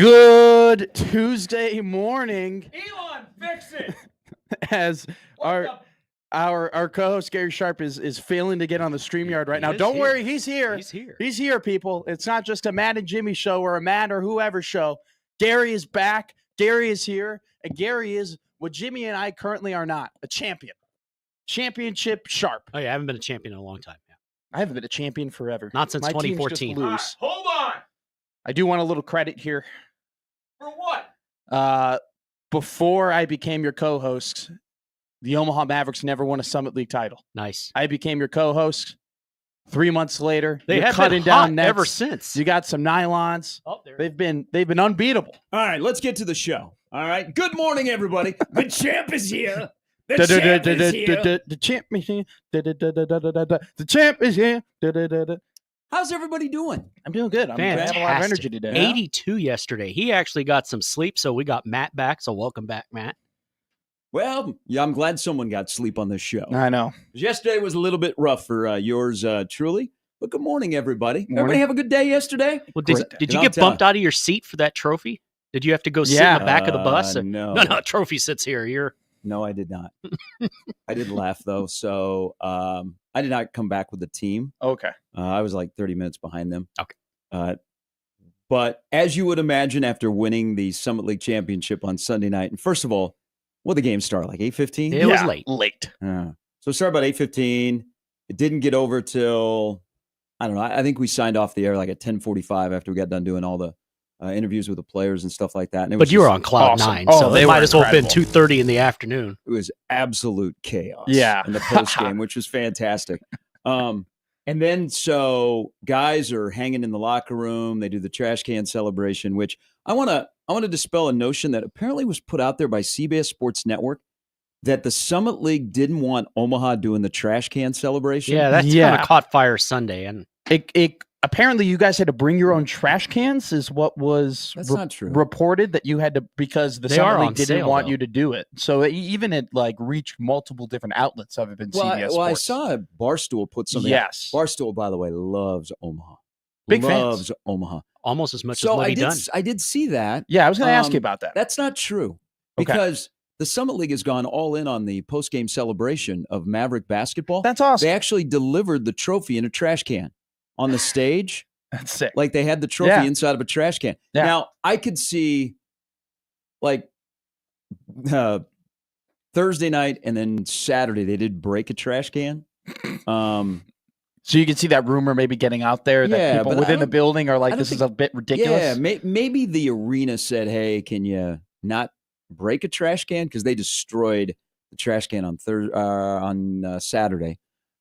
Good Tuesday morning. Elon, fix it. As What our co-host Gary Sharp is failing to get on the StreamYard right now. Don't worry, he's here. He's here. He's here, people. It's not just a Matt and Jimmy show or a Matt or whoever show. Gary is back. Gary is here. And Gary is what Jimmy and I currently are not, a champion. Championship Sharp. Oh, yeah, I haven't been a champion in a long time. Yeah. I haven't been a champion forever. Not since My teams just 2014. lose. Hold on. I do want a little credit here. For what? Before I became your co-host, the Omaha Mavericks never won a Summit League title. Nice. I became your co-host. 3 months later, They you're have cutting been down hot nets. ever since. You got some nylons. Oh, there. They've been unbeatable. All right, let's get to the show. All right. Good morning, everybody. The champ is here. The champ is here. The champ is here. The champ is here. How's everybody doing? I'm doing good. I have a lot of Fantastic. energy today. 82 yesterday. He actually got some sleep, so we got Matt back. So welcome back, Matt. Well, yeah, I'm glad someone got sleep on this show. I know. Yesterday was a little bit rough for yours truly. But good morning, everybody. Morning. Everybody have a good day yesterday? Well, Great. did you I'll get tell bumped out of your seat for that trophy? Did you have to go sit Yeah. in the back of the bus? No. No, trophy sits here. No, I did not. I did laugh, though. So I did not come back with the team. Okay. I was like 30 minutes behind them. Okay. But as you would imagine, after winning the Summit League Championship on Sunday night, and first of all, what the game start like 8:15? It was late. Late. So it started about 8:15. It didn't get over till I don't know. I think we signed off the air like at 10:45 after we got done doing all the interviews with the players and stuff like that. And it was But you were just- on cloud awesome. nine, Oh, so they it were might as well have been incredible. 2:30 in the afternoon. It was absolute chaos. Yeah. In the post game, which was fantastic. And then so guys are hanging in the locker room. They do the trash can celebration, which I want to dispel a notion that apparently was put out there by CBS Sports Network that the Summit League didn't want Omaha doing the trash can celebration. Yeah, that's Yeah. kind of caught fire Sunday. And It apparently you guys had to bring your own trash cans, is what was That's not true. reported, that you had to, because the They Summit are League on didn't sale, want though. you to do it. So even it like reached multiple different outlets other than Well, CBS I Sports. saw Barstool put something. out. Yes. Barstool, by the way, loves Omaha. Big fans. loves Omaha. almost as much So as I Luddy did. Dunn. I did see that. Yeah, I was going to ask you Um, about that. That's not true Okay. because the Summit League has gone all in on the post-game celebration of Maverick basketball. That's awesome. They actually delivered the trophy in a trash can on the stage. That's sick. Like they had the trophy Yeah. inside of a trash can. Yeah. Now I could see like Thursday night and then Saturday they did break a trash can. So you can see that rumor maybe getting out there that Yeah, people but I within the don't- building are like, I don't this is think- a bit ridiculous. Yeah, maybe the arena said, "Hey, can you not break a trash can?" Because they destroyed the trash can on Saturday.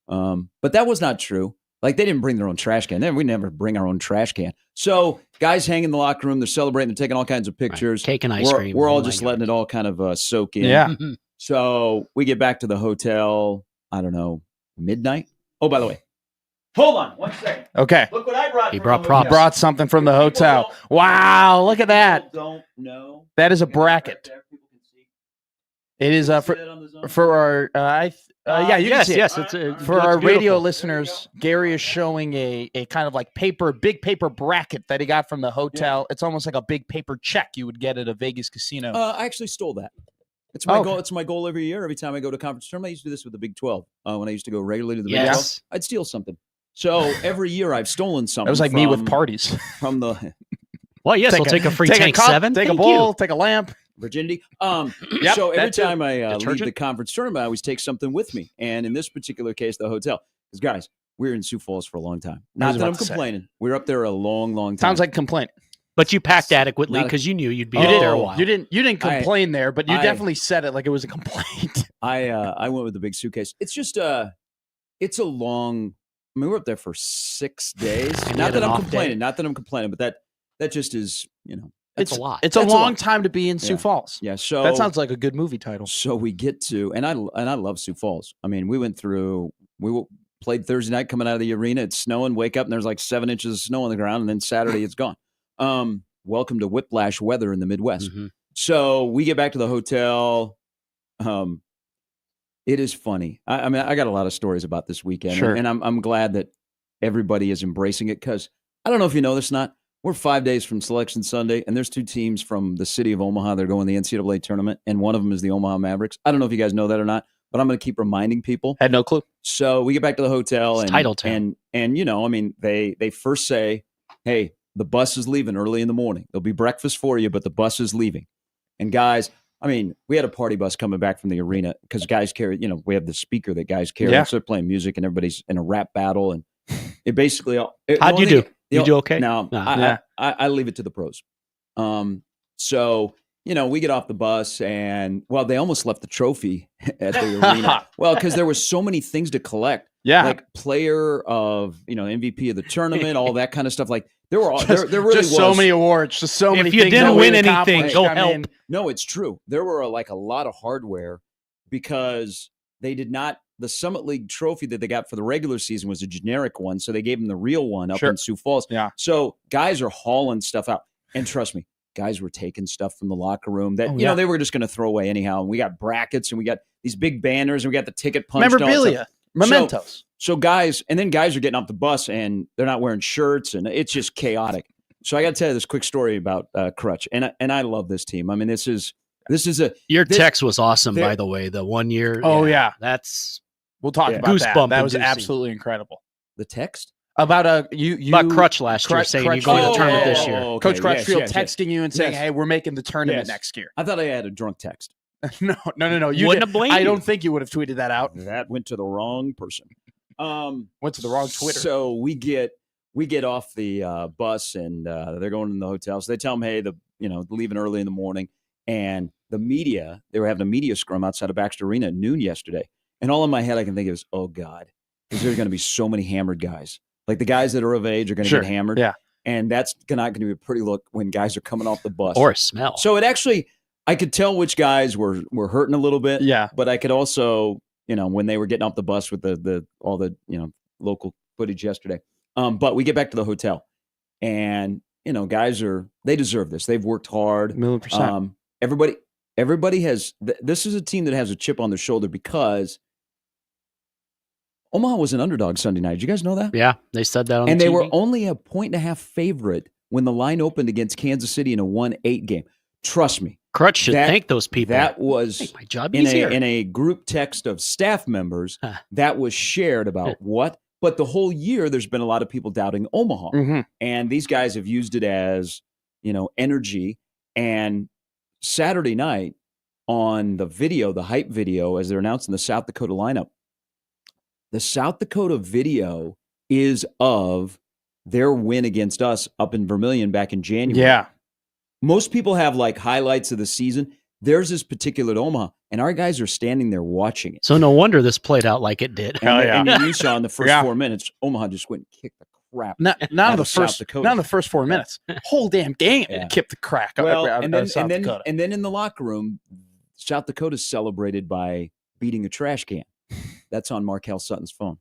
But that was not true. Like they didn't bring their own trash can. We never bring our own trash can. So guys hang in the locker room. They're celebrating. They're taking all kinds of pictures. Cake and ice We're, cream. we're all Oh my just God. letting it all kind of soak in. Yeah. So we get back to the hotel. I don't know, midnight. Oh, by the way, hold on 1 second. Okay. Look what I brought. He from brought the props. hotel. Brought something from the People hotel. don't- Wow, look at that. People don't know. That is a Look at that right bracket. there. People can see. It is See for that on the zone? for our yeah, you yes, can see it. yes. It's a, For it's our radio beautiful. listeners, Gary is showing a kind of like big paper bracket that he got from the hotel. It's almost like a big paper check you would get at a Vegas casino. I actually stole that. It's my Oh, goal. okay. It's my goal every year. Every time I go to conference tournament, I used to do this with the Big 12. When I used to go regularly to the Big 12, Yes. I'd steal something. So every year I've stolen something. That was like me with from- parties. from the Well, yes, we'll take a free take tank cup, 7. take Thank a bowl, you. take a lamp. virginity. Yep, So every that too. time I leave Detergent? the conference tournament, I always take something with me. And in this particular case, the hotel. Because guys, we were in Sioux Falls for a long time. I Not was that I'm about to say. complaining. We were up there a long, long time. Sounds like complaint. But you packed adequately Not a- because you knew you'd be You up didn't- there a Oh, while. You didn't I- complain there, but you I- definitely said it like it was a complaint. I went with the big suitcase. It's just it's a long. I mean, we're up there for 6 days. And you Not had that an I'm off day? complaining. Not that I'm complaining, but that just is That's a lot. It's a That's a long lot. time to be in Sioux Yeah. Falls. yeah. So That sounds like a good movie title. So we get to and I love Sioux Falls. I mean, we played Thursday night coming out of the arena. It's snowing. Wake up and there's like 7 inches of snow on the ground, and then Saturday it's gone. Welcome to whiplash weather in the Midwest. Mhm. So we get back to the hotel. It is funny. I mean, I got a lot of stories about this weekend, Sure. and I'm glad that everybody is embracing it because I don't know if you know this or not. we're 5 days from Selection Sunday, and there's 2 teams from the city of Omaha that are going to the NCAA tournament, and one of them is the Omaha Mavericks. I don't know if you guys know that or not, but I'm going to keep reminding people. Had no clue. So we get back to the hotel, It's and title town. and you know, I mean, they first say, "Hey, the bus is leaving early in the morning. There'll be breakfast for you, but the bus is leaving." And guys, I mean, we had a party bus coming back from the arena because guys carry, you know, we have the speaker that guys carry. Yeah. So they're playing music, and everybody's in a rap battle, and it basically. How'd you do? You do okay? No, Nah. I leave it to the pros. So you know, we get off the bus, and well, they almost left the trophy at the arena. Well, because there were so many things to collect. Yeah. Like player of, you know, MVP of the tournament, all that kind of stuff. Like there were all, there really just was so many awards, just so If many you things. didn't that win we anything, accomplished. go I help. mean, No, it's true. There were like a lot of hardware because they did not. The Summit League trophy that they got for the regular season was a generic one, so they gave them the real one up Sure. in Sioux Falls. Yeah. So guys are hauling stuff out, and trust me, guys were taking stuff from the locker room that Oh, you yeah. know they were just going to throw away anyhow. And we got brackets, and we got these big banners, and we got the ticket punch. memorabilia, mementos. So guys, and then guys are getting off the bus and they're not wearing shirts, and it's just chaotic. So I got to tell you this quick story about Crutch, and I love this team. I mean, this is a Your this- text was awesome, there- by the way. The 1 year. Oh, yeah. That's We'll talk Yeah. about that. Goosebump That was inducing. absolutely incredible. the text. About you about Crutch last year, Crutch- saying Crutch- you're going to Oh, the tournament oh, this oh, year. okay. Coach Crutchfield Yes, yes. texting you and saying, Yes. "Hey, we're making the tournament Yes. next year." I thought I had a drunk text. No. You Wouldn't did- have blamed I you. don't think you would have tweeted that out. That went to the wrong person. Went to the wrong Twitter. So we get off the bus, and they're going in the hotel. So they tell them, hey, leaving early in the morning. And the media, they were having a media scrum outside of Baxter Arena at noon yesterday. And all in my head, I can think is, oh God, because there's going to be so many hammered guys. Like the guys that are of age are going to Sure. get hammered. Yeah. And that's not going to be a pretty look when guys are coming off the bus. Or a smell. So it actually, I could tell which guys were hurting a little bit. Yeah. But I could also, when they were getting off the bus with all the local footage yesterday. But we get back to the hotel, and guys they deserve this. They've worked hard. 1,000,000%. Everybody has. This is a team that has a chip on their shoulder because Omaha was an underdog Sunday night. Did you guys know that? Yeah, they said that on And the they TV. were only a 1.5 favorite when the line opened against Kansas City in a 1-8 game. Trust me, Crutch should that- thank those people. that was Make my job in easier. a group text of staff members Huh. that was shared about what. But the whole year, there's been a lot of people doubting Omaha, Mhm. and these guys have used it as energy. And Saturday night on the video, the hype video, as they're announcing the South Dakota lineup, the South Dakota video is of their win against us up in Vermilion back in January. Yeah. Most people have like highlights of the season. Theirs is particular to Omaha, and our guys are standing there watching it. So no wonder this played out like it did. Hell yeah. And you saw in the first Yeah. 4 minutes, Omaha just went and kicked the crap. Not out of the of South first. Dakota. Not in the first 4 minutes. Whole damn game. Yeah. Kept the crack. Well, out and of then South and then Dakota. and then in the locker room, South Dakota celebrated by beating a trash can. That's on Markel Sutton's phone.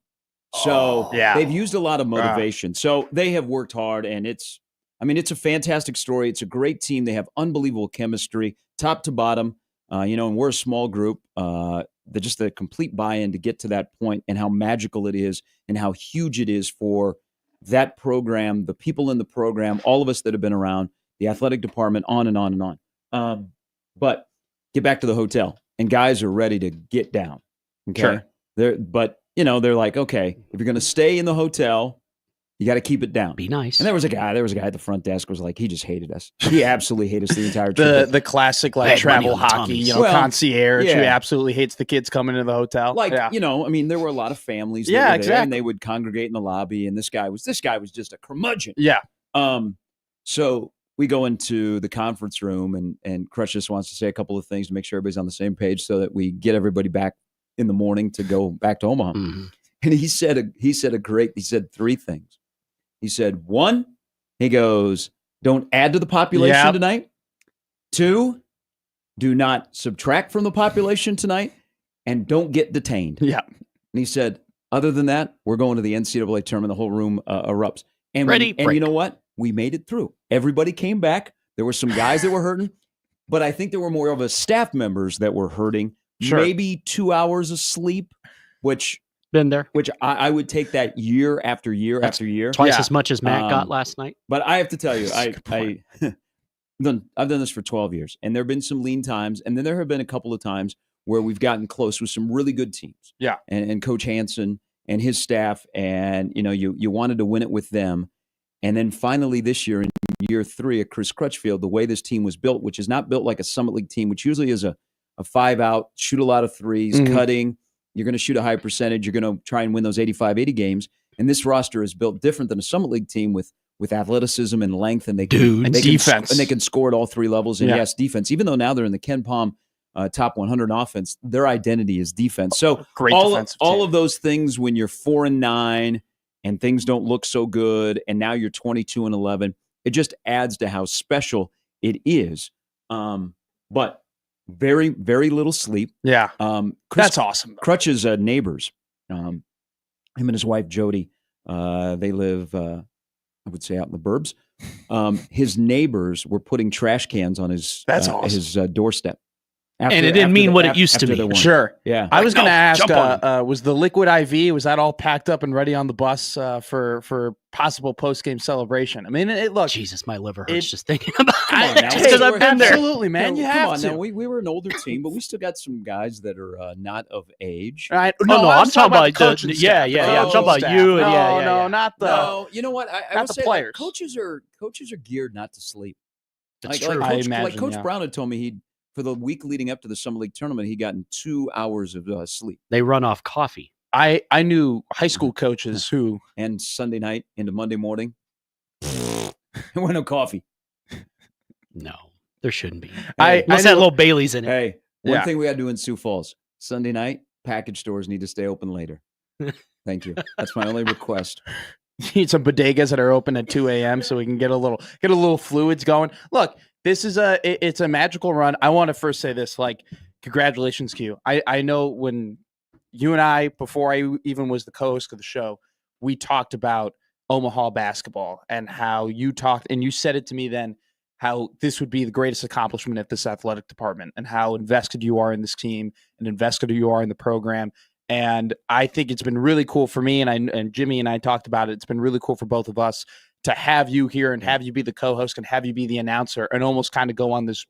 So Yeah. they've used a lot of motivation. So they have worked hard, and it's a fantastic story. It's a great team. They have unbelievable chemistry, top to bottom. And we're a small group. The complete buy-in to get to that point, and how magical it is, and how huge it is for that program, the people in the program, all of us that have been around, the athletic department, on and on and on. But get back to the hotel, and guys are ready to get down. Okay, Sure. they're like, okay, if you're going to stay in the hotel, you got to keep it down. Be nice. And there was a guy at the front desk was like, he just hated us. He absolutely hated us the entire trip. the classic like Bad travel money on the hockey, tummies. Well, concierge who yeah. absolutely hates the kids coming into the hotel. Like, yeah. there were a lot of families that Yeah, were there, exactly. and they would congregate in the lobby, and this guy was just a curmudgeon. Yeah. So we go into the conference room, and Crutch just wants to say a couple of things to make sure everybody's on the same page so that we get everybody back in the morning to go back to Omaha. Mhm. And he said 3 things. He said, 1, he goes, don't add to the population Yep. tonight. 2, do not subtract from the population tonight, and don't get detained. Yeah. And he said, other than that, we're going to the NCAA tournament. The whole room erupts. And Ready, and break. you know what? We made it through. Everybody came back. There were some guys that were hurting, but I think there were more of us staff members that were hurting. Sure. Maybe 2 hours of sleep, which Been there which I would take that year after year That's after year. twice Yeah. as much as Matt got Um, last night. But I have to tell you, That's a good point. I've done this for 12 years, and there have been some lean times, and then there have been a couple of times where we've gotten close with some really good teams. Yeah. And Coach Hansen and his staff, and you wanted to win it with them. And then finally this year, in year 3 at Chris Crutchfield, the way this team was built, which is not built like a Summit League team, which usually is a 5-out, shoot a lot of threes, Mhm. cutting. You're going to shoot a high percentage. You're going to try and win those 85, 80 games. And this roster is built different than a Summit League team with athleticism and length, and they can, Dude. And they can defense. and they can score at all 3 levels. And Yeah. yes, defense. Even though now they're in the Ken Palm top 100 offense, their identity is defense. So Great all defensive all team. of those things, when you're 4-9 and things don't look so good, and now you're 22-11, it just adds to how special it is. But very, very little sleep. Yeah. Chris That's awesome. Crutch's neighbors, him and his wife Jody, they live, I would say, out in the burbs. His neighbors were putting trash cans on his That's awesome. his doorstep, And it didn't mean what it used to after be. they won. Sure. Yeah, I was going to no, ask, jump on was the liquid IV, was that all packed up and ready on the bus for possible post-game celebration? I mean, look, Jesus, my liver hurts it- just thinking about Come on it. now. Just because I've been there. Absolutely, man. You come have on to. now. We were an older team, but we still got some guys that are not of age. Right? no, I I'm was talking about the coaching the- staff, yeah, the yeah, yeah, I'm coaching talking about staff. you and- No, yeah, no, yeah. not the. No, you know what? I not will the say that players. coaches are geared not to sleep. That's like true. I Coach, imagine, Coach yeah. Brown had told me for the week leading up to the Summer League tournament, he'd gotten 2 hours of sleep. They run off coffee. I knew high school coaches who. And Sunday night into Monday morning, there were no coffee. No, there shouldn't be. I Unless knew- that little Bailey's in it. Hey, one Yeah. thing we got to do in Sioux Falls Sunday night: package stores need to stay open later. Thank you. That's my only request. Need some bodegas that are open at 2 a.m. so we can get a little fluids going. Look, this is it's a magical run. I want to first say this, like, congratulations, Q. I know when you and I, before I even was the co-host of the show, we talked about Omaha basketball and how you talked, and you said it to me then, how this would be the greatest accomplishment at this athletic department and how invested you are in this team and invested you are in the program. And I think it's been really cool for me, and Jimmy and I talked about it. It's been really cool for both of us to have you here and have you be the co-host and have you be the announcer and almost kind of go on this,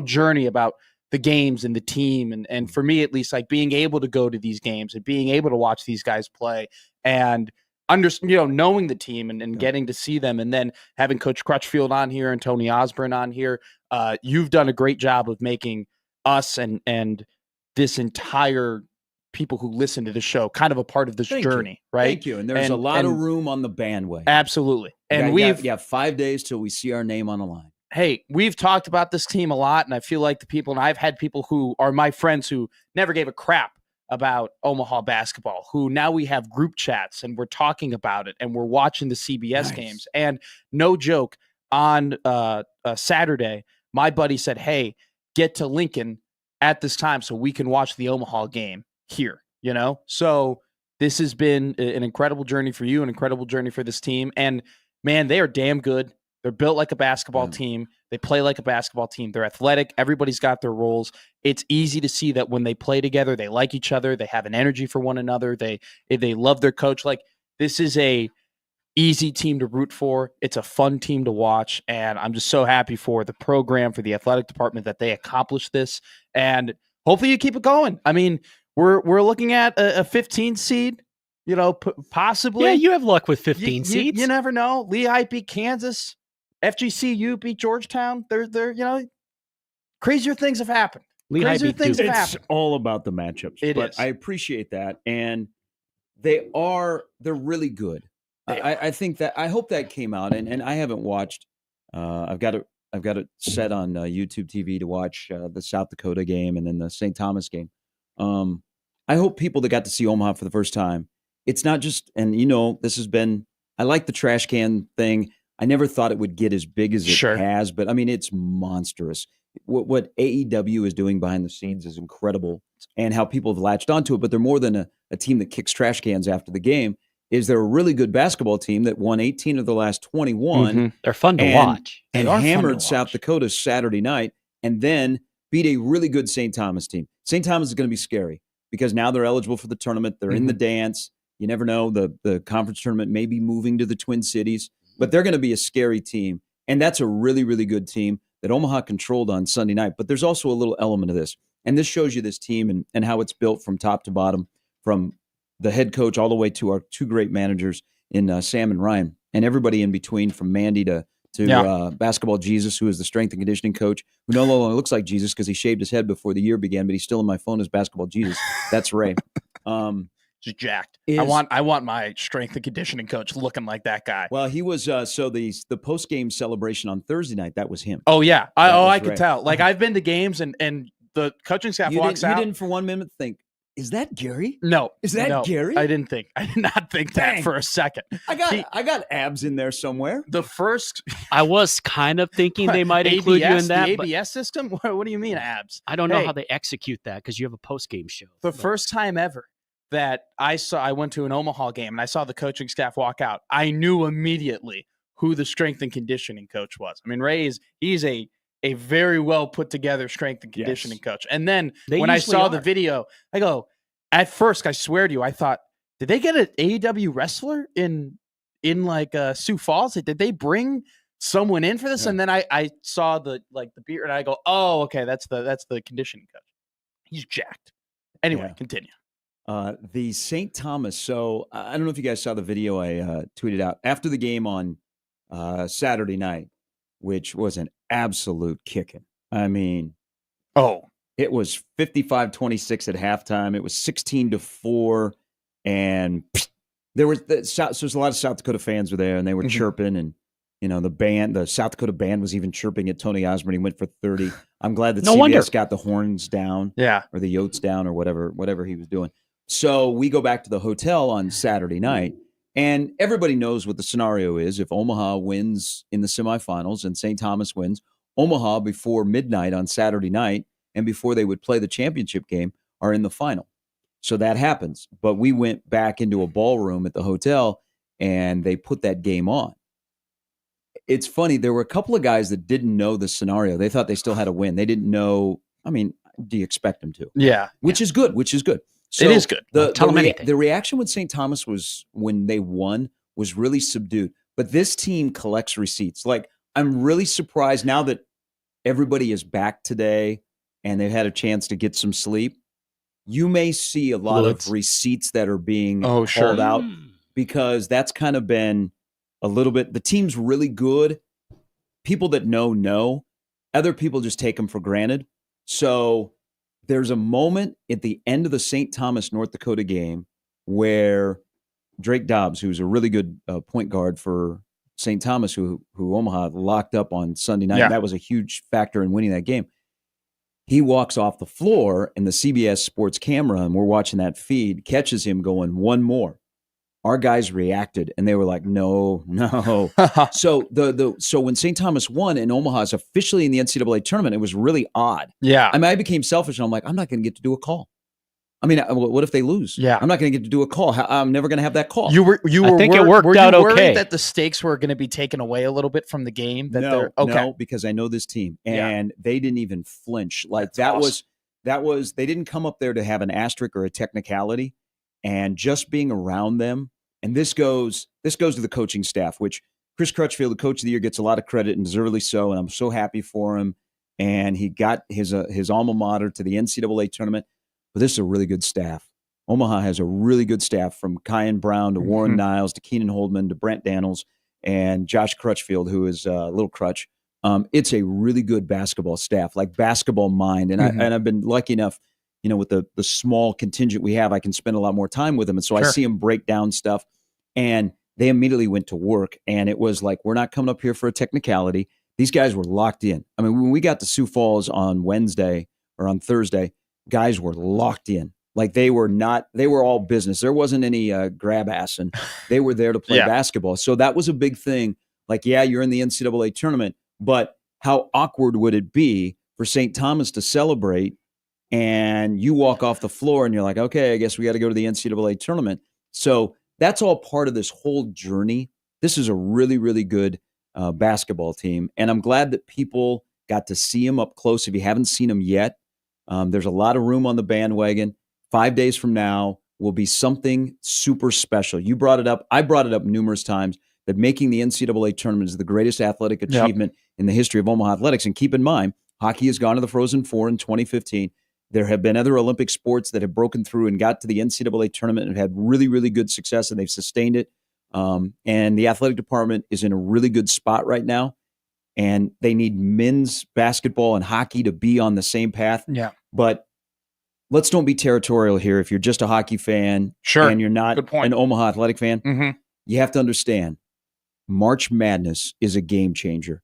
journey about the games and the team. And for me, at least, like being able to go to these games and being able to watch these guys play and knowing the team and getting to see them, and then having Coach Crutchfield on here and Tony Osborne on here. You've done a great job of making us and this entire people who listen to the show kind of a part of this Thank you. journey, right? Thank you. And there's a lot of room on the bandwagon. Absolutely. And you got 5 days till we see our name on the line. Hey, we've talked about this team a lot, and I feel like and I've had people who are my friends who never gave a crap about Omaha basketball, who now we have group chats and we're talking about it and we're watching the CBS Nice. games. And no joke, on Saturday, my buddy said, hey, get to Lincoln at this time so we can watch the Omaha game here, So this has been an incredible journey for you, an incredible journey for this team. And man, they are damn good. They're built like a basketball team. They play like a basketball team. They're athletic. Everybody's got their roles. It's easy to see that when they play together, they like each other. They have an energy for one another. They love their coach. Like, this is a easy team to root for. It's a fun team to watch. And I'm just so happy for the program, for the athletic department, that they accomplished this. And hopefully you keep it going. I mean, we're looking at a 15 seed, possibly. Yeah, you have luck with 15 seeds. You never know. Lehigh beat Kansas. FGCU beat Georgetown. They're crazier things have happened. Lehigh crazier beat things Duke. have It's happened. all about the matchups. It but is. I appreciate that. And they're really good. I think that, I hope that came out, and I haven't watched. I've got it set on YouTube TV to watch the South Dakota game and then the St. Thomas game. I hope people that got to see Omaha for the first time, it's not just, and this has been, I like the trash can thing. I never thought it would get as big as it Sure. has, but I mean, it's monstrous. What AEW is doing behind the scenes is incredible, and how people have latched onto it. But they're more than a team that kicks trash cans after the game. Is they're a really good basketball team that won 18 of the last 21 Mhm. They're fun to and- watch. They and are fun to hammered South watch. Dakota Saturday night, and then beat a really good St. Thomas team. St. Thomas is going to be scary. because now they're eligible for the tournament. They're in the dance. You never know. The conference tournament may be moving to the Twin Cities, but they're going to be a scary team. And that's a really, really good team that Omaha controlled on Sunday night. But there's also a little element of this. And this shows you this team and how it's built from top to bottom, from the head coach all the way to our two great managers in Sam and Ryan, and everybody in between, from Mandy to Basketball Jesus, who is the strength and conditioning coach, who no longer looks like Jesus because he shaved his head before the year began, but he's still in my phone as Basketball Jesus. That's Ray. Just jacked. I want my strength and conditioning coach looking like that guy. Well, he was the post game celebration on Thursday night. That was him. Oh yeah, I could Ray. tell. Like, I've been to games and the coaching staff walks out. You didn't for 1 minute think, is that Gary? No, Is that Gary? I did not think that Dang. for a second. I got abs in there somewhere. The first I was kind of thinking they might include you in that. the but ABS system. What do you mean abs? I don't know Hey. how they execute that because you have a post game show. The But first time ever that I went to an Omaha game and I saw the coaching staff walk out, I knew immediately who the strength and conditioning coach was. I mean, he's a very well put together strength and conditioning coach. And then They when I usually saw the are. video, I go, at first, I swear to you, I thought, did they get an AEW wrestler in like Sioux Falls? Did they bring someone in for this? Yeah. And then I saw the beard and I go, oh, okay, that's the conditioning coach. He's jacked. Anyway, Yeah. continue. The St. Thomas. So I don't know if you guys saw the video I tweeted out after the game on Saturday night, which was an absolute kicking. I mean, Oh, it was 55-26 at halftime. It was 16-4, and there was so there's a lot of South Dakota fans were there, and they were Mhm. chirping, and the South Dakota band was even chirping at Tony Osborne. He went for 30. I'm glad that No CBS wonder. got the horns down yeah. or the yotes down or whatever he was doing. So we go back to the hotel on Saturday night, and everybody knows what the scenario is. If Omaha wins in the semifinals and St. Thomas wins, Omaha before midnight on Saturday night and before they would play the championship game are in the final. So that happens. But we went back into a ballroom at the hotel and they put that game on. It's funny. There were a couple of guys that didn't know the scenario. They thought they still had to win. They didn't know. I mean, do you expect them to? Yeah. Which is good. So It is good. Tell them anything. The reaction with St. Thomas was when they won was really subdued. But this team collects receipts. Like, I'm really surprised now that everybody is back today and they've had a chance to get some sleep. You may see a lot Loads. of receipts that are being Oh, sure. called out Mm. because that's kind of been a little bit. The team's really good. People that know. Other people just take them for granted. So there's a moment at the end of the St. Thomas, North Dakota game where Drake Dobbs, who's a really good point guard for St. Thomas, who Omaha locked up on Sunday night, Yeah. that was a huge factor in winning that game. He walks off the floor, and the CBS Sports camera, and we're watching that feed, catches him going, one more. Our guys reacted, and they were like, no. So so when St. Thomas won and Omaha is officially in the NCAA tournament, it was really odd. Yeah. I mean, I became selfish, and I'm like, I'm not going to get to do a call. I mean, what if they lose? Yeah. I'm not going to get to do a call. I'm never going to have that call. You were. I think it worked were you out worried okay. that the stakes were going to be taken away a little bit from the game. That no, they're okay. no, because I know this team, Yeah. and they didn't even flinch. Like That's that was they didn't come up there to have an asterisk or a technicality, and just being around them. And this goes to the coaching staff, which Chris Crutchfield, the coach of the year, gets a lot of credit and deservedly so. And I'm so happy for him. And he got his alma mater to the NCAA tournament. But this is a really good staff. Omaha has a really good staff, from Kyan Brown to Warren Mhm. Niles to Keenan Holdman to Brent Daniels and Josh Crutchfield, who is Little Crutch. It's a really good basketball staff, like basketball mind. And Mhm. I've been lucky enough, with the small contingent we have, I can spend a lot more time with them. And so I Sure. see them break down stuff. And they immediately went to work. And it was like, we're not coming up here for a technicality. These guys were locked in. I mean, when we got to Sioux Falls on Wednesday or on Thursday, guys were locked in. Like they were all business. There wasn't any grab ass, and they were there to play Yeah. basketball. So that was a big thing. Like, yeah, you're in the NCAA tournament, but how awkward would it be for St. Thomas to celebrate and you walk off the floor and you're like, okay, I guess we got to go to the NCAA tournament. So that's all part of this whole journey. This is a really, really good basketball team. And I'm glad that people got to see them up close. If you haven't seen them yet, there's a lot of room on the bandwagon. 5 days from now will be something super special. You brought it up. I brought it up numerous times that making the NCAA tournament is the greatest athletic achievement in the history of Omaha athletics. And keep in mind, hockey has gone to the Frozen Four in 2015. There have been other Olympic sports that have broken through and got to the NCAA tournament and had really, really good success, and they've sustained it. And the athletic department is in a really good spot right now. And they need men's basketball and hockey to be on the same path. Yeah. But let's don't be territorial here. If you're just a hockey fan and you're not Good point. an Omaha athletic fan, Mm-hmm. you have to understand March Madness is a game changer.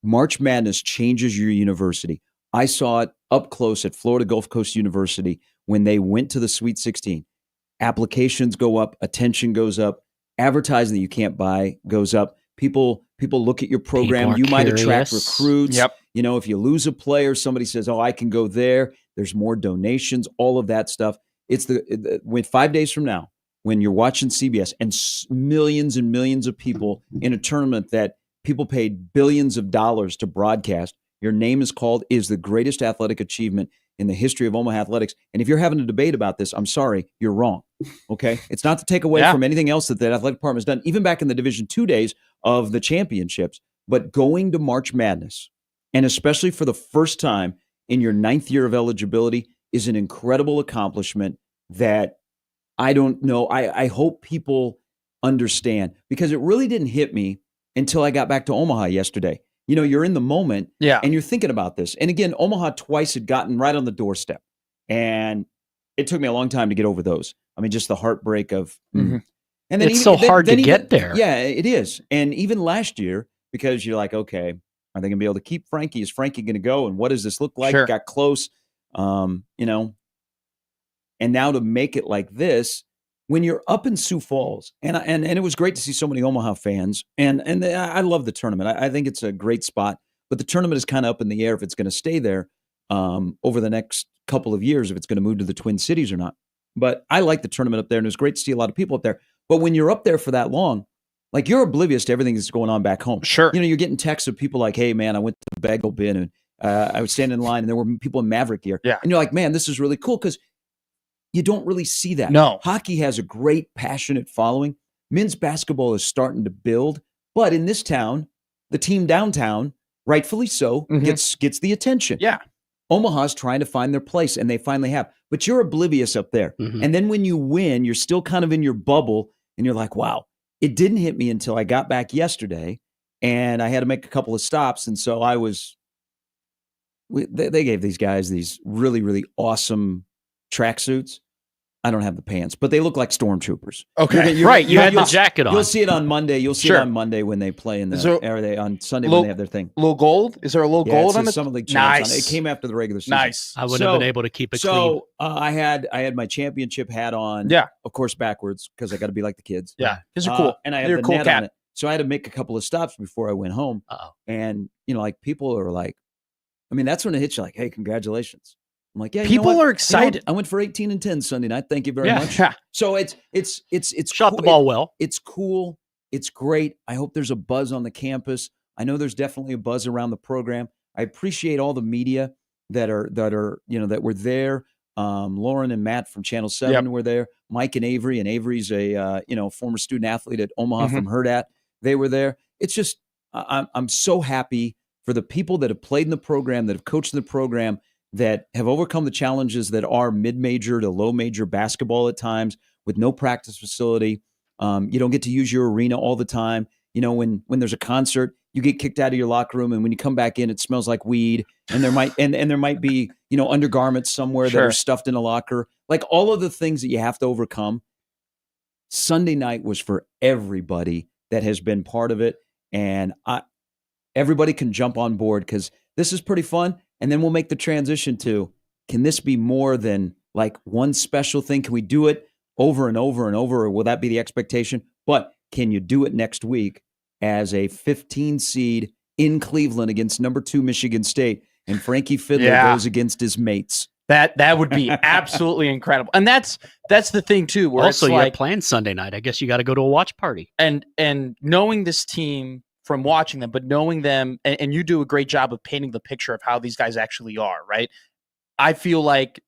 March Madness changes your university. I saw it up close at Florida Gulf Coast University when they went to the Sweet 16. Applications go up, attention goes up, advertising that you can't buy goes up. People look at your program. People You are might attract curious. recruits. Yep. You know, if you lose a player, somebody says, "Oh, I can go there." There's more donations, all of that stuff. It's when 5 days from now, when you're watching CBS and millions and millions of people in a tournament that people paid billions of dollars to broadcast, your name is called, is the greatest athletic achievement in the history of Omaha athletics. And if you're having a debate about this, I'm sorry, you're wrong. Okay? It's not to take away from anything else that the athletic department has done, even back in the Division II days of the championships. But going to March Madness, and especially for the first time in your 9th year of eligibility, is an incredible accomplishment that I don't know. I hope people understand, because it really didn't hit me until I got back to Omaha yesterday. You know, you're in the moment and you're thinking about this. And again, Omaha twice had gotten right on the doorstep. And it took me a long time to get over those. I mean, just the heartbreak of, Mhm. and then It's so hard to get there. Yeah, it is. And even last year, because you're like, okay, are they going to be able to keep Frankie? Is Frankie going to go? And what does this look like? Sure. It got close, you know, and now to make it like this, when you're up in Sioux Falls, and it was great to see so many Omaha fans, and I love the tournament. I think it's a great spot, but the tournament is kind of up in the air if it's going to stay there over the next couple of years, if it's going to move to the Twin Cities or not. But I like the tournament up there, and it was great to see a lot of people up there. But when you're up there for that long, like, you're oblivious to everything that's going on back home. Sure. You know, you're getting texts of people like, "Hey, man, I went to the bagel bin and I was standing in line, and there were people in Maverick gear." Yeah. And you're like, "Man, this is really cool," because you don't really see that. No. Hockey has a great, passionate following. Men's basketball is starting to build. But in this town, the team downtown, rightfully so, Mhm. gets the attention. Yeah. Omaha's trying to find their place, and they finally have. But you're oblivious up there. Mhm. And then when you win, you're still kind of in your bubble, and you're like, wow. It didn't hit me until I got back yesterday, and I had to make a couple of stops. And so they gave these guys these really, really awesome tracksuits. I don't have the pants, but they look like stormtroopers. Okay. Right. You had the you'll- jacket on. You'll see it on Monday. You'll see Sure. it on Monday when they play in Is the, there- or they on Sunday Little- when they have their thing. Little gold? Is there a little Yeah, gold it on says it? Summer League champs on it. It Nice. came after the regular season. Nice. I wouldn't So- have been able to keep it clean. So I had my championship hat on. Yeah. Of course, backwards, because I got to be like the kids. Yeah. Because you're cool. And I had You're the a cool net cat. on it. So I had to make a couple of stops before I went home. Uh-oh. And, you know, like, people are like, I mean, that's when it hits you like, "Hey, congratulations." I'm like, yeah, you know People what? are excited. I went for 18-10 Sunday night. Thank you very Yeah. much. Yeah. So it's Shot cool. the ball well. It's cool. It's great. I hope there's a buzz on the campus. I know there's definitely a buzz around the program. I appreciate all the media that are you know, that were there. Lauren and Matt from Channel 7 were there. Mike and Avery's a you know, former student athlete at Omaha from Hurrdat. They were there. It's just, I'm so happy for the people that have played in the program, that have coached in the program, that have overcome the challenges that are mid-major to low-major basketball at times with no practice facility. You don't get to use your arena all the time. You know, when there's a concert, you get kicked out of your locker room, and when you come back in, it smells like weed, and there might and there might be, you know, undergarments somewhere that are stuffed in a locker. Like, all of the things that you have to overcome. Sunday night was for everybody that has been part of it, and everybody can jump on board, because this is pretty fun. And then we'll make the transition to, can this be more than like one special thing? Can we do it over and over and over, or will that be the expectation? But can you do it next week as a 15 seed in Cleveland against number 2 Michigan State, and Frankie Fiddler goes against his mates? That would be absolutely incredible. And that's the thing too, where Also, it's you're like, playing Sunday night. I guess you got to go to a watch party. and knowing this team from watching them, but knowing them, and you do a great job of painting the picture of how these guys actually are, right? I feel like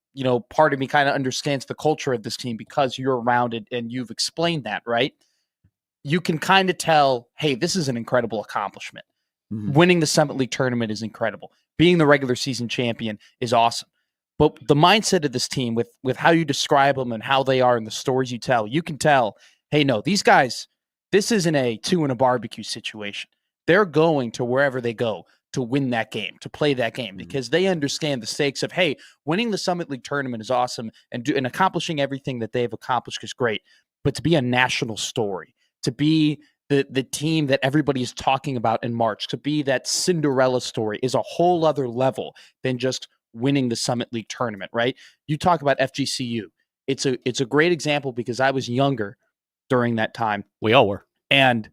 part of me kind of understands the culture of this team because you're around it and you've explained that, right? You can kind of tell, hey, this is an incredible accomplishment. Mhm. Winning the Summit League tournament is incredible. Being the regular season champion is awesome. But the mindset of this team with how you describe them and how they are and the stories you tell, you can tell, hey, no, these guys, this isn't a 2 in a barbecue situation. They're going to wherever they go to win that game, to play that game, because they understand the stakes of, hey, winning the Summit League tournament is awesome and accomplishing everything that they've accomplished is great. But to be a national story, to be the team that everybody is talking about in March, to be that Cinderella story is a whole other level than just winning the Summit League tournament, right? You talk about FGCU. It's a great example because I was younger during that time. We all were. And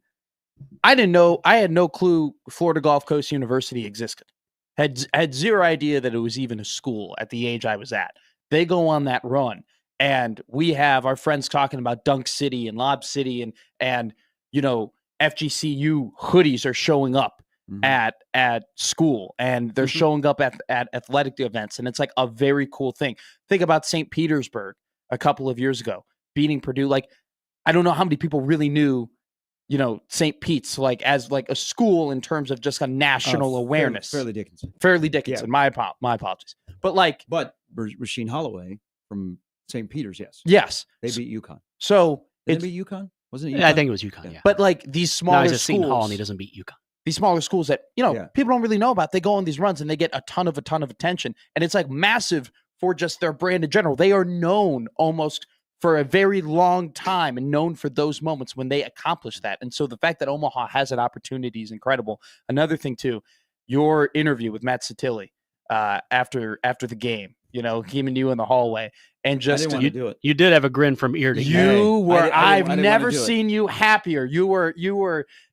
I had no clue Florida Gulf Coast University existed. Had zero idea that it was even a school at the age I was at. They go on that run, and we have our friends talking about Dunk City and Lob City, and FGCU hoodies are showing up at school, and they're showing up at athletic events, and it's like a very cool thing. Think about St. Petersburg a couple of years ago beating Purdue. Like, I don't know how many people really knew St. Pete's as a school in terms of just a national awareness. Fairleigh Dickinson. Fairleigh Dickinson. Yeah. My apologies. But Rasheen Holloway from St. Peter's, yes. yes. They beat UConn. So Did they beat UConn? Wasn't it UConn? I think it was UConn. Yeah. but these No, smaller he's at Seton Hall and he schools, doesn't beat UConn. these smaller schools that Yeah. people don't really know about, they go on these runs and they get a ton of attention, and it's like massive for just their brand in general. They are known almost for a very long time and known for those moments when they accomplish that. And so the fact that Omaha has that opportunity is incredible. Another thing too, your interview with Matt Satilli after the game, him and you in the hallway, and I just didn't want to do it. You did have a grin from ear to ear. you were. I I've didn't wanna never do it. seen you happier.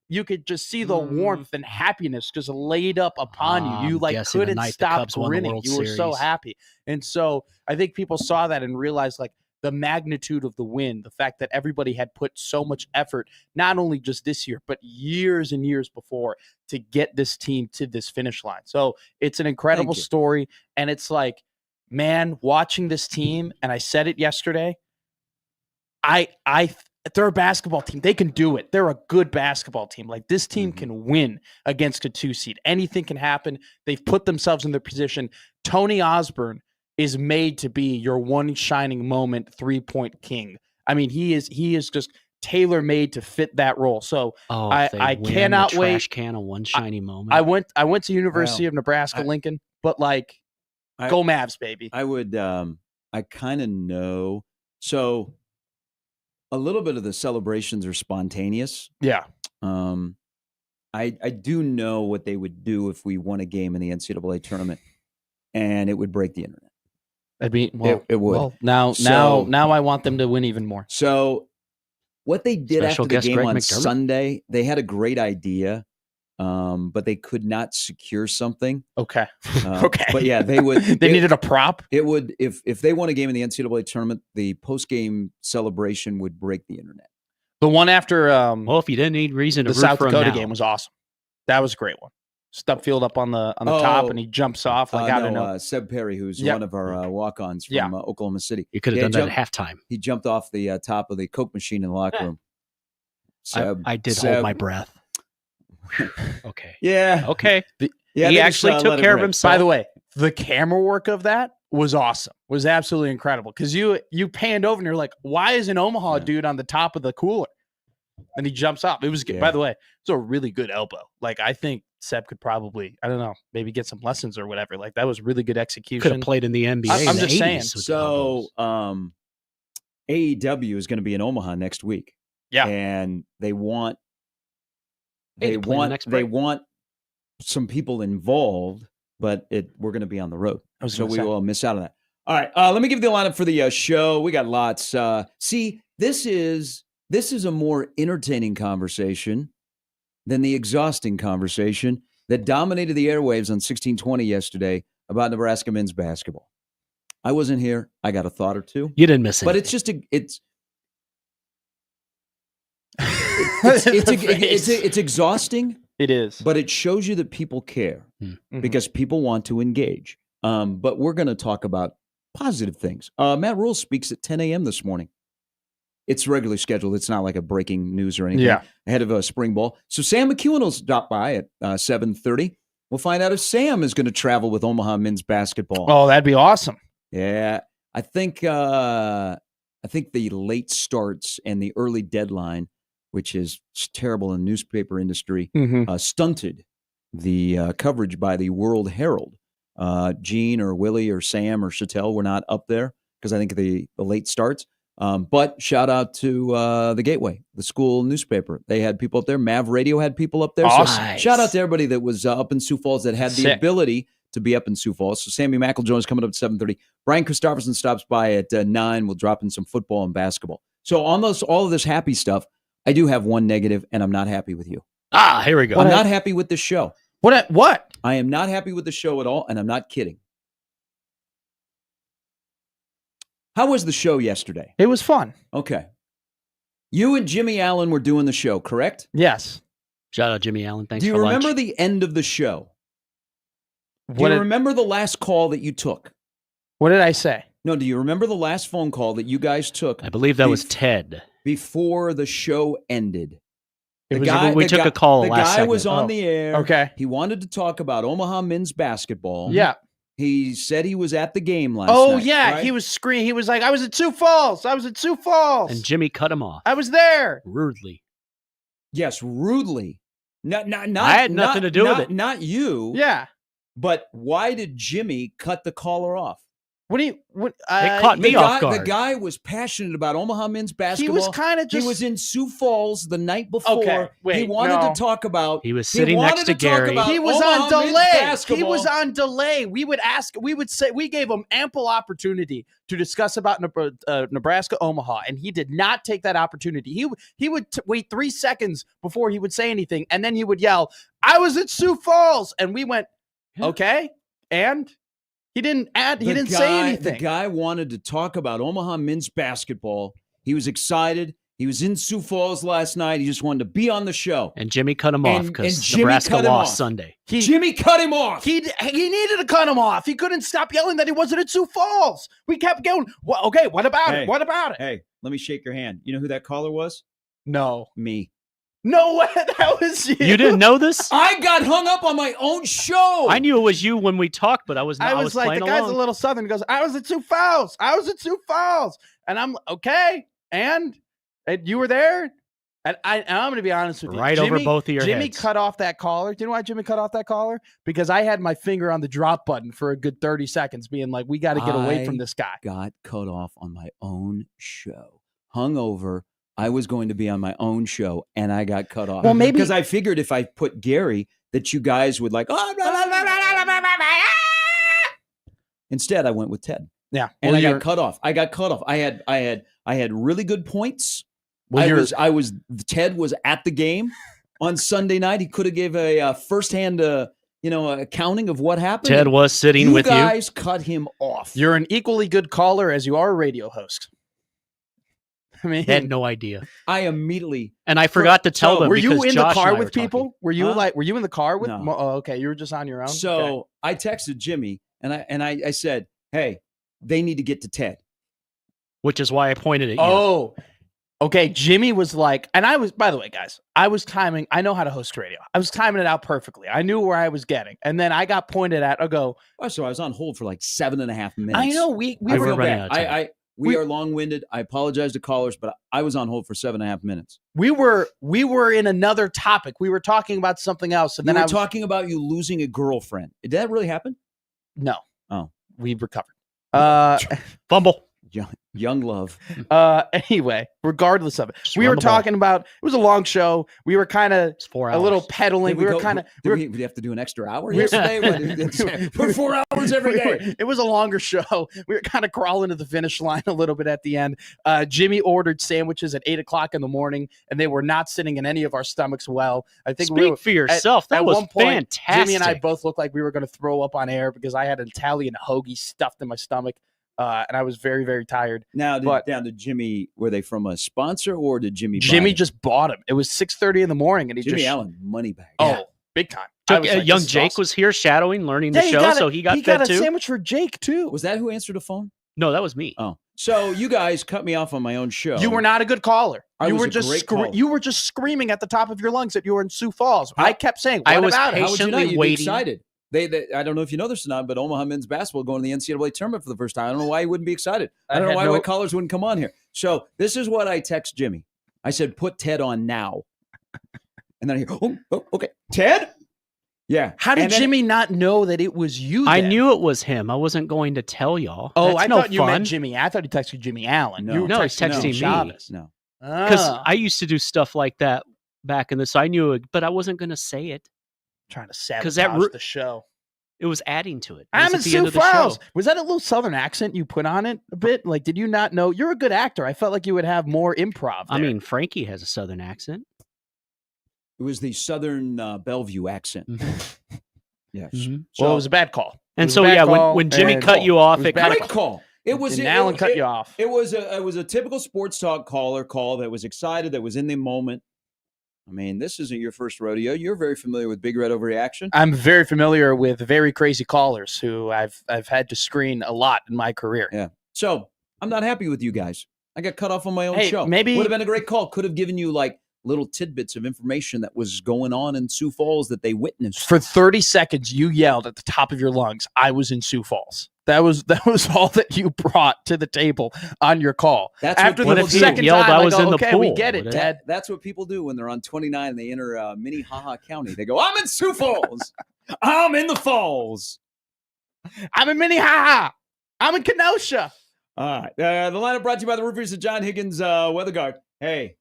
You could just see the warmth and happiness just laid up upon you. You I'm guessing the couldn't night the stop Cubs won the grinning. World You were so Series. happy. And so I think people saw that and realized the magnitude of the win, the fact that everybody had put so much effort, not only just this year, but years and years before, to get this team to this finish line. So it's an incredible Thank you. story. And it's man, watching this team, and I said it yesterday, they're a basketball team. They can do it. They're a good basketball team. This team can win against a 2 seed. Anything can happen. They've put themselves in their position. Tony Osborne is made to be your one shining moment 3-point king. I mean, he is just tailor-made to fit that role. So Oh, I- if they I win cannot the wait. trash can of one shiny moment. I went to University Wow. of Nebraska I- Lincoln, but I- go Mavs, baby. I would I kind of know. So a little bit of the celebrations are spontaneous. Yeah. I do know what they would do if we won a game in the NCAA tournament, and it would break the internet. I mean, It would. Well, now So- I want them to win even more. So what they did Special after the guest game Greg on McDermott? Sunday, they had a great idea, but they could not secure something. Okay. Okay. But yeah, they would. They needed a prop. It would if they won a game in the NCAA tournament, the post game celebration would break the internet. The one after well, if you didn't need reason to the root South for him Dakota now. game was awesome. That was a great one. Stupfield up on the top, Oh. and he jumps off I don't know. Seb Perry, who's Yeah. one of our walk-ons from Yeah. Oklahoma City. You could have Yeah, done that at halftime. He jumped off the top of the Coke machine in the locker room. I did Seb- hold my breath. Okay. Yeah. Okay. Yeah, he they just, actually let took it care of rip. himself. By the way, the camera work of that was awesome. Was absolutely incredible because you panned over and you're like, why is an Omaha Yeah. dude on the top of the cooler? And he jumps up. It was good. Yeah. By the way, it's a really good elbow. I think Seb could probably, I don't know, maybe get some lessons or whatever. That was really good Could execution. have played in the NBA. I'm in the just saying. 80s with the So elbows. AEW is going to be in Omaha next week. Yeah. And they want Hey, they to play the want next they break. want some people involved, but we're going to be on the road. I was So gonna we say. will miss out on that. All right, let me give the lineup for the show. We got lots. See, this is a more entertaining conversation than the exhausting conversation that dominated the airwaves on 1620 yesterday about Nebraska men's basketball. I wasn't here. I got a thought or two, You didn't miss it. but it's just it's The face. it's exhausting, It is. but it shows you that people care Hmm. Mhm. because people want to engage. But we're going to talk about positive things. Matt Rule speaks at 10 a.m. this morning. It's regularly scheduled. It's not like a breaking news or anything. Yeah. Ahead of spring ball. So Sam McEwen will stop by at 7:30. We'll find out if Sam is going to travel with Omaha men's basketball. Oh, that'd be awesome. Yeah, I think the late starts and the early deadline, which is terrible in the newspaper industry, stunted the coverage by the World Herald. Gene or Willie or Sam or Chattel were not up there because I think the late starts. But shout out to the Gateway, the school newspaper. They had people up there. Mav Radio had people up there. Awesome. So shout out to everybody that was up in Sioux Falls that had the Sick. ability to be up in Sioux Falls. So Sammy McEljones is coming up at 7:30. Brian Christopherson stops by at 9. We'll drop in some football and basketball. So on all of this happy stuff, I do have one negative, and I'm not happy with you. Here we go. I'm not happy with this show. What? I am not happy with the show at all, and I'm not kidding. How was the show yesterday? It was fun. Okay. You and Jimmy Allen were doing the show, correct? Yes. Shout out Jimmy Allen. Thanks Do you for remember lunch. the end of the show? Do What you did, remember the last call that you took? what did I say? No, do you remember the last phone call that you guys took I believe that was Bef- Ted. before the show ended? It The was guy- we the took guy- a call The last guy was segment. on Oh, the air. okay. He wanted to talk about Omaha men's basketball. Yeah. He said he was at the game last Oh, night. yeah. right? He was screaming. He was like, I was at Sioux Falls. I was at Sioux Falls. And Jimmy cut him off I was there. rudely. Yes, rudely. Not, I had nothing to do with it. Not you. Yeah. But why did Jimmy cut the caller off? What do you? What? It caught me The off guy, the guard. guy was passionate about Omaha men's He basketball. was kind of He just. was in Sioux Falls the night before. Okay, wait, he wanted no. to talk about. He was sitting next wanted to talk Gary. about He was Omaha on men's delay. He basketball. was on delay. We would ask. We would say. We gave him ample opportunity to discuss about Nebraska Omaha, and he did not take that opportunity. He would wait 3 seconds before he would say anything, and then he would yell, "I was at Sioux Falls," and we went, "Okay," and he didn't add. He didn't say anything. The guy wanted to talk about Omaha men's basketball. He was excited. He was in Sioux Falls last night. He just wanted to be on the show. And Jimmy cut him off And because Jimmy Nebraska cut him lost off. Sunday. Jimmy cut him off. He needed to cut him off. He couldn't stop yelling that he wasn't at Sioux Falls. We kept going. Well, okay, what about Hey. it? What about it? Hey, let me shake your hand. You know who that caller was? No. Me. No way. That was you. You didn't know this? I got hung up on my own show. I knew it was you when we talked, but I was not. I was like, playing the guy's along. a little southern. He goes, I was at Sioux Falls. I was at Sioux Falls. And I'm okay. And you were there. And I'm going to be honest with you. Right over both of your Jimmy heads. cut off that caller. Do you know why Jimmy cut off that caller? Because I had my finger on the drop button for a good 30 seconds, being like, we got to get away from this guy. got cut off on my own show. Hungover. I was going to be on my own show, and I got cut off. Well, maybe- because I figured if I put Gary, that you guys would like. Oh, blah, blah, blah, blah, blah, blah, blah. Instead, I went with Ted, Yeah. and Well, I you're- got cut off. I got cut off. I had really good points. well, you're- Ted was at the game on Sunday night. He could have gave a firsthand, accounting of what happened. Ted was sitting you with guys cut him off. You're an equally good caller as you are a radio host. I mean, you. Had no idea. I immediately. And I forgot to tell So, them. were you because in Josh the and car I with were talking. people? Were you Huh? were you in the car with? No. Oh, okay. You were just on your own. So Okay. I texted Jimmy and I said, "Hey, they need to get to Ted." Which is why I pointed at you. Oh, okay. Jimmy was like, and I was, by the way, guys, I was timing. I know how to host radio. I was timing it out perfectly. I knew where I was getting, and then I got pointed at. I go, Oh, so I was on hold for like 7.5 minutes. I know we I were were feel running bad. out of time. We We- are long-winded. I apologize to callers, but I was on hold for 7.5 minutes. we were in another topic. We were talking about something else, and Then then we I were was talking about you losing a girlfriend. Did that really happen? no. Oh. We recovered. Fumble. Young love. Anyway, regardless of it, Just we run were the ball. talking about. It was a long show. We were kind of It's 4 a hours. little pedaling. Did We were go- kind of. did we have to do an extra hour we- yesterday? For 4 hours every day. It was a longer show. We were kind of crawling to the finish line a little bit at the end. Jimmy ordered sandwiches at 8:00 in the morning, and they were not sitting in any of our stomachs well. I think Speak for yourself. That at was one point, fantastic. Jimmy and I both looked like we were going to throw up on air because I had an Italian hoagie stuffed in my stomach, and I was very, very tired. Now, But- did Jimmy, were they from a sponsor or did Jimmy buy Jimmy it? just bought him. It was 6:30 in the morning, and he Jimmy just Allen, money bag. oh, big time. I Took, was like, young this is Jake awesome. was here shadowing, learning the Yeah, show, so he got he fed got a too. sandwich for Jake too. Was that who answered the phone? No, that was me. Oh, so you guys cut me off on my own show. You were not a good caller. I You was were a just great caller. you were just screaming at the top of your lungs that you were in Sioux Falls. How- I kept saying, "What I was about it?" How would you not? patiently You'd be waiting. excited. They, I don't know if you know this or not, but Omaha men's basketball going to the NCAA tournament for the first time. I don't know why he wouldn't be excited. I don't know why white collars wouldn't come on here. So this is what I text Jimmy. I said, put Ted on now. And then I hear, oh, okay. Ted? Yeah. How did And then- Jimmy not know that it was you? I then? knew it was him. I wasn't going to tell y'all. Oh, That's I no thought you fun. meant Jimmy. I thought he texted Jimmy Allen. No. You were No, he's texting Jimmy me. Chavez. No. Because Ah, I used to do stuff like that back in the. So I knew it, but I wasn't going to say it. trying to 'cause sabotage that the show. It was adding to it. It I'm was in at the end Sioux of the show. Falls. Was that a little Southern accent you put on it a bit? Like, did you not know? You're a good actor. I felt like you would have more improv. I there. mean, Frankie has a Southern accent. It was the Southern Bellevue accent. Yes. Mhm. well, it was a bad call. It And was a so bad yeah, call, when Jimmy and- cut you off, was it bad kind Great of call. It was and Allen cut it- you off. It was a typical sports talk caller call that was excited, that was in the moment. I mean, this isn't your first rodeo. You're very familiar with Big Red Overreaction. I'm very familiar with very crazy callers who I've had to screen a lot in my career. Yeah. So I'm not happy with you guys. I got cut off on my own Hey, show. maybe- Would have been a great call. Could have given you like little tidbits of information that was going on in Sioux Falls that they witnessed. For 30 seconds, you yelled at the top of your lungs, "I was in Sioux Falls." That was all that you brought to the table on your call. That's After what the people if you do. second yelled, time, "I I was go, in the okay, we pool," get it, would it? Ted. That's what people do when they're on 29 and they enter Minnehaha County. They go, "I'm in Sioux Falls. I'm in the Falls." I'm in Minnehaha. I'm in Kenosha. All right. The lineup brought to you by the roofers of John Higgins Weather Guard. Hey,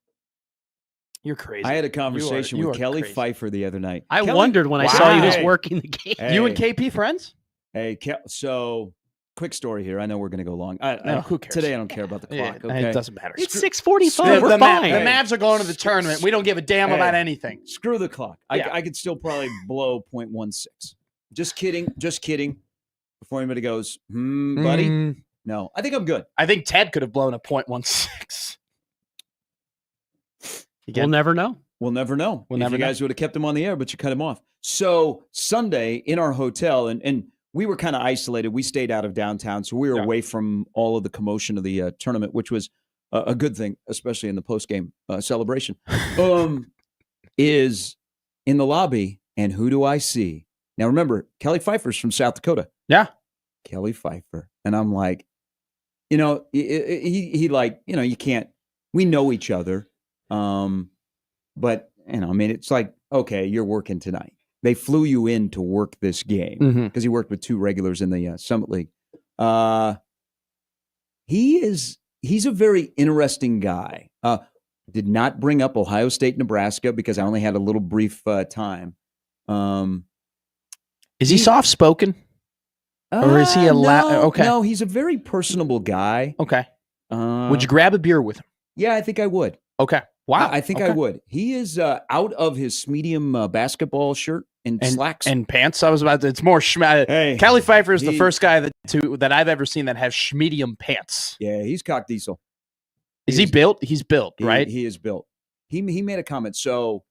You're crazy. I had a conversation you with are Kelly crazy. Pfeiffer the other night. I Kelly- wondered when I saw you just Hey. working the game. Hey. You and KP friends? Hey, so quick story here. I know we're going to go long. Who cares? Today I don't care about the Yeah, clock. Okay? it doesn't matter. It's Screw- 6:45. the We're fine. The Mavs are going to the tournament. We don't give a damn Hey. about anything. Screw the clock. Yeah. I could still probably blow 0.16. Just kidding. Just kidding. Before anybody goes, buddy. Mm, No, I think I'm good. I think Ted could have blown a .16. We'll never know. We'll never know. We'll if never you guys would have kept him on the air, but you cut him off. So Sunday in our hotel, and we were kind of isolated. We stayed out of downtown, so we were Yeah. away from all of the commotion of the tournament, which was a good thing, especially in the post-game celebration. Is in the lobby, and who do I see? Now remember, Kelly Pfeiffer's from South Dakota. Yeah. Kelly Pfeiffer, and I'm like, he like, you can't. We know each other. But I mean, it's like, okay, you're working tonight. They flew you in to work this game Mhm. because he worked with two regulars in the Summit League. He's a very interesting guy. Did not bring up Ohio State, Nebraska because I only had a little brief time. Is he soft spoken? Or is he no, okay. No, he's a very personable guy. Okay. Uh, Would you grab a beer with him? Yeah, I think I would. Okay. Wow. I think I Okay. would. He is out of his medium basketball shirt and slacks. And pants. I was about to, it's more hey, Kelly Pfeiffer is the he- first guy that I've ever seen that has medium pants. yeah, he's cock diesel. Is he built? He's built, right? He is built. He made a comment. So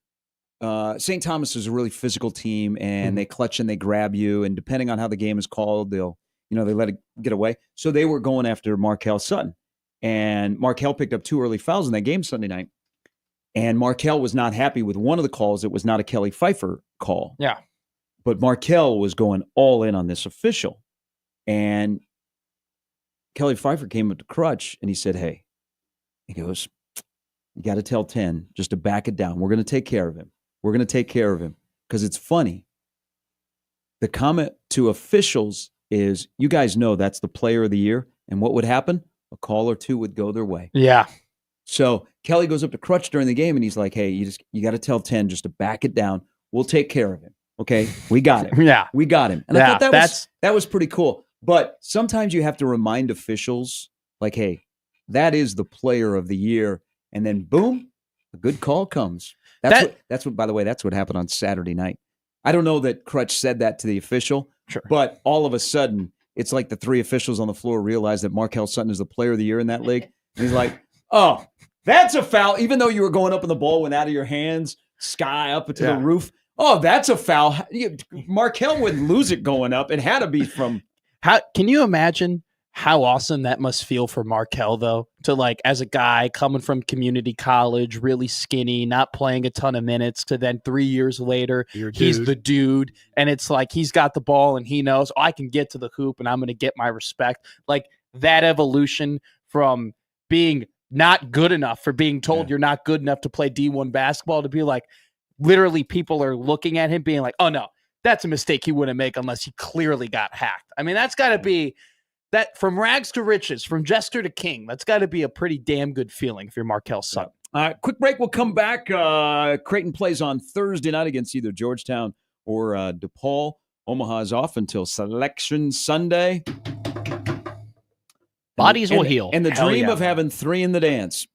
St. Thomas is a really physical team, and Mhm. they clutch and they grab you, and depending on how the game is called, they let it get away. So they were going after Markel Sutton, and Markel picked up 2 early fouls in that game Sunday night. And Markel was not happy with one of the calls. It was not a Kelly Pfeiffer call. Yeah. But Markel was going all in on this official. And Kelly Pfeiffer came up to Crutch and he said, hey, he goes, you got to tell 10 just to back it down. We're going to take care of him. We're going to take care of him. Because it's funny. The comment to officials is, you guys know that's the player of the year. And what would happen? A call or two would go their way. Yeah. So Kelly goes up to Crutch during the game and he's like, hey, you got to tell 10 just to back it down. We'll take care of him. Okay. We got him. Yeah. We got him. And I Yeah, thought that was pretty cool. But sometimes you have to remind officials, like, hey, that is the player of the year. And then boom, a good call comes. That's what, by the way, that's what happened on Saturday night. I don't know that Crutch said that to the official, Sure. but all of a sudden, it's like the 3 officials on the floor realize that Markel Sutton is the player of the year in that league. And he's like, oh, that's a foul. Even though you were going up and the ball went out of your hands, sky up into the roof. Oh, that's a foul. Markel wouldn't lose it going up. It had to be from. How can you imagine how awesome that must feel for Markel, though, to like as a guy coming from community college, really skinny, not playing a ton of minutes, to then 3 years later, he's the dude. And it's like he's got the ball and he knows, I can get to the hoop and I'm going to get my respect. Like that evolution from being not good enough, for being told you're not good enough to play D1 basketball, to be like, literally people are looking at him being like, oh no, that's a mistake he wouldn't make unless he clearly got hacked. I mean, that's got to be that from rags to riches, from jester to king. That's got to be a pretty damn good feeling if you're Markel's son. All right, quick break. We'll come back. Creighton plays on Thursday night against either Georgetown or DePaul. Omaha's off until Selection Sunday. Bodies will heal. And the Hell dream yeah. of having 3 in the dance.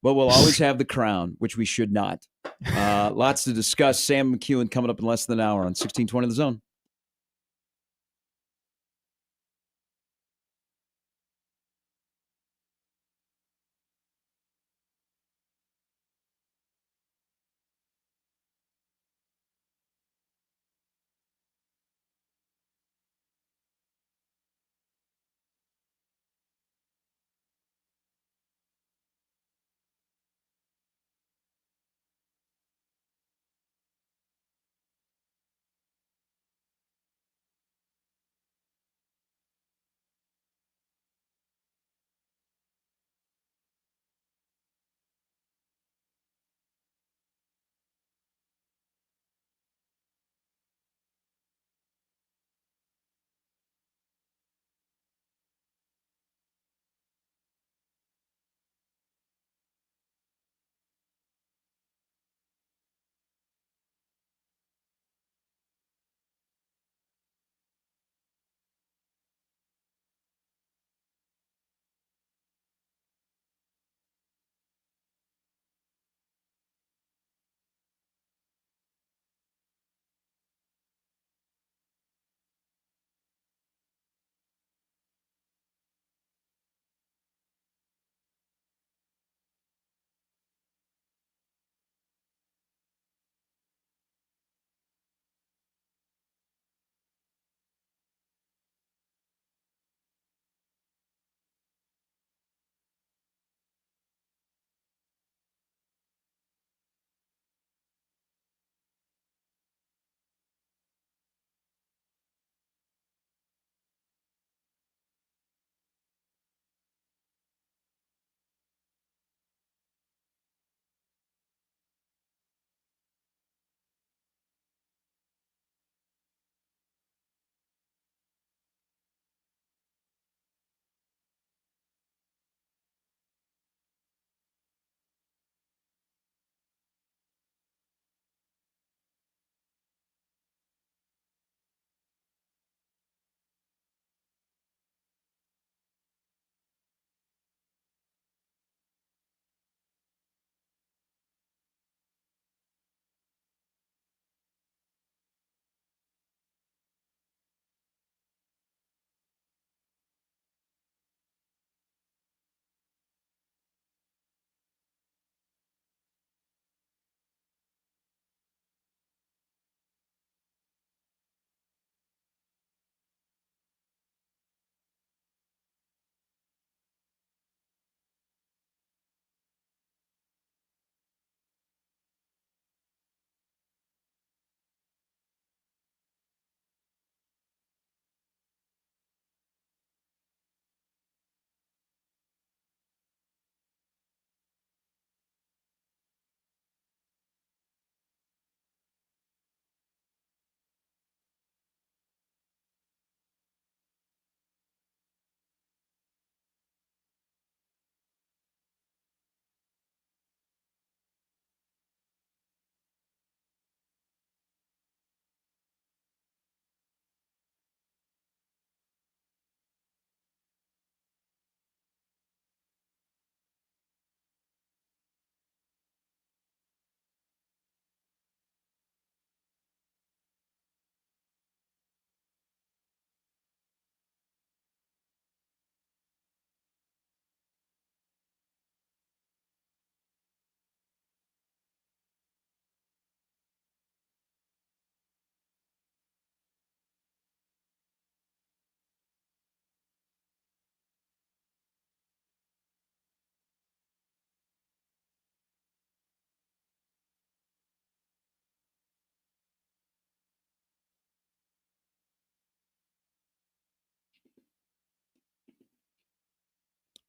But we'll always have the crown, which we should not. Lots to discuss. Sam McEwen coming up in less than an hour on 1620 The Zone.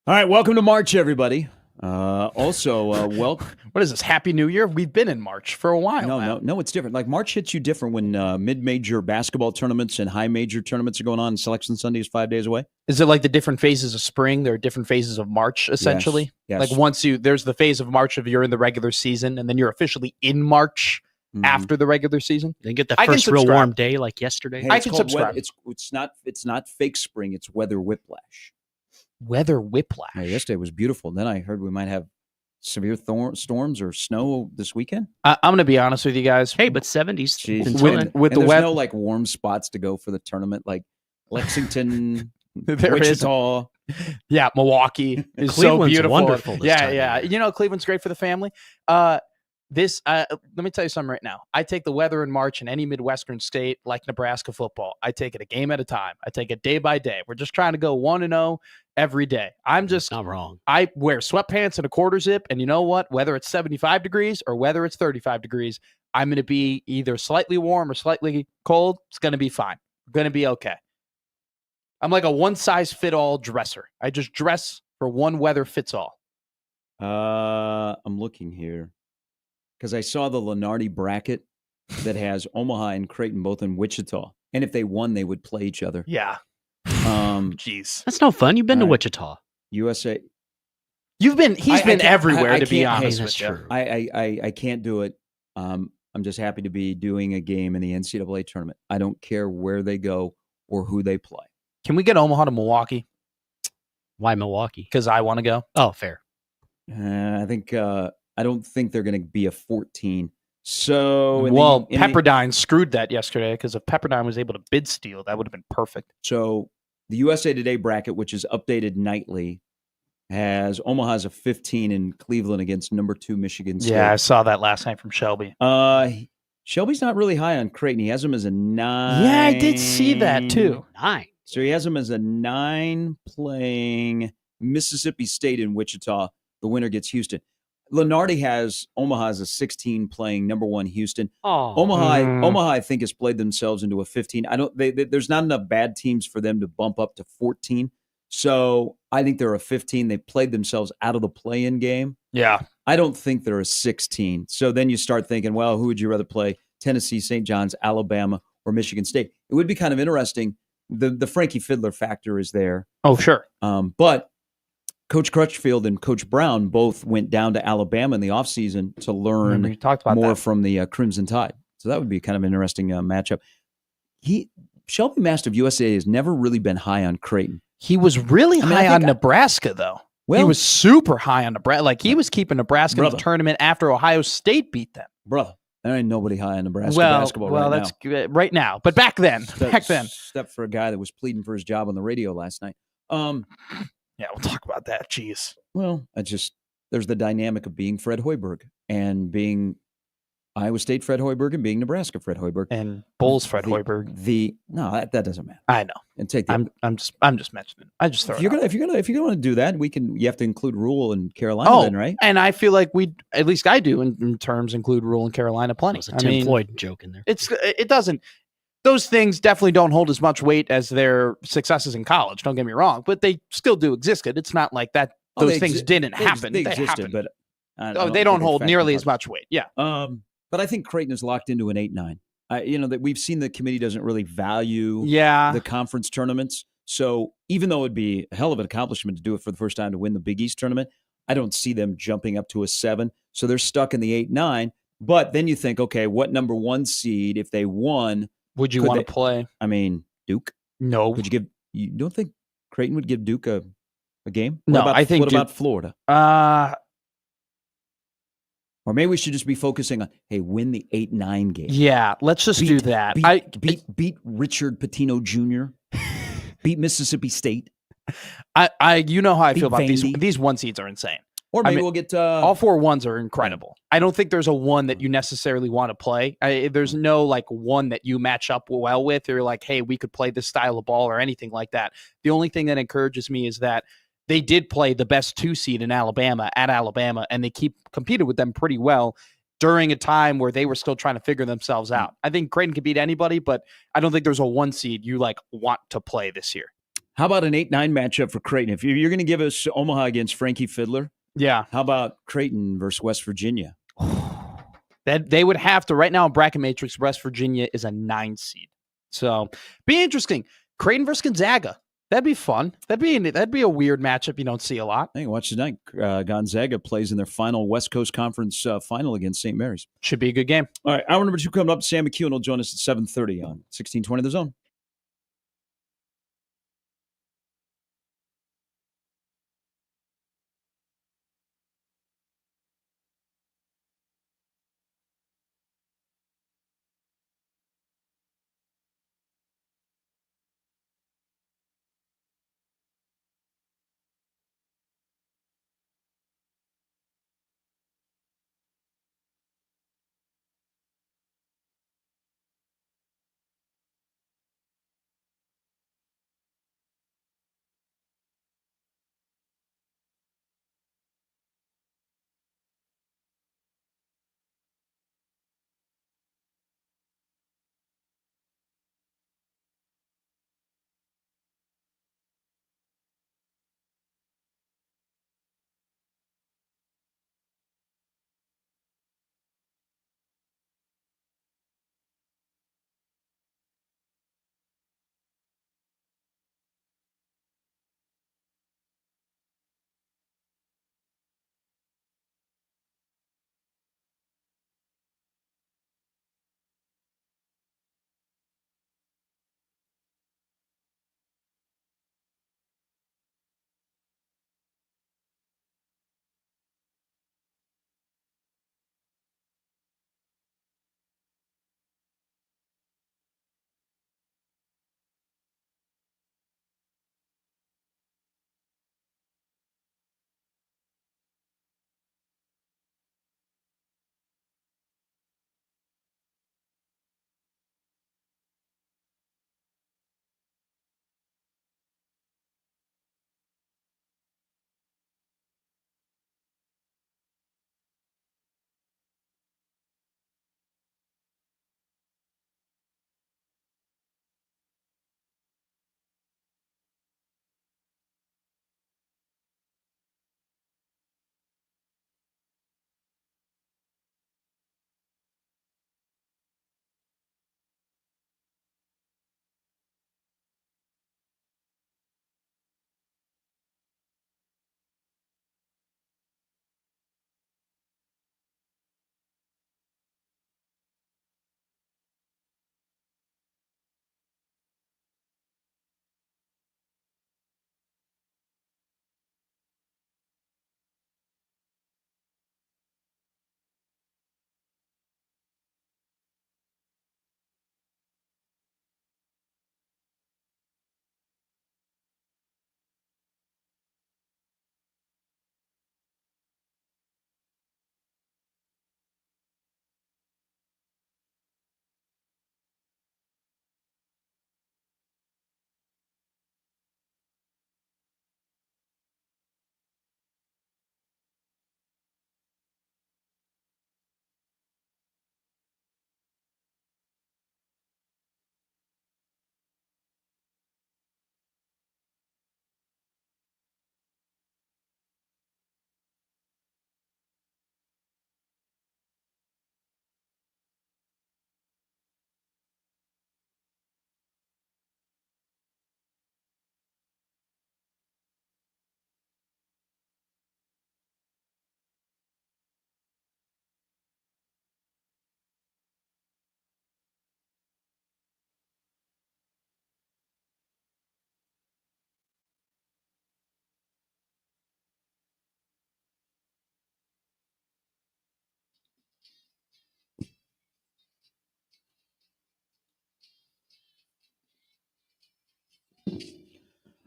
All right, welcome to March, everybody. Welcome. What is this? Happy New Year? We've been in March for a while. now. No, it's different. Like March hits you different when mid-major basketball tournaments and high-major tournaments are going on. And Selection Sunday is 5 days away. Is it like the different phases of spring? There are different phases of March, essentially. Yes. Like there's the phase of March of you're in the regular season, and then you're officially in March Mhm. after the regular season. Then get the I can first real subscribe. warm day like yesterday. Hey, I it's can called subscribe. It's not fake spring. It's weather whiplash. Weather whiplash. Yeah, yesterday was beautiful. Then I heard we might have severe storms or snow this weekend. I'm going to be honest with you guys. Hey, but 70s. Jeez. until With- then. with And the there's weather, no like warm spots to go for the tournament, like Lexington, There Wichita. yeah, Milwaukee is so Cleveland's beautiful. wonderful this Yeah, time of yeah. year. You know, Cleveland's great for the family. Let me tell you something right now. I take the weather in March in any Midwestern state like Nebraska football. I take it a game at a time. I take it day by day. We're just trying to go 1-0 every day. Not wrong. I wear sweatpants and a quarter zip, and you know what? Whether it's 75 degrees or whether it's 35 degrees, I'm going to be either slightly warm or slightly cold. It's going to be fine. Going to be okay. I'm like a one-size-fit-all dresser. I just dress for one weather fits all. I'm looking here because I saw the Lenardi bracket that has Omaha and Creighton both in Wichita, and if they won, they would play each other. Yeah. Um, Jeez. That's no fun. You've been to All right. Wichita. USA. He's been I everywhere, can't- to be hey, honest that's with you. true. I can't do it. I'm just happy to be doing a game in the NCAA tournament. I don't care where they go or who they play. Can we get Omaha to Milwaukee? Why Milwaukee? Because I want to go. Oh, fair. I don't think they're going to be a 14. So, Well, Pepperdine screwed that yesterday because if Pepperdine was able to bid steal, that would have been perfect. So the USA Today bracket, which is updated nightly, has Omaha as a 15 and Cleveland against number 2 Michigan State. Yeah, I saw that last night from Shelby. Shelby's not really high on Creighton. He has him as a 9. Yeah, I did see that too. 9. So he has him as a 9 playing Mississippi State in Wichita. The winner gets Houston. Lenardi has Omaha as a 16 playing number 1 Houston. Oh, Omaha, I think, has played themselves into a 15. There's not enough bad teams for them to bump up to 14. So I think they're a 15. They played themselves out of the play-in game. Yeah. I don't think they're a 16. So then you start thinking, well, who would you rather play? Tennessee, St. John's, Alabama, or Michigan State? It would be kind of interesting. The Frankie Fiddler factor is there. Oh, sure. But Coach Crutchfield and Coach Brown both went down to Alabama in the offseason to learn We talked about more that. from the Crimson Tide. So that would be kind of an interesting matchup. Shelby Master of USA has never really been high on Creighton. He was really I mean, I high think on Nebraska, though. Well, He was super high on Nebraska. Like, he was keeping Nebraska in Brother. the tournament after Ohio State beat them. brother, there ain't nobody high on Nebraska well, basketball well, right that's good right now. But back then, now. back then. Except for a guy that was pleading for his job on the radio last night. Yeah, we'll talk about that. Jeez. Well, there's the dynamic of being Fred Hoiberg and being Iowa State Fred Hoiberg and being Nebraska Fred Hoiberg. And Bulls Fred The- Hoiberg. No, that doesn't matter. I know. And take the I'm just mentioning. I just throw if it you're out. gonna if you want to do that, you have to include Rule and Carolina, Oh, then, right? And I feel like at least I do in terms include Rule and Carolina that plenty. was a I Tim mean, Floyd joke in there. it doesn't. Those things definitely don't hold as much weight as their successes in college. Don't get me wrong, but they still do exist. It's not like that. Oh, Those they things exi- didn't They happen. They existed, happened. but They don't think hold factor nearly as much. much weight. Yeah. But I think Creighton is locked into an 8-9. That we've seen the committee doesn't really value Yeah. the conference tournaments. So even though it'd be a hell of an accomplishment to do it for the first time to win the Big East tournament, I don't see them jumping up to a 7. So they're stuck in the 8-9. But then you think, okay, what number 1 seed if they won? Would you could want they- to play? I mean, Duke. No. Would you don't think Creighton would give Duke a game? What No, about, I think what about Florida? Or maybe we should just be focusing on, hey, win the 8-9 game. Yeah. Let's just do that. Beat Richard Pitino Jr. Beat Mississippi State. You know how I feel about Vandy. these 1 seeds are insane. Or I maybe mean, we'll get All 4 ones are incredible. I don't think there's a one that you necessarily want to play. There's no like one that you match up well with, or like, hey, we could play this style of ball or anything like that. The only thing that encourages me is that they did play the best 2 seed in Alabama at Alabama, and they competed with them pretty well during a time where they were still trying to figure themselves out. I think Creighton could beat anybody, but I don't think there's a 1 seed you like want to play this year. How about an 8-9 matchup for Creighton? If you're going to give us Omaha against Frankie Fiddler, Yeah. how about Creighton versus West Virginia? That they would have to right now in bracket matrix. West Virginia is a 9 seed, so be interesting. Creighton versus Gonzaga, that'd be fun. That'd be a weird matchup you don't see a lot. Hey, watch tonight. Gonzaga plays in their final West Coast Conference final against St. Mary's. Should be a good game. All right, hour number 2 coming up. Sam McEwen will join us at 7:30 on 1620 The Zone.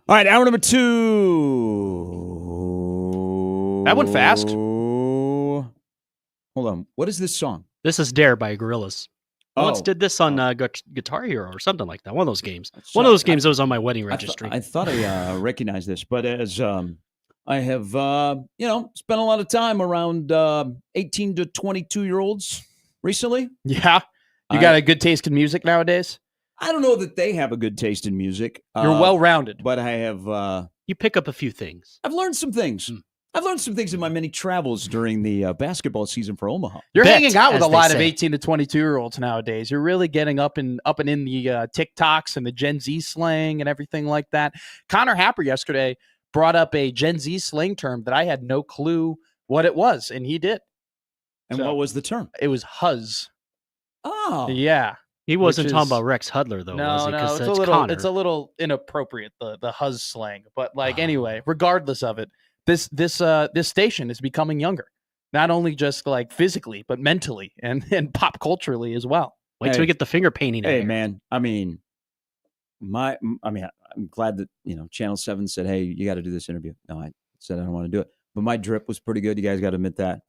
All right, hour number 2. That went fast. Hold on. What is this song? This is Dare by Gorillaz. I once Oh. did this on Guitar Hero or something like that. One of those games. So One of those games that was on my wedding I registry. thought I recognized this, but as I have, spent a lot of time around 18 to 22-year-olds recently. Yeah, you got a good taste in music nowadays. I don't know that they have a good taste in music. You're well-rounded. but I have. You pick up a few things. I've learned some things. I've learned some things in my many travels during the basketball season for Omaha. You're Bet, hanging out with as a they lot of say. 18 to 22-year-olds nowadays. You're really getting up and in the TikToks and the Gen Z slang and everything like that. Connor Happer yesterday brought up a Gen Z slang term that I had no clue what it was, and he did. And So- what was the term? It was huzz. Oh, Yeah. He wasn't Which talking is- about Rex Hudler though, was No, he? no, 'Cause it's a that's little Connor. it's a little inappropriate, the huzz slang. But like anyway, regardless of it, this station is becoming younger. Not only just like physically, but mentally and pop culturally as well. Wait till Hey. we get the finger painting. in hey here. man. I mean, I'm glad that Channel 7 said, "Hey, you got to do this interview." No, I said I don't want to do it, but my drip was pretty good. You guys got to admit that.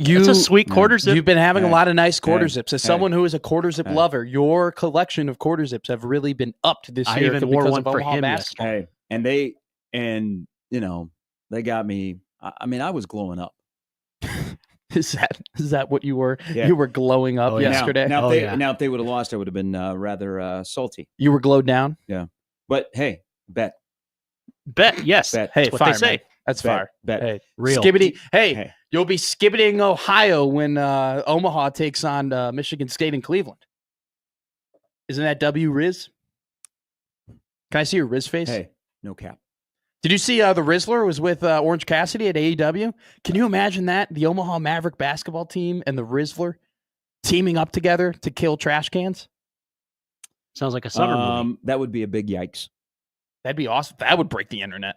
It's a sweet Yeah. quarter zip. You've been having a Hey. lot of nice quarter Hey. zips. As Hey. someone who is a quarter zip Hey. lover, your collection of quarter zips have really been upped this I year even wore because one of for Omaha him basketball. Hey, they got me. I mean, I was glowing up. Is that what you were? Yeah. You were glowing up Oh, yeah. yesterday. Now, Oh, if they, yeah. now, if they would have lost, I would have been rather salty. You were glowed down. But hey, bet, Bet, yes. Bet. Hey, That's what fire, they say. man. That's bet, fire. bet. Hey, Real. Skibbity. Hey, Hey. you'll be skibbitying Ohio when Omaha takes on Michigan State and Cleveland. Isn't that W Riz? Can I see your Riz face? Hey, no cap. Did you see the Rizzler was with Orange Cassidy at AEW? Can you imagine that? The Omaha Maverick basketball team and the Rizzler teaming up together to kill trash cans? Sounds like a summer movie. That would be a big yikes. That'd be awesome. That would break the internet.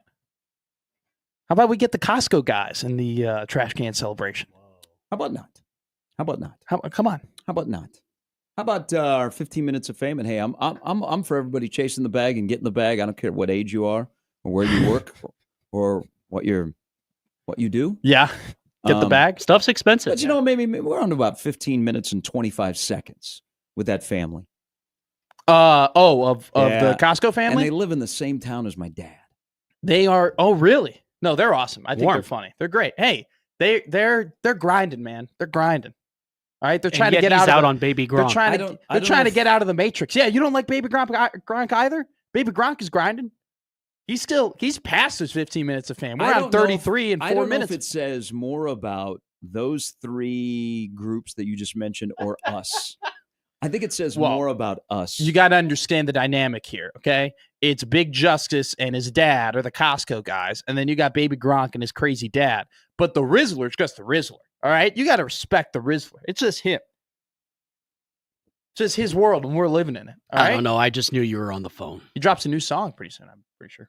How about we get the Costco guys in the trash can celebration? How about not? How about not? Come on. How about not? How about our 15 minutes of fame? And hey, I'm for everybody chasing the bag and getting the bag. I don't care what age you are or where you work or what you do. Yeah. Get the Um, bag. Stuff's expensive. But maybe we're on about 15 minutes and 25 seconds with that family. Of Yeah. the Costco And family? they live in the same town as my dad. They are. Oh, really? No, they're awesome. I think Warm. they're funny. They're great. Hey, they're grinding, man. They're grinding. All right, they're And trying to yet get he's out out of on Baby They're Gronk. trying I to. don't They're know trying to if- get out of the matrix. Yeah, you don't like Baby Gronk either. Baby Gronk is grinding. He's past his 15 minutes of fame. We're I on don't know 33 and I 4 don't know minutes. if it says more about those three groups that you just mentioned or us. I think it says Well, more about us. You got to understand the dynamic here, okay? It's Big Justice and his dad are the Costco guys, and then you got Baby Gronk and his crazy dad. But the Rizzler's just the Rizzler, all right? You got to respect the Rizzler. It's just him. It's just his world, and we're living in it. All I right. don't know. I just knew you were on the phone. He drops a new song pretty soon. I'm pretty sure.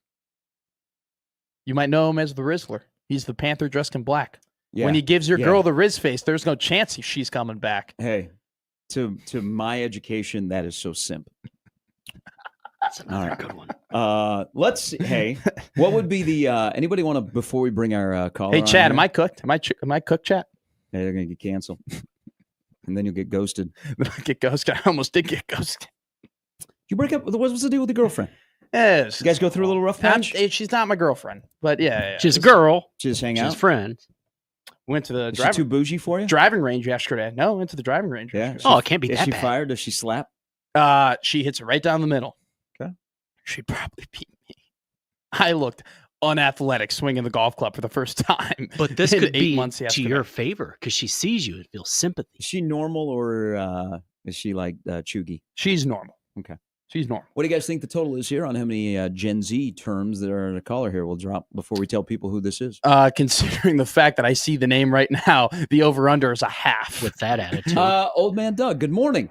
You might know him as the Rizzler. He's the Panther dressed in black. Yeah. When he gives your Yeah. girl the Riz face, there's no chance she's coming back. Hey, to my education, that is so simple. That's another right. good one. Let's see. Hey, what would be the anybody want to before we bring our caller? Hey, on Chad, here? am I cooked? Am I cooked, Chad? Hey, they're gonna get canceled, and then you'll get ghosted. Get ghosted. I almost did get ghosted. You break up? What's the deal with the girlfriend? Yes. You guys go through a little rough patch? She's not my girlfriend, but yeah. She's a It's- girl. Just hang She's out. friends. Went to the Is she too bougie for you? driving range yesterday. No, went to the driving range. Yeah. yesterday. Oh, it can't be Is that she bad. fired? Does she slap? She hits it right down the middle. Okay. She'd probably beat me. I looked unathletic swinging the golf club for the first time. But this in could 8 be months to yesterday. your favor because she sees you and feels sympathy. Is she normal or is she like chuggy? She's normal. Okay. She's normal. What do you guys think the total is here on how many Gen Z terms that are in a caller here? We'll drop before we tell people who this is. Considering the fact that I see the name right now, the over-under is a half. With that attitude. Old man Doug, good morning.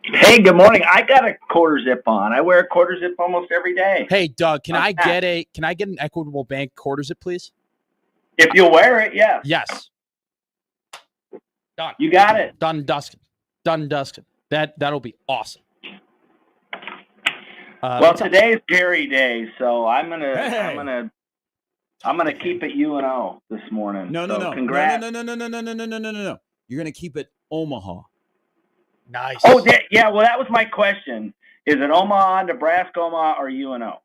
Hey, good morning. I got a quarter zip on. I wear a quarter zip almost every day. Hey, Doug, can I Okay. get an Equitable Bank quarter zip, please? If you'll wear it, yeah. Yes. Done. You got it. Done and dusted. Done and dusted. That'll be awesome. Well, what's up? today's Gary Day, so I'm gonna Hey. keep it UNO this morning. No. Congrats. No. You're going to keep it Omaha. Nice. Oh, yeah. Well, that was my question. Is it Omaha, Nebraska, Omaha, or UNO?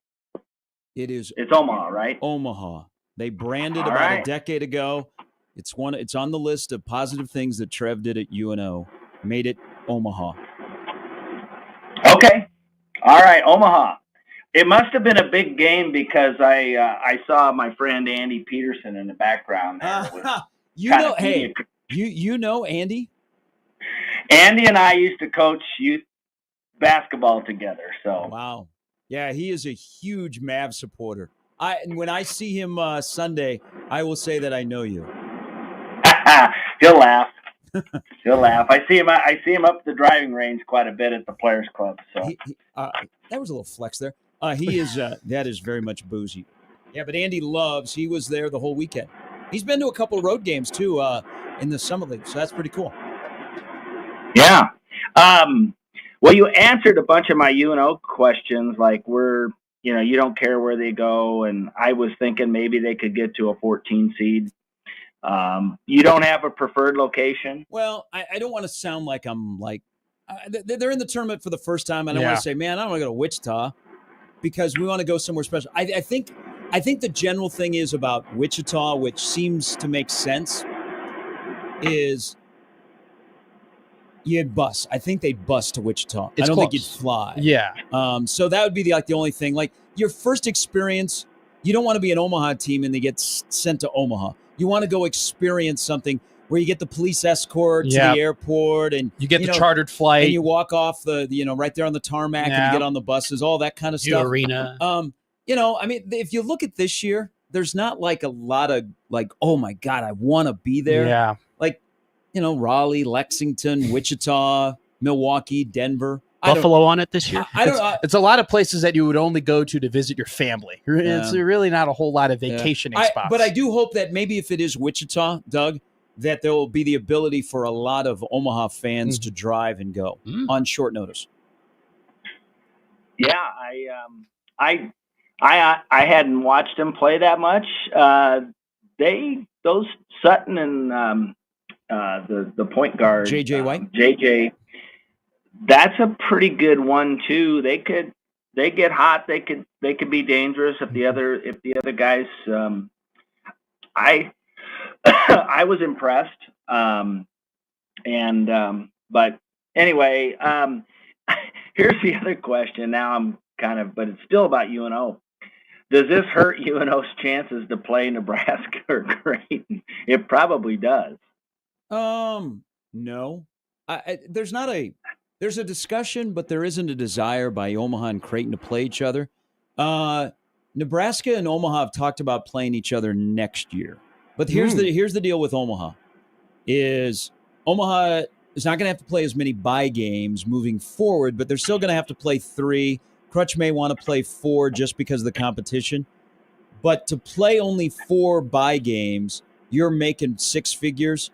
It is It's Omaha, right? Omaha. They branded All about a right. decade ago. It's on the list of positive things that Trev did at UNO. Made it Omaha. Okay. All right, Omaha. It must have been a big game because I saw my friend Andy Peterson in the background there. You Kinda know, give me hey, you know Andy? Andy and I used to coach youth basketball together. So Wow. Yeah, he is a huge Mav supporter. And when I see him Sunday, I will say that I know you. he'll laugh. He'll laugh. I see him up at the driving range quite a bit at the Players Club. So That was a little flex there. He is that is very much boozy. Yeah, but Andy loves. He was there the whole weekend. He's been to a couple road games too in the Summit League, so that's pretty cool. yeah. Well, you answered a bunch of my UNO questions, like you don't care where they go, and I was thinking maybe they could get to a 14 seed. You don't have a preferred location? Well, I don't want to sound like I'm like they're in the tournament for the first time. I don't want to say, man, I don't want to go to Wichita because we want to go somewhere special. I think the general thing is about Wichita, which seems to make sense, is you'd bus. I think they'd bus to Wichita. It's I don't think you'd close. fly. Yeah. So that would be the only thing. Like your first experience, you don't want to be an Omaha team and they get sent to Omaha. You want to go experience something where you get the police escort to the airport and You get the chartered flight. and you walk off the right there on the tarmac and you get on the buses, all that kind of stuff. Arena. I mean, if you look at this year, there's not like a lot of like, oh my God, I want to be there. Yeah. Like, Raleigh, Lexington, Wichita, Milwaukee, Denver. Buffalo on it this year. I don't. It's a lot of places that you would only go to visit your family. It's really not a whole lot of vacationing spots. But I do hope that maybe if it is Wichita, Doug, that there will be the ability for a lot of Omaha fans to drive and go on short notice. Yeah, I hadn't watched them play that much. Those Sutton and the point guard JJ White. JJ, that's a pretty good one too. They get hot. They could be dangerous if the other guys. I was impressed. But anyway, here's the other question. Now but it's still about UNO. Does this hurt UNO's chances to play Nebraska or Creighton? It probably does. No. There's a discussion, but there isn't a desire by Omaha and Creighton to play each other. Nebraska and Omaha have talked about playing each other next year. But here's the deal with Omaha is Omaha is not going to have to play as many bye games moving forward, but they're still going to have to play 3. Crutch may want to play 4 just because of the competition. But to play only 4 bye games, you're making 6 figures.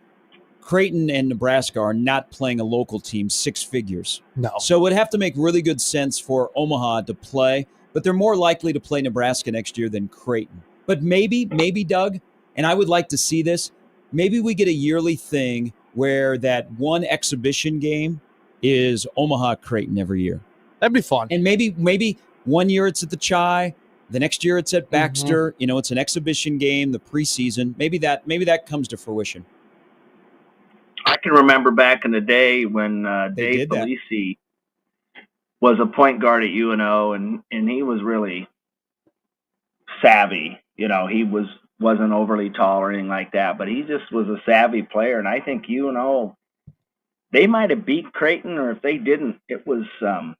Creighton and Nebraska are not playing a local team 6 figures. No. So it would have to make really good sense for Omaha to play, but they're more likely to play Nebraska next year than Creighton. But maybe, Doug, and I would like to see this, maybe we get a yearly thing where that one exhibition game is Omaha-Creighton every year. That'd be fun. And maybe one year it's at the Chi, the next year it's at Baxter. It's an exhibition game, the preseason. Maybe that comes to fruition. I can remember back in the day when Dave Felici was a point guard at UNO, and he was really savvy. He wasn't overly tall or anything like that, but he just was a savvy player. And I think UNO, they might have beat Creighton, or if they didn't, it was a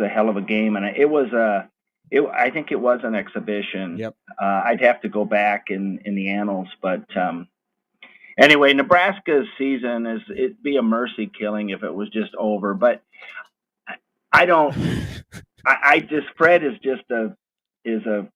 hell of a game, and I think it was an exhibition. Yep. I'd have to go back in the annals, but. Anyway, Nebraska's season it'd be a mercy killing if it was just over. But I don't. Fred is just a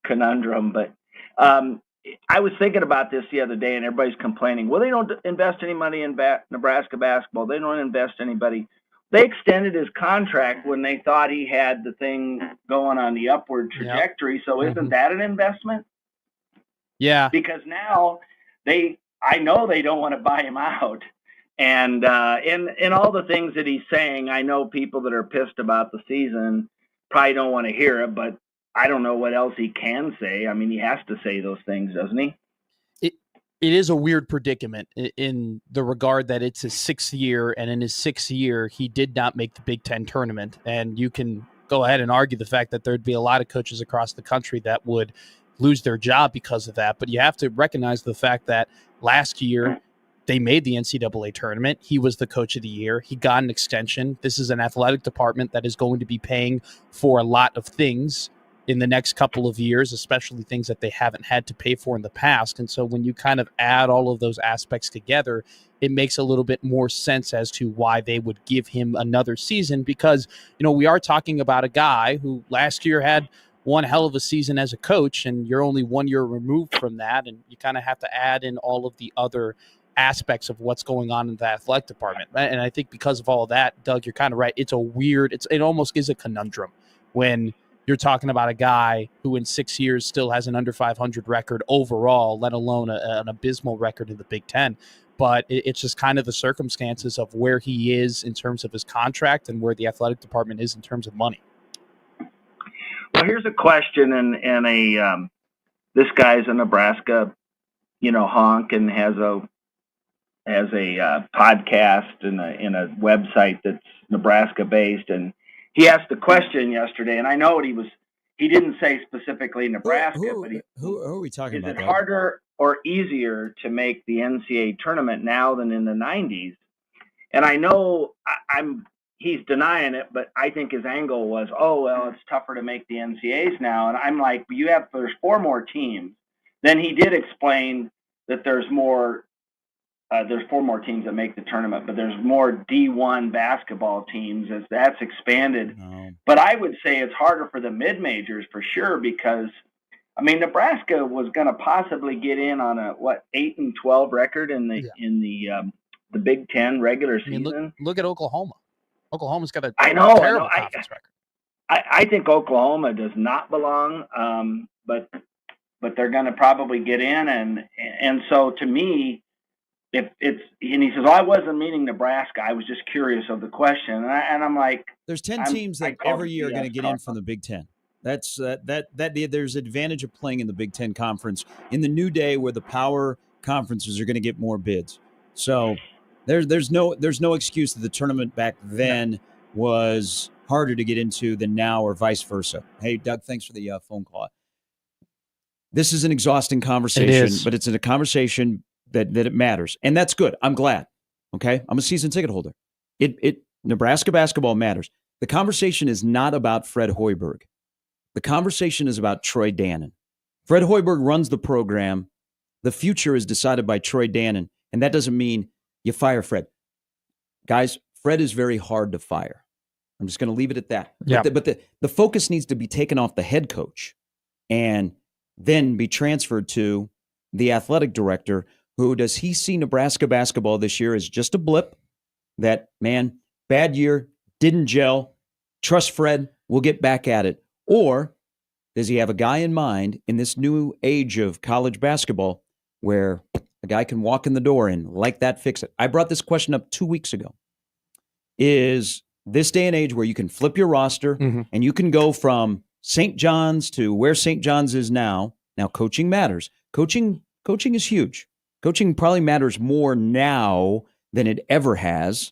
conundrum. But I was thinking about this the other day, and everybody's complaining. Well, they don't invest any money in Nebraska basketball. They don't invest anybody. They extended his contract when they thought he had the thing going on the upward trajectory. So isn't that an investment? Yeah. Because now I know they don't want to buy him out. And in all the things that he's saying, I know people that are pissed about the season probably don't want to hear it, but I don't know what else he can say. I mean, he has to say those things, doesn't he? it is a weird predicament in the regard that it's his 6th year, and in his 6th year, he did not make the Big Ten tournament. And you can go ahead and argue the fact that there'd be a lot of coaches across the country that would lose their job because of that. But you have to recognize the fact that last year they made the NCAA tournament. He was the coach of the year. He got an extension. This is an athletic department that is going to be paying for a lot of things in the next couple of years, especially things that they haven't had to pay for in the past. And so when you kind of add all of those aspects together, it makes a little bit more sense as to why they would give him another season, because, we are talking about a guy who last year had one hell of a season as a coach, and you're only 1 year removed from that. And you kind of have to add in all of the other aspects of what's going on in the athletic department. And I think because of all of that, Doug, you're kind of right. It's a weird, it almost is a conundrum when you're talking about a guy who in 6 years still has an under 500 record overall, let alone an abysmal record in the Big Ten. But it's just kind of the circumstances of where he is in terms of his contract and where the athletic department is in terms of money. Well, here's a question, and this guy's a Nebraska, honk, and has a podcast and a website that's Nebraska based, and he asked the question yesterday, and I know he didn't say specifically Nebraska, but who are we talking about? Is it harder or easier to make the NCAA tournament now than in the 90s? And I know he's denying it, but I think his angle was, it's tougher to make the NCAAs now. And I'm like, there's 4 more teams. Then he did explain that there's 4 more teams that make the tournament, but there's more D1 basketball teams as that's expanded. No. But I would say it's harder for the mid-majors for sure, because Nebraska was going to possibly get in on a 8-12 record in the Big Ten regular season. Look at Oklahoma. Oklahoma's got a terrible conference record. I think Oklahoma does not belong, but they're going to probably get in, and so to me, and he says, I wasn't meaning Nebraska. I was just curious of the question, and I'm like, there's 10 teams that every year are going to get in from the Big Ten. That's that there's advantage of playing in the Big Ten conference in the new day where the power conferences are going to get more bids. So there's no excuse that the tournament back then was harder to get into than now, or vice versa. Hey, Doug, thanks for the phone call. This is an exhausting conversation, but it's a conversation that it matters, and that's good. I'm glad. Okay, I'm a season ticket holder. Nebraska basketball matters. The conversation is not about Fred Hoiberg. The conversation is about Troy Dannen. Fred Hoiberg runs the program. The future is decided by Troy Dannen, and that doesn't mean you fire Fred. Guys, Fred is very hard to fire. I'm just going to leave it at that. Yeah. But the focus needs to be taken off the head coach and then be transferred to the athletic director. Who does he see Nebraska basketball this year as just a blip? That, man, bad year, didn't gel. Trust Fred, we'll get back at it. Or does he have a guy in mind in this new age of college basketball where a guy can walk in the door and like that fix it? I brought this question up 2 weeks ago. Is this day and age where you can flip your roster and you can go from St. John's to where St. John's is now. Now, coaching matters. Coaching is huge. Coaching probably matters more now than it ever has.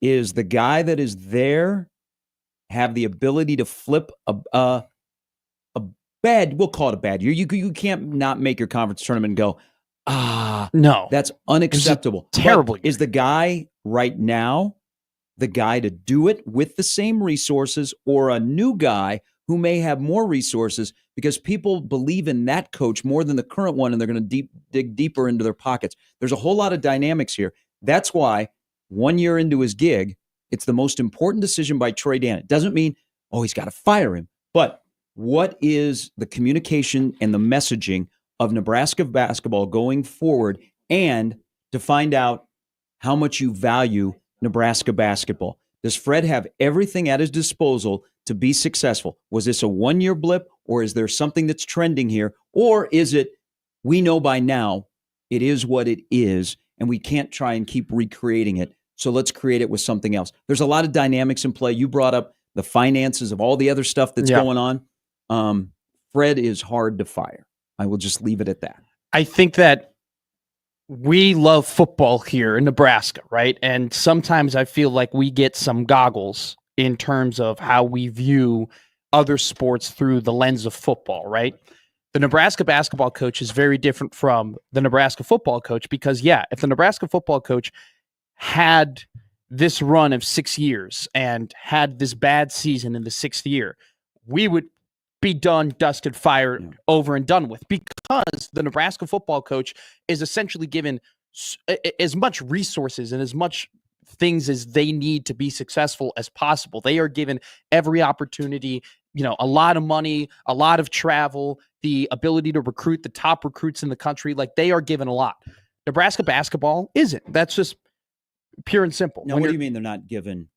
Is the guy that is there have the ability to flip a bad, we'll call it a bad year. You can't not make your conference tournament and go, no, that's unacceptable. Terrible. Is the guy right now the guy to do it with the same resources, or a new guy who may have more resources because people believe in that coach more than the current one, and they're going to dig deeper into their pockets? There's a whole lot of dynamics here. That's why 1 year into his gig, it's the most important decision by Troy Dannen. It doesn't mean, he's got to fire him. But what is the communication and the messaging of Nebraska basketball going forward, and to find out how much you value Nebraska basketball? Does Fred have everything at his disposal to be successful? Was this a 1 year blip, or is there something that's trending here? Or is it, we know by now it is what it is, and we can't try and keep recreating it, so let's create it with something else? There's a lot of dynamics in play. You brought up the finances of all the other stuff that's going on. Fred is hard to fire. I will just leave it at that. I think that we love football here in Nebraska, right? And sometimes I feel like we get some goggles in terms of how we view other sports through the lens of football, right? The Nebraska basketball coach is very different from the Nebraska football coach because, yeah, if the Nebraska football coach had this run of 6 years and had this bad season in the 6th year, we would be done, dusted, fired, over and done with, because the Nebraska football coach is essentially given as much resources and as much things as they need to be successful as possible. They are given every opportunity, a lot of money, a lot of travel, the ability to recruit the top recruits in the country. Like, they are given a lot. Nebraska basketball isn't. That's just pure and simple. Now, what do you mean they're not given?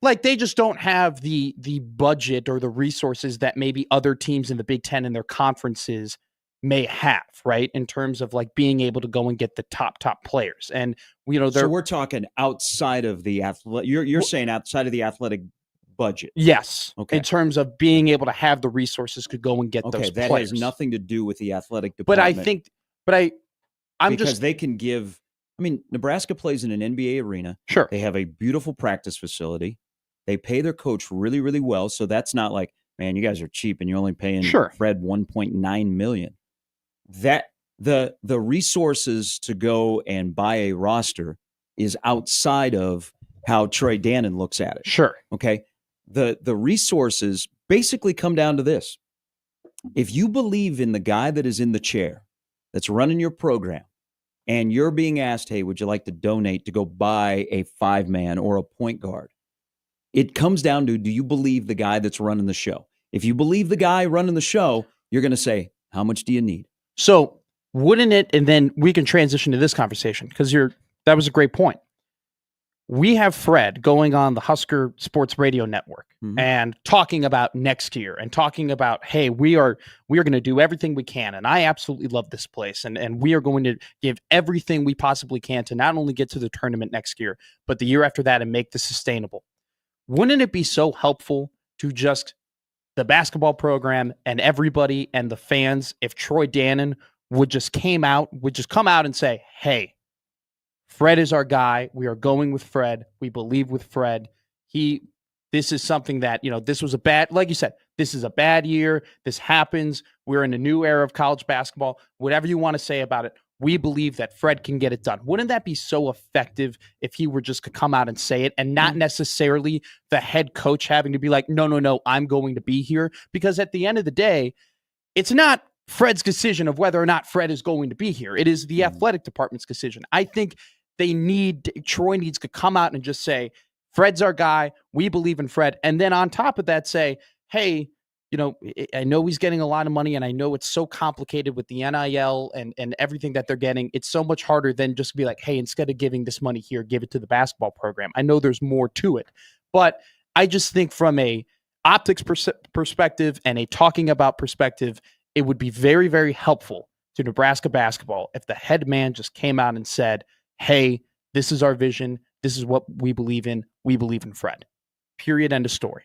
Like, they just don't have the budget or the resources that maybe other teams in the Big Ten and their conferences may have, right? In terms of like being able to go and get the top players. And So we're talking outside of the athletic. You're saying outside of the athletic budget. Yes. Okay. In terms of being able to have the resources to go and get those that players. has nothing to do with the athletic But department. I'm because just they can give. I mean, Nebraska plays in an NBA arena. sure. They have a beautiful practice facility. They pay their coach really, really well. So that's not like, man, you guys are cheap and you're only paying Sure. Fred $1.9 million. That the resources to go and buy a roster is outside of how Troy Dannon looks at it. Sure. Okay. The resources basically come down to this. If you believe in the guy that is in the chair that's running your program, and you're being asked, hey, would you like to donate to go buy a 5-man or a point guard? It comes down to, do you believe the guy that's running the show? If you believe the guy running the show, you're going to say, how much do you need? So wouldn't it, and then we can transition to this conversation because that was a great point. We have Fred going on the Husker Sports Radio Network and talking about next year and talking about, hey, we are going to do everything we can. And I absolutely love this place. And we are going to give everything we possibly can to not only get to the tournament next year, but the year after that and make this sustainable. Wouldn't it be so helpful to just the basketball program and everybody and the fans if Troy Dannon would just come out and say, hey, Fred is our guy. We are going with Fred. We believe with Fred. This is something that, this was like you said, this is a bad year. This happens. We're in a new era of college basketball. Whatever you want to say about it, we believe that Fred can get it done. Wouldn't that be so effective if he were just to come out and say it and not necessarily the head coach having to be like, no, I'm going to be here? Because at the end of the day, it's not Fred's decision of whether or not Fred is going to be here. It is the athletic department's decision. I think Troy needs to come out and just say, Fred's our guy. We believe in Fred. And then on top of that, say, hey, I know he's getting a lot of money and I know it's so complicated with the NIL and everything that they're getting. It's so much harder than just be like, hey, instead of giving this money here, give it to the basketball program. I know there's more to it, but I just think from a optics perspective and a talking about perspective, it would be very, very helpful to Nebraska basketball if the head man just came out and said, hey, this is our vision. This is what we believe in. We believe in Fred. Period. End of story.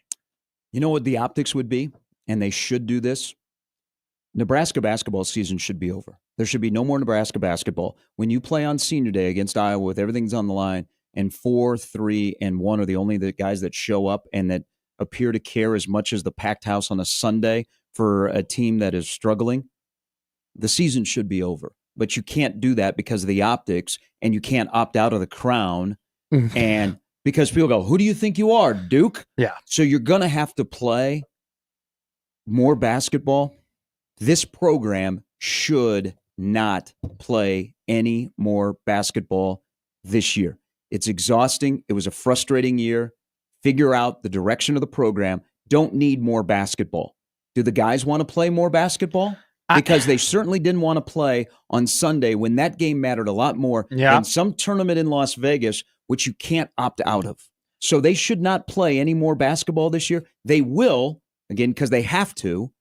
You know what the optics would be? And they should do this. Nebraska basketball season should be over. There should be no more Nebraska basketball. When you play on senior day against Iowa with everything's on the line and 4, 3, and 1 are the guys that show up and that appear to care as much as the packed house on a Sunday for a team that is struggling, the season should be over. But you can't do that because of the optics, and you can't opt out of the crown. And because people go, who do you think you are, Duke? Yeah. So you're going to have to play more basketball. This program should not play any more basketball this year. It's exhausting. It was a frustrating year. Figure out the direction of the program. Don't need more basketball. Do the guys want to play more basketball? Because they certainly didn't want to play on Sunday when that game mattered a lot more than some tournament in Las Vegas, which you can't opt out of. So they should not play any more basketball this year. They will, again, because they have to,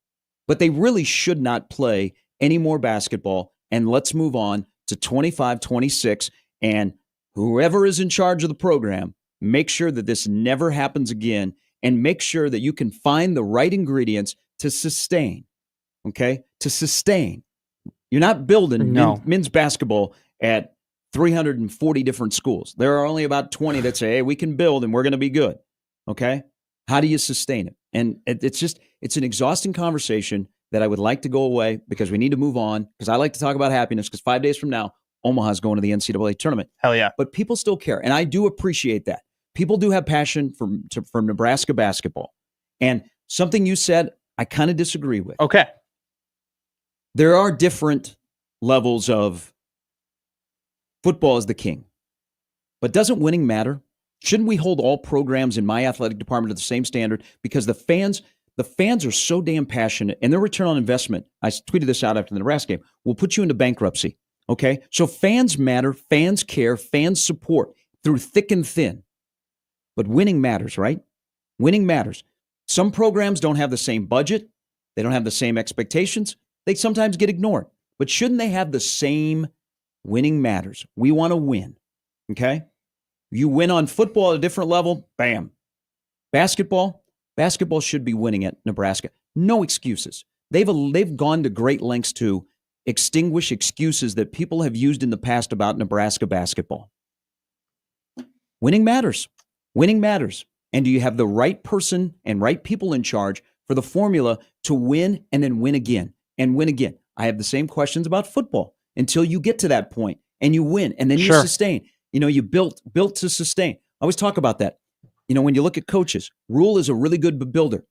but they really should not play any more basketball. And let's move on to 25-26. And whoever is in charge of the program, make sure that this never happens again, and make sure that you can find the right ingredients to sustain. Okay? To sustain. You're not building No. men's basketball at 340 different schools. There are only about 20 that say, hey, we can build and we're going to be good. Okay? How do you sustain it? And it's an exhausting conversation that I would like to go away because we need to move on, because I like to talk about happiness, because 5 days from now, Omaha's going to the NCAA tournament. Hell yeah. But people still care, and I do appreciate that. People do have passion for Nebraska basketball. And something you said, I kind of disagree with. Okay. There are different levels of football is the king. But doesn't winning matter? Shouldn't we hold all programs in my athletic department to the same standard? Because the fans are so damn passionate, and their return on investment, I tweeted this out after the Nebraska game, will put you into bankruptcy. Okay? So fans matter, fans care, fans support through thick and thin. But winning matters, right? Winning matters. Some programs don't have the same budget. They don't have the same expectations. They sometimes get ignored. But shouldn't they have the same winning matters? We want to win. Okay? You win on football at a different level, bam. Basketball should be winning at Nebraska. No excuses. They've gone to great lengths to extinguish excuses that people have used in the past about Nebraska basketball. Winning matters. Winning matters. And do you have the right person and right people in charge for the formula to win and then win again and win again? I have the same questions about football until you get to that point and you win and then you sustain. You know, you built to sustain. I always talk about that. You know, when you look at coaches, Rule is a really good builder.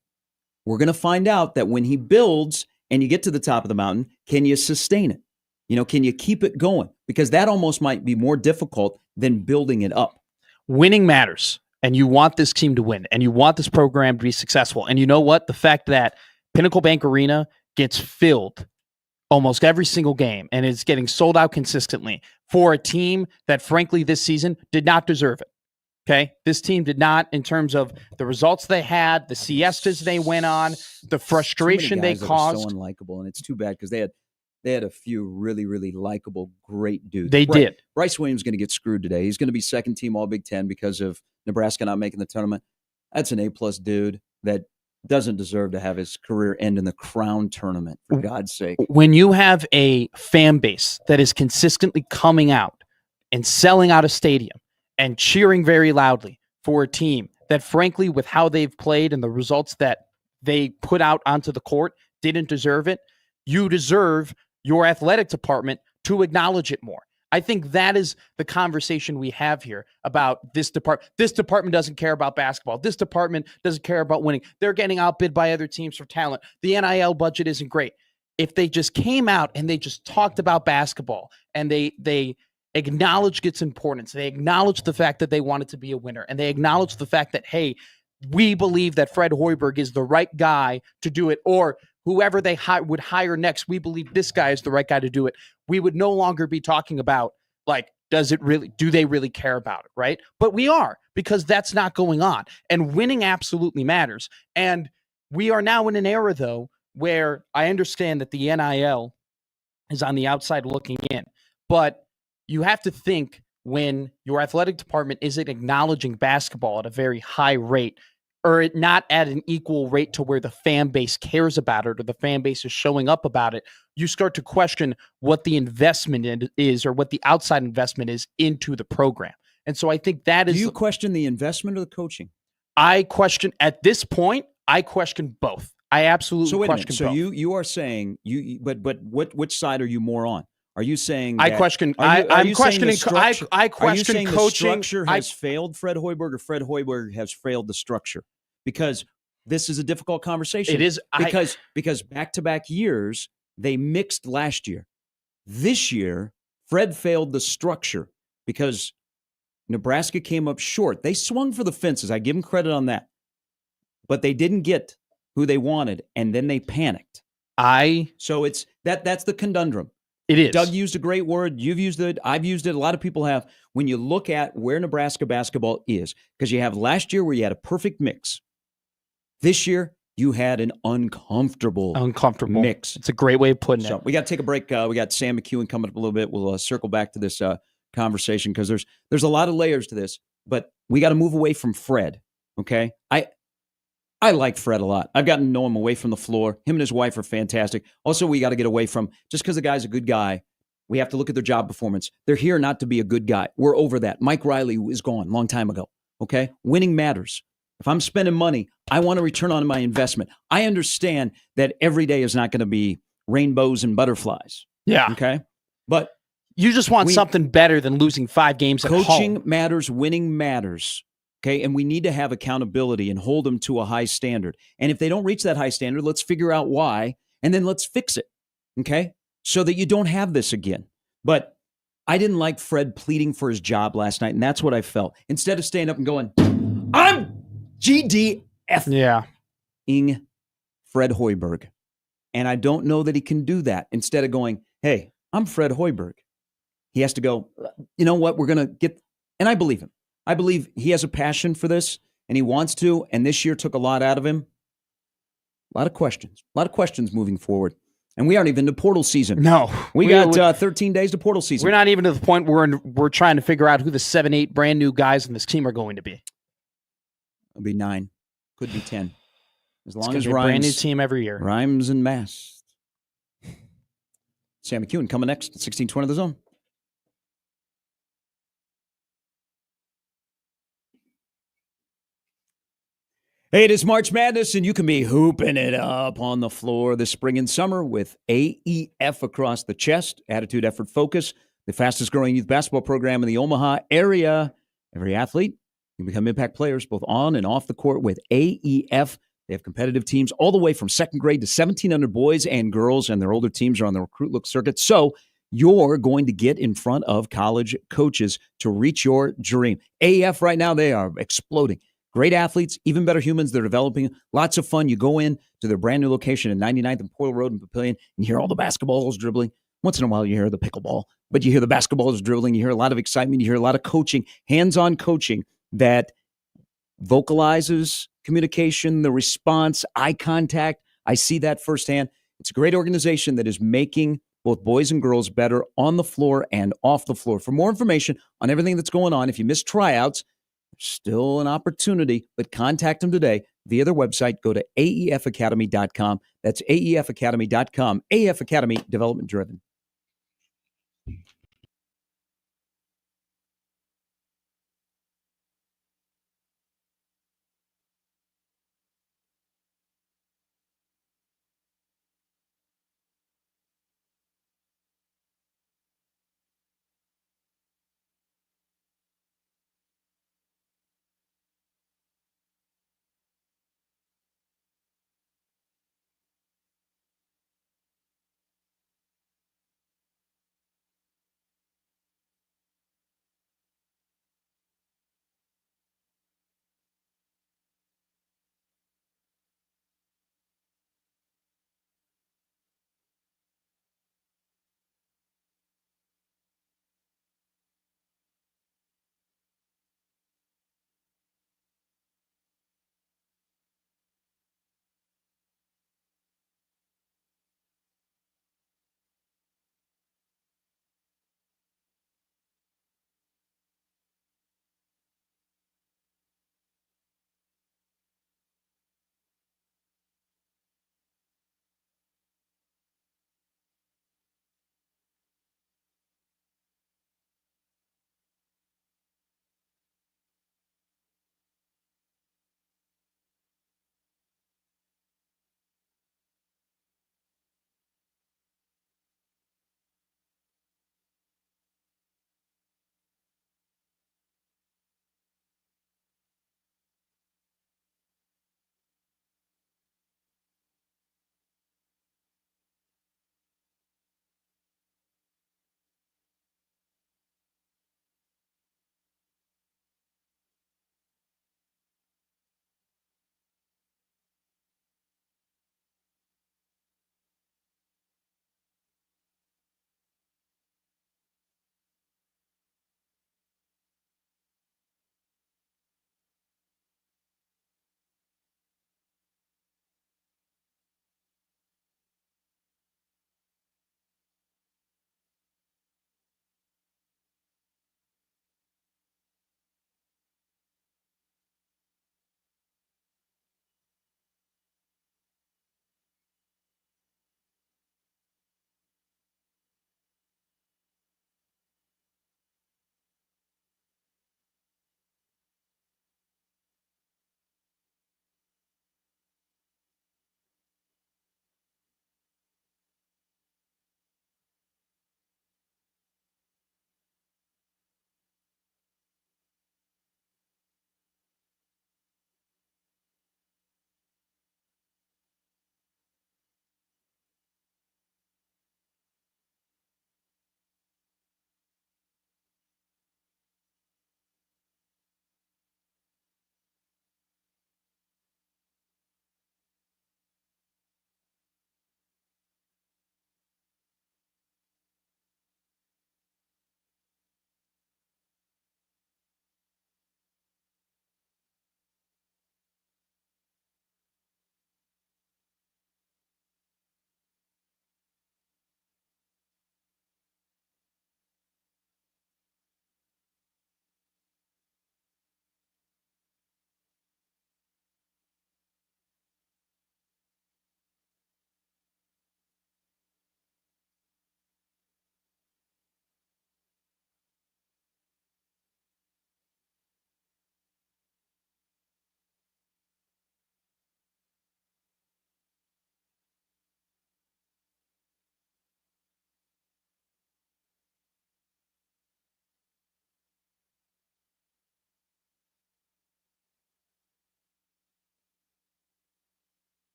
We're going to find out that when he builds and you get to the top of the mountain, can you sustain it? You know, can you keep it going? Because that almost might be more difficult than building it up. Winning matters. And you want this team to win, and you want this program to be successful. And you know what? The fact that Pinnacle Bank Arena gets filled almost every single game and is getting sold out consistently for a team that, frankly, this season did not deserve it. Okay? This team did not, in terms of the results they had, the siestas they went on, the frustration they caused. So unlikable, and it's too bad because they had a few really, really likable, great dudes. They did. Bryce Williams is going to get screwed today. He's going to be second team All Big Ten because of Nebraska not making the tournament. That's an A-plus dude that doesn't deserve to have his career end in the Crown tournament, for God's sake. When you have a fan base that is consistently coming out and selling out a stadium and cheering very loudly for a team that, frankly, with how they've played and the results that they put out onto the court, didn't deserve it, you deserve your athletic department to acknowledge it more. I think that is the conversation we have here about this department. This department doesn't care about basketball. This department doesn't care about winning. They're getting outbid by other teams for talent. The NIL budget isn't great. If they just came out and they just talked about basketball and they acknowledged its importance, they acknowledged the fact that they wanted to be a winner, and they acknowledged the fact that, hey, we believe that Fred Hoiberg is the right guy to do it, or whoever they would hire next, we believe this guy is the right guy to do it. We would no longer be talking about, like, do they really care about it, right? But we are, because that's not going on. And winning absolutely matters. And we are now in an era, though, where I understand that the NIL is on the outside looking in. But you have to think, when your athletic department isn't acknowledging basketball at a very high rate, or not at an equal rate to where the fan base cares about it or the fan base is showing up about it, you start to question what the investment is, or what the outside investment is into the program. And so I think that is... Do you question the investment or the coaching? At this point, I question both. I absolutely question both. So you are saying, but which side are you more on? Are you saying I question coaching. The structure has failed Fred Hoiberg, or Fred Hoiberg has failed the structure? Because this is a difficult conversation. It is. Because back-to-back years, they mixed last year. This year, Fred failed the structure because Nebraska came up short. They swung for the fences. I give them credit on that. But they didn't get who they wanted, and then they panicked. So it's that's the conundrum. It is. Doug used a great word. You've used it. I've used it. A lot of people have. When you look at where Nebraska basketball is, because you have last year where you had a perfect mix. This year, you had an uncomfortable mix. It's a great way of putting it. We got to take a break. We got Sam McEwen coming up a little bit. We'll circle back to this conversation because there's a lot of layers to this, but we got to move away from Fred. Okay, I like Fred a lot. I've gotten to know him away from the floor. Him and his wife are fantastic. Also, we got to get away from just because the guy's a good guy, we have to look at their job performance. They're here not to be a good guy. We're over that. Mike Riley is gone a long time ago. Okay? Winning matters. If I'm spending money, I want a return on my investment. I understand that every day is not going to be rainbows and butterflies. Yeah. Okay? But You just want something better than losing 5 games at coaching home. matters, winning matters. Okay. And we need to have accountability and hold them to a high standard. And if they don't reach that high standard, let's figure out why and then let's fix it. Okay. So that you don't have this again. But I didn't like Fred pleading for his job last night. And that's what I felt. Instead of staying up and going, I'm GDF. Yeah. Fred Hoiberg. And I don't know that he can do that. Instead of going, hey, I'm Fred Hoiberg. He has to go, you know what? We're going to get, and I believe him. I believe he has a passion for this and he wants to. And this year took a lot out of him. A lot of questions moving forward. And we aren't even to portal season. No. We got 13 days to portal season. We're not even to the point where we're trying to figure out who the 7-8 brand new guys in this team are going to be. It'll be 9. Could be 10. As long It's as going to be a brand new Rhymes, team every year. Rhymes and Mast. Sam McEwen coming next at 1620 The Zone. Hey, it is March Madness, and you can be hooping it up on the floor this spring and summer with AEF across the chest, attitude, effort, focus, the fastest growing youth basketball program in the Omaha area. Every athlete can become impact players both on and off the court with AEF. They have competitive teams all the way from second grade to 1,700 boys and girls, and their older teams are on the recruit look circuit. So you're going to get in front of college coaches to reach your dream. AEF right now, they are exploding. Great athletes, even better humans. They're developing. Lots of fun. You go in to their brand new location at 99th and Poyle Road in Papillion, and you hear all the basketballs dribbling. Once in a while, you hear the pickleball, but you hear the basketballs dribbling. You hear a lot of excitement. You hear a lot of coaching, hands-on coaching that vocalizes communication, the response, eye contact. I see that firsthand. It's a great organization that is making both boys and girls better on the floor and off the floor. For more information on everything that's going on, if you missed tryouts, still an opportunity, but contact them today via their website. Go to aefacademy.com. That's aefacademy.com. AEF Academy, development driven.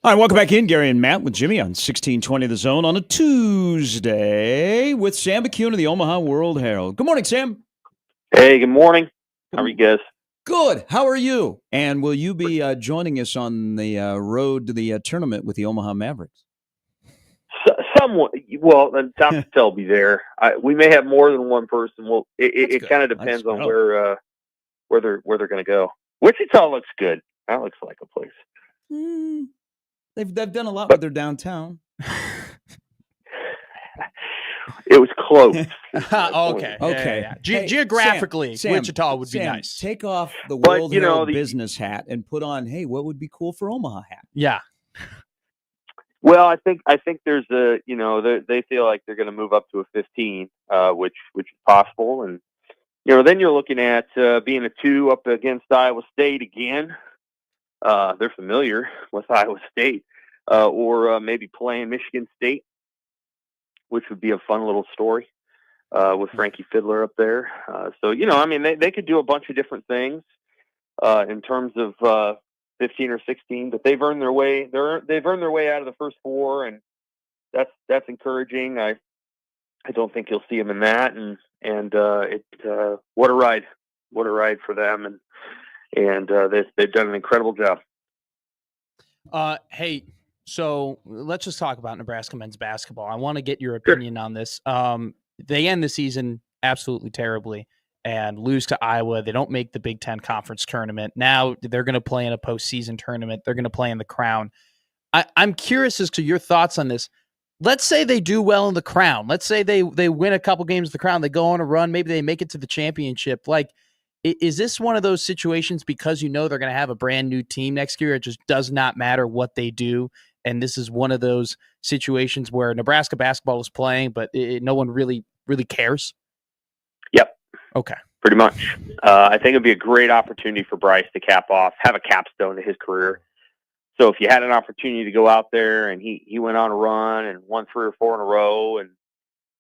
All right, welcome back in, Gary and Matt with Jimmy on 1620 The Zone on a Tuesday with Sam McCune of the Omaha World Herald. Good morning, Sam. Hey, good morning. How are you guys? Good. How are you? And will you be joining us on the road to the tournament with the Omaha Mavericks? Somewhat. Well, Tom Patel will be there. We may have more than one person. Well, it kind of depends on where they're going to go. Wichita looks good. That looks like a place. They've done a lot with their downtown. It was close. Okay. Yeah. Hey, Geographically, Sam, Wichita would be Sam, nice. Take off the But, World you know, Herald the- business hat and put on, hey, what would be cool for Omaha hat? Yeah. Well, I think there's a, you know, they feel like they're going to move up to a 15, which is possible, and you know, then you're looking at being a 2 up against Iowa State again. They're familiar with Iowa State, or maybe playing Michigan State, which would be a fun little story with Frankie Fiddler up there. So, you know, I mean, they could do a bunch of different things in terms of 15 or 16, but they've earned their way. They've earned their way out of the first 4, and that's encouraging. I don't think you'll see them in that, and what a ride for them, and they've done an incredible job. Hey, so let's just talk about Nebraska men's basketball. I want to get your opinion on this. They end the season absolutely terribly and lose to Iowa. They don't make the Big Ten Conference tournament. Now they're going to play in a postseason tournament. They're going to play in the Crown. I'm curious as to your thoughts on this. Let's say they do well in the Crown. Let's say they win a couple games of the Crown. They go on a run. Maybe they make it to the championship. Like, is this one of those situations because you know they're going to have a brand new team next year? It just does not matter what they do. And this is one of those situations where Nebraska basketball is playing, but no one really cares. Yep. Okay. Pretty much. I think it'd be a great opportunity for Bryce to have a capstone to his career. So if you had an opportunity to go out there and he went on a run and won 3 or 4 in a row,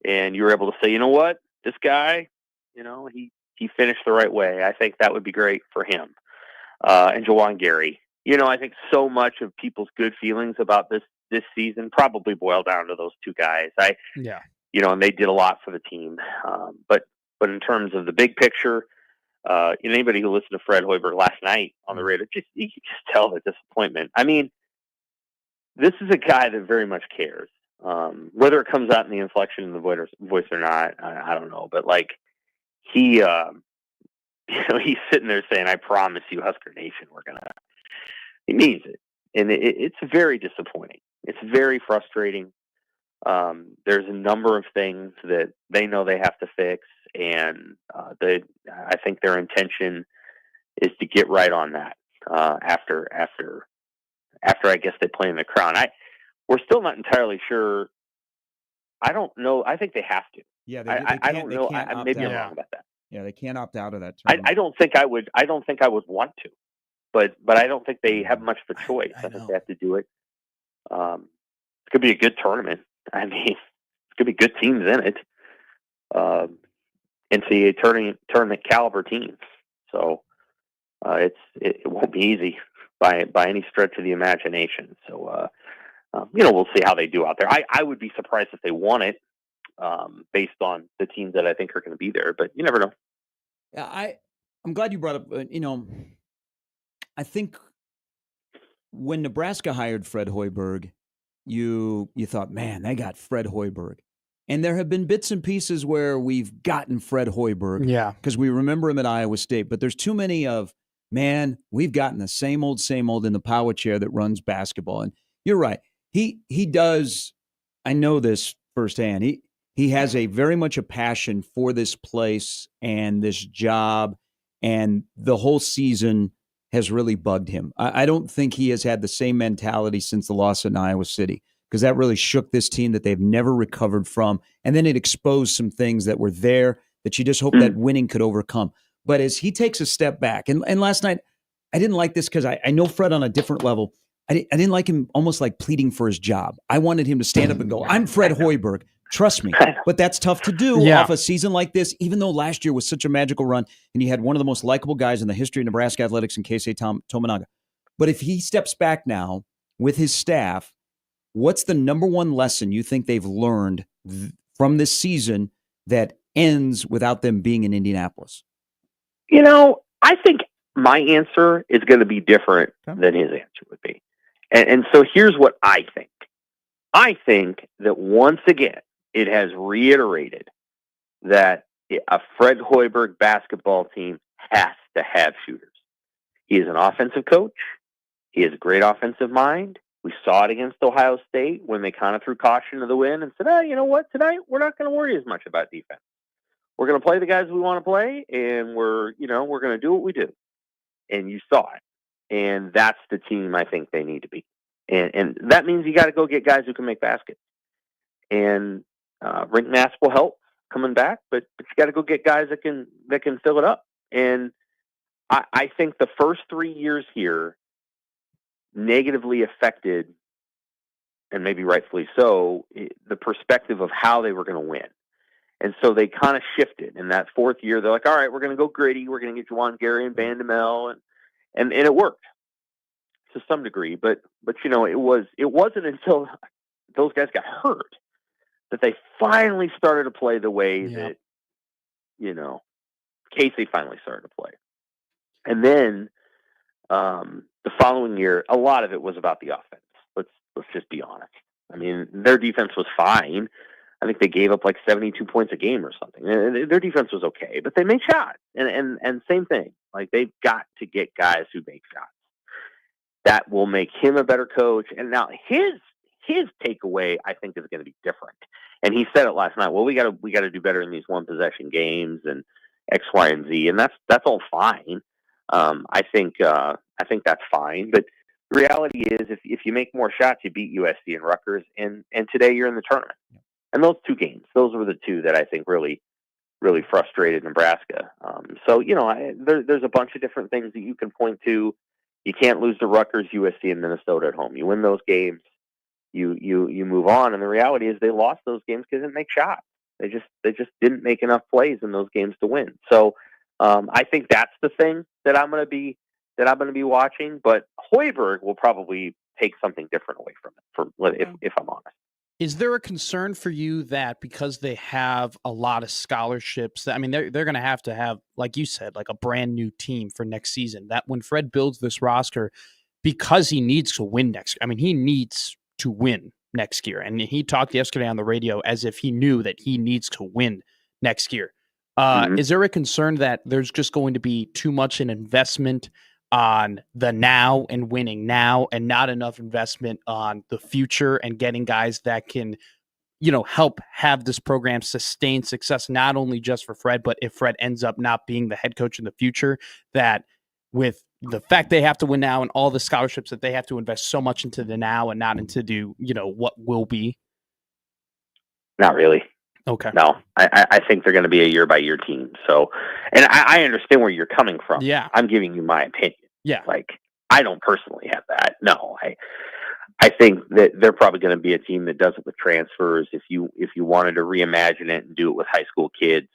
and you were able to say, you know what, this guy, you know, he finished the right way. I think that would be great for him. And Juwan Gary, you know, I think so much of people's good feelings about this season probably boil down to those 2 guys. You know, and they did a lot for the team. But in terms of the big picture, anybody who listened to Fred Hoiberg last night on the radio, you can just tell the disappointment. I mean, this is a guy that very much cares. Whether it comes out in the inflection in the voice or not, I don't know. But like he, you know, he's sitting there saying, "I promise you, Husker Nation, he means it," and it's very disappointing. It's very frustrating. There's a number of things that they know they have to fix, and I think their intention is to get right on that after I guess they play in the Crown. We're still not entirely sure. I don't know. I think they have to. Yeah, I don't know. Maybe I'm wrong about that. Yeah, they can't opt out of that. I don't think I would. I don't think I would want to, but I don't think they have much of a choice. I think they have to do it. It could be a good tournament. I mean, it's going to be good teams in it. NCAA tournament caliber teams. So it won't be easy by any stretch of the imagination. So you know, we'll see how they do out there. I would be surprised if they won it based on the teams that I think are going to be there, but you never know. Yeah, I'm glad you brought up. You know, I think when Nebraska hired Fred Hoiberg, you thought, man, they got Fred Hoiberg. And there have been bits and pieces where we've gotten Fred Hoiberg. Yeah. Because we remember him at Iowa State. But there's too many of, man, we've gotten the same old in the power chair that runs basketball. And you're right. He does, I know this firsthand. He has a very much a passion for this place and this job. And the whole season has really bugged him. I don't think he has had the same mentality since the loss in Iowa City, because that really shook this team that they've never recovered from. And then it exposed some things that were there that you just hope that winning could overcome. But as he takes a step back, and last night, I didn't like this because I know Fred on a different level. I didn't like him almost like pleading for his job. I wanted him to stand up and go, I'm Fred Hoiberg. Trust me. But that's tough to do off a season like this, even though last year was such a magical run and you had one of the most likable guys in the history of Nebraska athletics in Keisei Tominaga. But if he steps back now with his staff, what's the number one lesson you think they've learned from this season that ends without them being in Indianapolis? I think my answer is going to be different than his answer would be. And so here's what I think. I think that once again, it has reiterated that a Fred Hoiberg basketball team has to have shooters. He is an offensive coach. He has a great offensive mind. We saw it against Ohio State when they kind of threw caution to the wind and said, you know what, tonight we're not going to worry as much about defense. We're going to play the guys we want to play, and we're going to do what we do. And you saw it. And that's the team I think they need to be. And that means you got to go get guys who can make baskets. And Rick Nass will help coming back, but you got to go get guys that can fill it up. And I think the first 3 years here negatively affected, and maybe rightfully so, the perspective of how they were going to win. And so they kind of shifted. In that fourth year, they're like, all right, we're going to go gritty. We're going to get Juwan Gary and Bandamel. And it worked to some degree. But it wasn't until those guys got hurt that they finally started to play the way that, Casey finally started to play. And then the following year, a lot of it was about the offense. Let's just be honest. I mean, their defense was fine. I think they gave up like 72 points a game or something. Their defense was okay, but they made shots. And same thing. Like, they've got to get guys who make shots. That will make him a better coach. And now his takeaway, I think, is going to be different. And he said it last night. Well, we got to do better in these one possession games and X, Y, and Z. And that's all fine. I think that's fine. But the reality is, if you make more shots, you beat USC and Rutgers. And today you're in the tournament. And those two games, those were the two that I think really, really frustrated Nebraska. There's a bunch of different things that you can point to. You can't lose to Rutgers, USC, and Minnesota at home. You win those games, you move on. And the reality is, they lost those games because they didn't make shots. They just didn't make enough plays in those games to win. So I think that's the thing that I'm going to be watching. But Hoiberg will probably take something different away from it, if I'm honest. Is there a concern for you that because they have a lot of scholarships, I mean, they're going to have, like you said, like a brand new team for next season, that when Fred builds this roster, because he needs to win he needs to win next year. And he talked yesterday on the radio as if he knew that he needs to win next year. Is there a concern that there's just going to be too much an investment on the now and winning now, and not enough investment on the future and getting guys that can, help have this program sustain success, not only just for Fred, but if Fred ends up not being the head coach in the future, that with the fact they have to win now and all the scholarships that they have to invest so much into the now and not into what will be? Not really. Okay. No, I think they're going to be a year-by-year team. So, and I understand where you're coming from. Yeah. I'm giving you my opinion. Yeah. Like, I don't personally have that. No, I think that they're probably going to be a team that does it with transfers. If you wanted to reimagine it and do it with high school kids,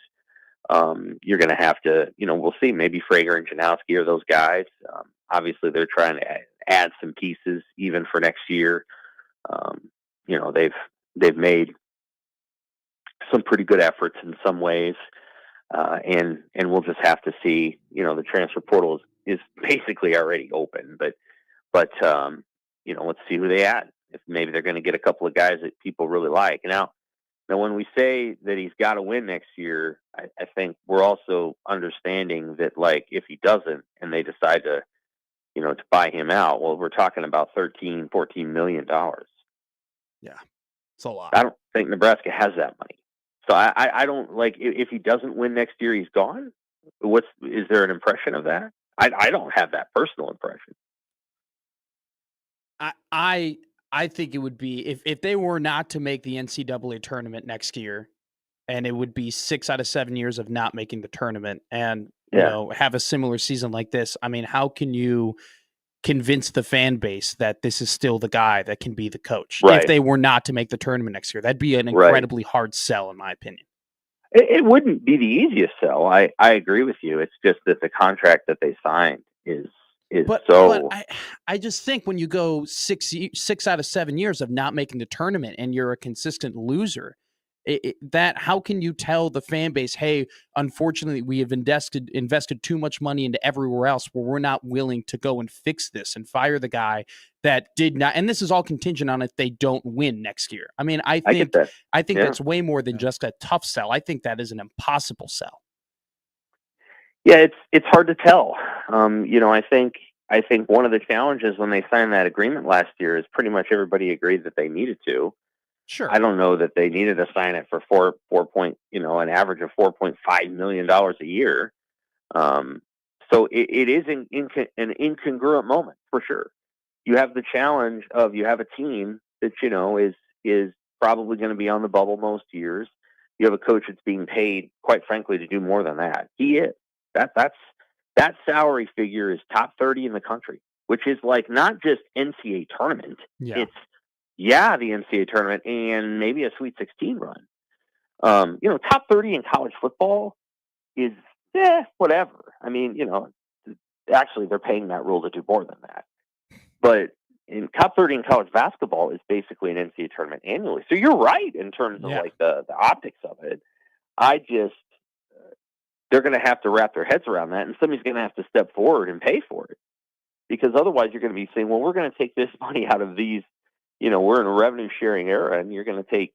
you're going to have to, we'll see. Maybe Frager and Janowski are those guys. Obviously, they're trying to add some pieces even for next year. They've made some pretty good efforts in some ways, and we'll just have to see. The transfer portal is basically already open, but let's see who they add. If maybe they're going to get a couple of guys that people really like. Now when we say that he's got to win next year, I think we're also understanding that, like, if he doesn't and they decide to buy him out, well, we're talking about $13-14 million. Yeah, it's a lot. I don't think Nebraska has that money. So I don't, like, if he doesn't win next year, he's gone. Is there an impression of that? I don't have that personal impression. I think it would be if they were not to make the NCAA tournament next year, and it would be 6 out of 7 years of not making the tournament, and have a similar season like this. I mean, how can you convince the fan base that this is still the guy that can be the coach if they were not to make the tournament next year? That'd be an incredibly hard sell, in my opinion. It wouldn't be the easiest sell. I agree with you. It's just that the contract that they signed is But so. I just think when you go 6 out of 7 years of not making the tournament and you're a consistent loser, that how can you tell the fan base, hey, unfortunately we have invested too much money into everywhere else where we're not willing to go and fix this and fire the guy that did not, and this is all contingent on if they don't win next year. I mean, I get think that. Yeah. that's way more than just a tough sell. I think that is an impossible sell. Yeah, it's hard to tell. I think one of the challenges when they signed that agreement last year is pretty much everybody agreed that they needed to. Sure. I don't know that they needed to sign it for an average of $4.5 million a year. So it is an incongruent moment for sure. You have the challenge of you have a team that is probably going to be on the bubble most years. You have a coach that's being paid, quite frankly, to do more than that. He is. That salary figure is top 30 in the country, which is like not just NCAA tournament. Yeah. It's the NCAA tournament and maybe a Sweet 16 run. Top 30 in college football is whatever. I mean, actually they're paying that rule to do more than that. But in top 30 in college basketball is basically an NCAA tournament annually. So you're right in terms of like the optics of it. They're going to have to wrap their heads around that, and somebody's going to have to step forward and pay for it, because otherwise you're going to be saying, well, we're going to take this money out of these, we're in a revenue sharing era, and you're going to take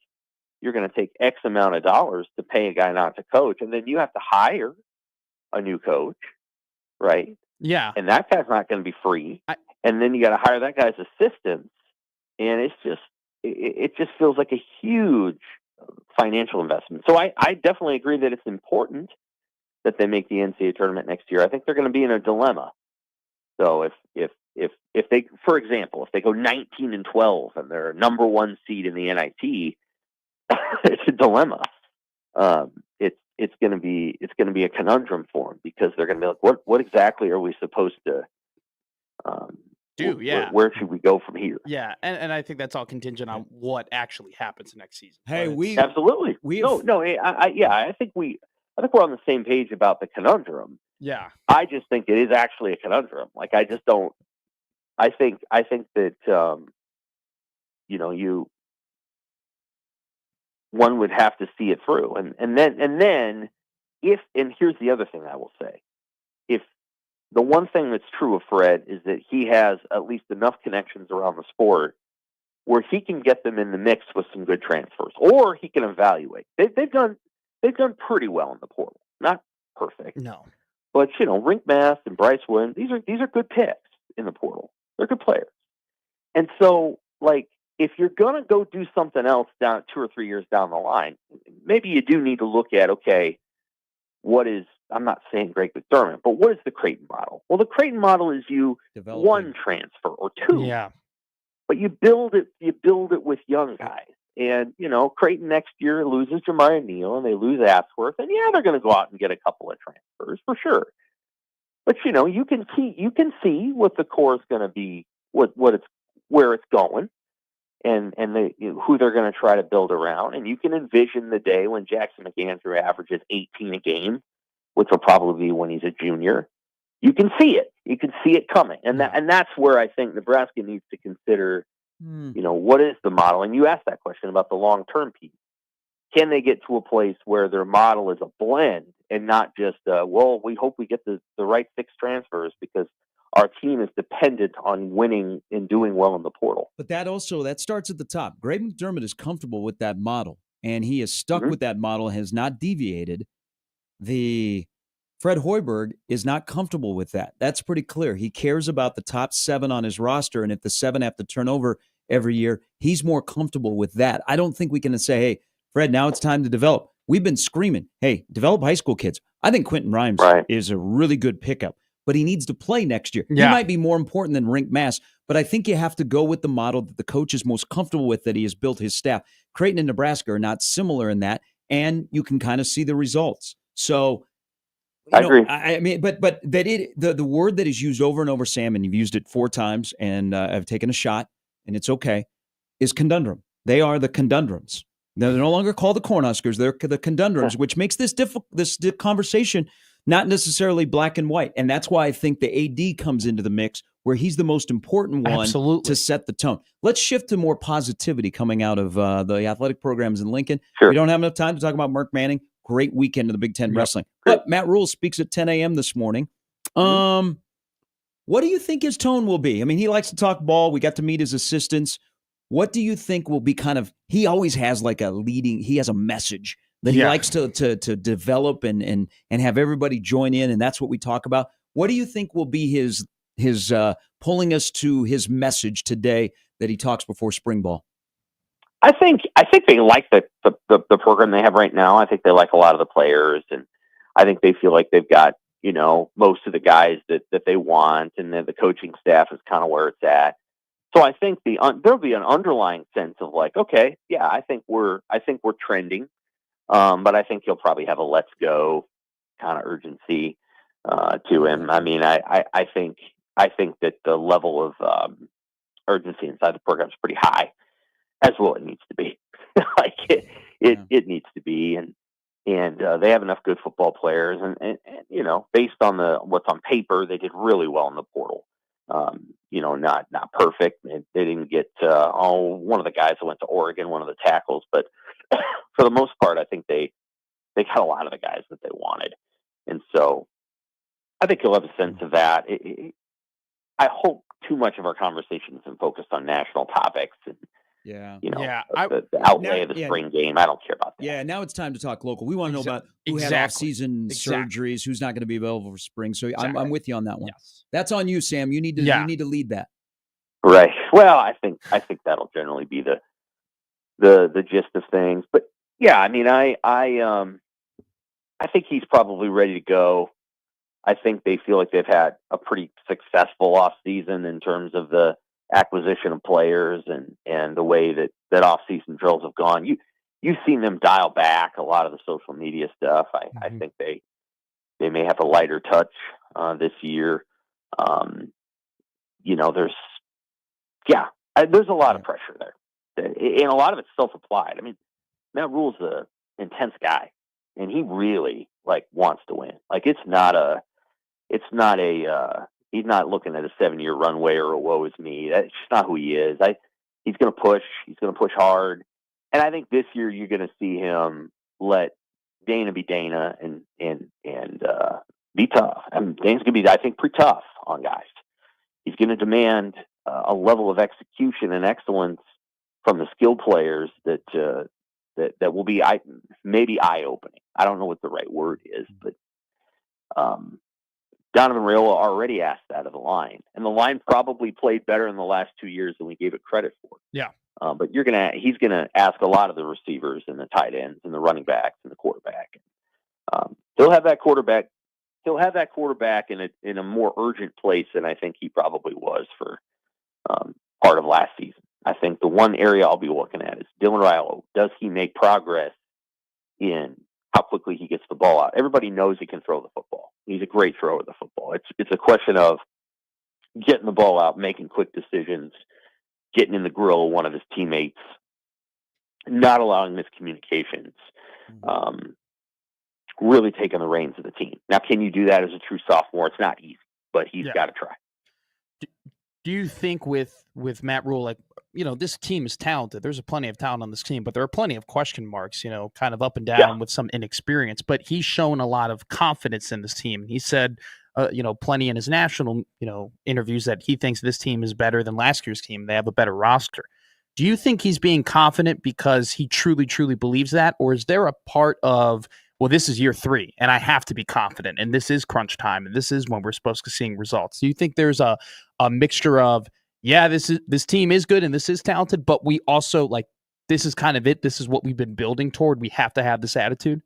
X amount of dollars to pay a guy not to coach, and then you have to hire a new coach, right? Yeah. And that guy's not going to be free. And then you got to hire that guy's assistants, and it just feels like a huge financial investment. So I definitely agree that it's important that they make the NCAA tournament next year. I think they're going to be in a dilemma. So if they, for example, if they go 19-12 and they're number one seed in the NIT, it's a dilemma. It's going to be a conundrum for them, because they're going to be like, what exactly are we supposed to do? Yeah. Where should we go from here? Yeah, and I think that's all contingent on what actually happens next season. Hey, absolutely. I think we're on the same page about the conundrum. Yeah. I just think it is actually a conundrum. Like, I just don't. I think that one would have to see it through, and then here's the other thing I will say: if the one thing that's true of Fred is that he has at least enough connections around the sport where he can get them in the mix with some good transfers, or he can evaluate. They've done pretty well in the portal. Not perfect. No. But Rink Mass and Bryce Williams, these are good picks in the portal. They're good players. And so, like, if you're gonna go do something else down 2 or 3 years down the line, maybe you do need to look at, okay, I'm not saying Greg McDermott, but what is the Creighton model? Well, the Creighton model is one transfer or two. Yeah. But you build it with young guys. And, Creighton next year loses Jemiah Neal and they lose Ashworth. And they're going to go out and get a couple of transfers for sure. But, you can see what the core is going to be, where it's going, and who they're going to try to build around. And you can envision the day when Jackson McAndrew averages 18 a game, which will probably be when he's a junior. You can see it. You can see it coming. And that's where I think Nebraska needs to consider, what is the model? And you asked that question about the long-term piece. Can they get to a place where their model is a blend and not just, we hope we get the right 6 transfers because our team is dependent on winning and doing well in the portal. But that starts at the top. Greg McDermott is comfortable with that model, and he is stuck with that model, has not deviated. Fred Hoiberg is not comfortable with that. That's pretty clear. He cares about the top 7 on his roster, and if the 7 have to turn over every year, he's more comfortable with that. I don't think we can say, hey, Fred, now it's time to develop. We've been screaming, hey, develop high school kids. I think Quentin Rhymes is a really good pickup, but he needs to play next year. Yeah. He might be more important than Rink Mass, but I think you have to go with the model that the coach is most comfortable with, that he has built his staff. Creighton and Nebraska are not similar in that, and you can kind of see the results. So, I agree. I mean, but the word that is used over and over, Sam, and you've used it 4 times, and I've taken a shot, and it's okay, is conundrum. They are the conundrums. They're no longer called the Cornhuskers. They're the conundrums, which makes this conversation not necessarily black and white. And that's why I think the AD comes into the mix, where he's the most important one Absolutely. to set the tone. Let's shift to more positivity coming out of the athletic programs in Lincoln. Sure. We don't have enough time to talk about Mark Manning. Great weekend in the Big Ten Yep. wrestling. Great. But Matt Rule speaks at 10 a.m. this morning. What do you think his tone will be? I mean, he likes to talk ball. We got to meet his assistants. What do you think will be kind of, he always has like he has a message that he Yeah. likes to develop and have everybody join in, and that's what we talk about. What do you think will be his pulling us to his message today that he talks before spring ball? I think they like the program they have right now. I think they like a lot of the players, and I think they feel like they've got, most of the guys that they want, and then the coaching staff is kind of where it's at. So I think there'll be an underlying sense of like, okay, yeah, I think we're trending, but I think he'll probably have a let's go kind of urgency to him. I mean, I think that the level of urgency inside the program is pretty high, as well it needs to be. Like it needs to be, and they have enough good football players, and based on what's on paper, they did really well in the portal. Not perfect. They didn't get one of the guys that went to Oregon, one of the tackles, but for the most part, I think they got a lot of the guys that they wanted, and so I think you'll have a sense of that. I hope too much of our conversation isn't focused on national topics and the outlay of the spring game. I don't care about that. Yeah, now it's time to talk local. We want to know about who had off-season surgeries, who's not going to be available for spring. So I'm with you on that one. Yes. That's on you, Sam. You need to lead that. Right. Well, I think that'll generally be the gist of things. But yeah, I mean, I think he's probably ready to go. I think they feel like they've had a pretty successful off season in terms of the acquisition of players and the way that off season drills have gone. You've seen them dial back a lot of the social media stuff. I think they may have a lighter touch this year. There's a lot of pressure there, and a lot of it's self-applied. I mean, Matt Rule's an intense guy, and he really wants to win. He's not looking at a 7-year runway or a woe is me. That's just not who he is. He's going to push. He's going to push hard, and I think this year you're going to see him let Dana be Dana and be tough. I mean, Dana's going to be, I think, pretty tough on guys. He's going to demand a level of execution and excellence from the skilled players that will be maybe eye-opening. I don't know what the right word is, but Donovan Raiola already asked that of the line, and the line probably played better in the last 2 years than we gave it credit for. Yeah. But he's gonna ask a lot of the receivers and the tight ends and the running backs and the quarterback. He'll have that quarterback. He'll have that quarterback in a more urgent place than I think he probably was for part of last season. I think the one area I'll be looking at is Dylan Raiola. Does he make progress in how quickly he gets the ball out? Everybody knows he can throw the football. He's a great thrower of the football. It's a question of getting the ball out, making quick decisions, getting in the grill of one of his teammates, not allowing miscommunications, really taking the reins of the team. Now, can you do that as a true sophomore? It's not easy, but he's got to try. Do you think with Matt Rule, this team is talented. There's plenty of talent on this team, but there are plenty of question marks, kind of up and down with some inexperience. But he's shown a lot of confidence in this team. He said, plenty in his national, interviews that he thinks this team is better than last year's team. They have a better roster. Do you think he's being confident because he truly, truly believes that? Or is there a part of, well, this is year 3 and I have to be confident and this is crunch time and this is when we're supposed to be seeing results? Do you think there's a mixture of, this team is good and this is talented, but we also this is kind of it. This is what we've been building toward. We have to have this attitude.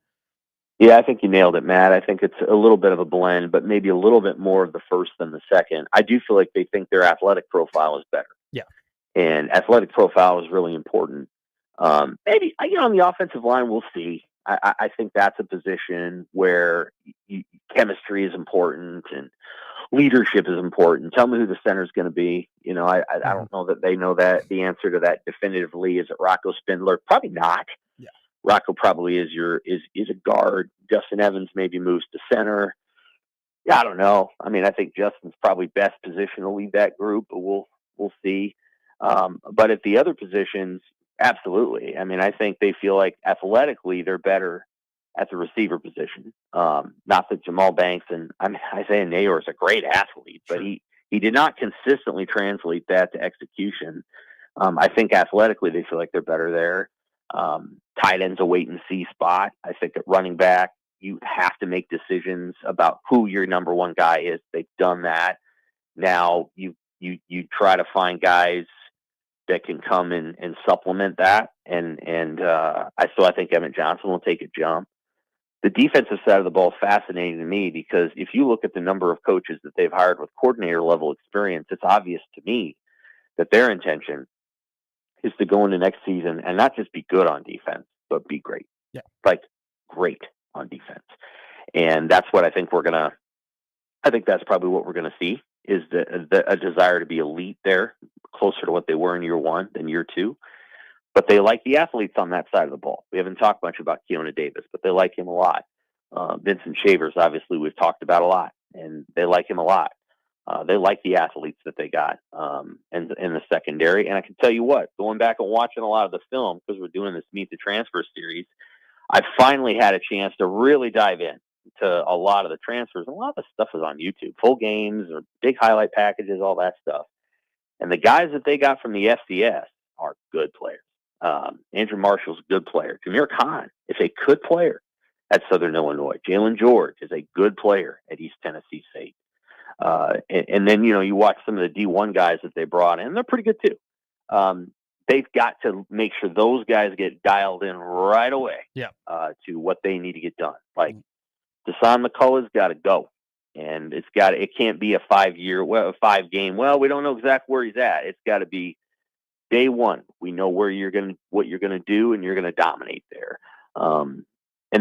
Yeah, I think you nailed it, Matt. I think it's a little bit of a blend, but maybe a little bit more of the first than the second. I do feel like they think their athletic profile is better. Yeah. And athletic profile is really important. Maybe, on the offensive line, we'll see. I think that's a position where chemistry is important and leadership is important. Tell me who the center is going to be. I don't know that they know that the answer to that definitively. Is it Rocco Spindler? Probably not. Yeah. Rocco probably is a guard. Justin Evans maybe moves to center. Yeah, I don't know. I mean, I think Justin's probably best position to lead that group, but we'll see. But at the other positions, absolutely. I mean, I think they feel like athletically they're better at the receiver position. Not that Jamal Banks and Isaiah Nayor is a great athlete, but he did not consistently translate that to execution. I think athletically they feel like they're better there. Tight end's a wait and see spot. I think at running back, you have to make decisions about who your number one guy is. They've done that. Now you try to find guys that can come and supplement that. I think Emmett Johnson will take a jump. The defensive side of the ball is fascinating to me because if you look at the number of coaches that they've hired with coordinator level experience, it's obvious to me that their intention is to go into next season and not just be good on defense, but be great. Yeah. Like great on defense. And that's what I think that's probably what we're going to see is a desire to be elite there, closer to what they were in year one than year two. But they like the athletes on that side of the ball. We haven't talked much about Keona Davis, but they like him a lot. Vincent Shavers, obviously, we've talked about a lot, and they like him a lot. They like the athletes that they got in the secondary. And I can tell you what, going back and watching a lot of the film, because we're doing this Meet the Transfer series, I finally had a chance to really dive in to a lot of the transfers. A lot of the stuff is on YouTube, full games or big highlight packages, all that stuff. And the guys that they got from the FCS are good players. Andrew Marshall's a good player. Jameer Khan is a good player at Southern Illinois. Jalen George is a good player at East Tennessee State. And then, you watch some of the D1 guys that they brought in, they're pretty good too. They've got to make sure those guys get dialed in right away to what they need to get done. Like Deshaun McCullough's got to go. And it can't be a 5-game. Well, we don't know exactly where he's at. It's got to be day one. We know what you're going to do, and you're going to dominate there. And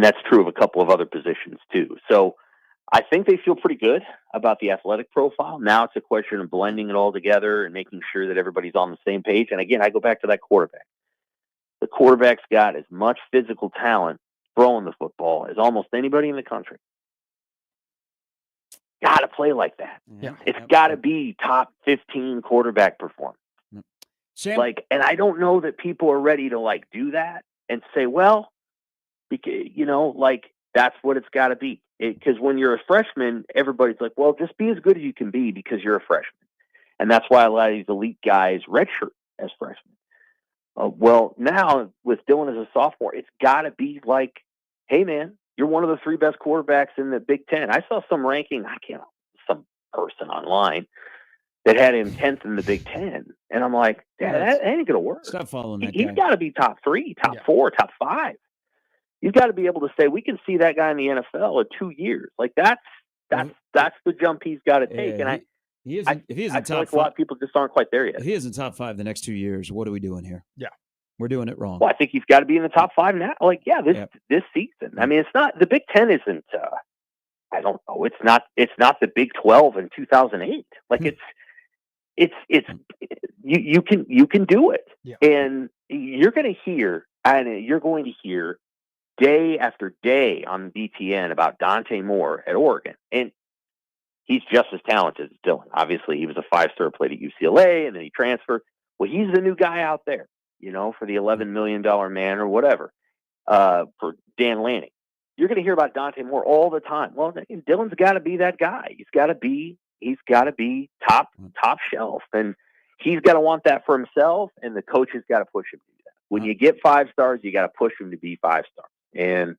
that's true of a couple of other positions too. So I think they feel pretty good about the athletic profile. Now it's a question of blending it all together and making sure that everybody's on the same page. And again, I go back to that quarterback. The quarterback's got as much physical talent throwing the football as almost anybody in the country. Got to play like that. Yeah. It's got to be top 15 quarterback performance. Sam, And I don't know that people are ready to do that and say, well, because, that's what it's got to be. Because when you're a freshman, everybody's like, well, just be as good as you can be because you're a freshman. And that's why a lot of these elite guys redshirt as freshmen. Well, now with Dylan as a sophomore, it's got to be like, hey, man, you're one of the 3 best quarterbacks in the Big Ten. I saw some ranking, some person online that had him 10th in the Big Ten. And I'm like, that ain't going to work. stop following that He's guy. got to be top 3, top 4, top 5. You've got to be able to say, we can see that guy in the NFL in 2 years. That's the jump he's got to take. Yeah, And if he is I in feel top like a lot of people just aren't quite there yet. if he is in top 5 the next 2 years, what are we doing here? Yeah. We're doing it wrong. Well, I think he's got to be in the top 5 now. This season. I mean, it's not the Big Ten isn't. I don't know. It's not the Big 12 in 2008. You can do it, and you're going to hear day after day on BTN about Dante Moore at Oregon, and he's just as talented as Dylan. Obviously, he was a 5-star, played at UCLA, and then he transferred. Well, he's the new guy out there, for the $11 million man or whatever, for Dan Lanning. You're going to hear about Dante Moore all the time. Well, Dylan's got to be that guy. He's got to be top shelf, and he's got to want that for himself, and the coach has got to push him to do that. When you get 5 stars, you got to push him to be 5 stars. And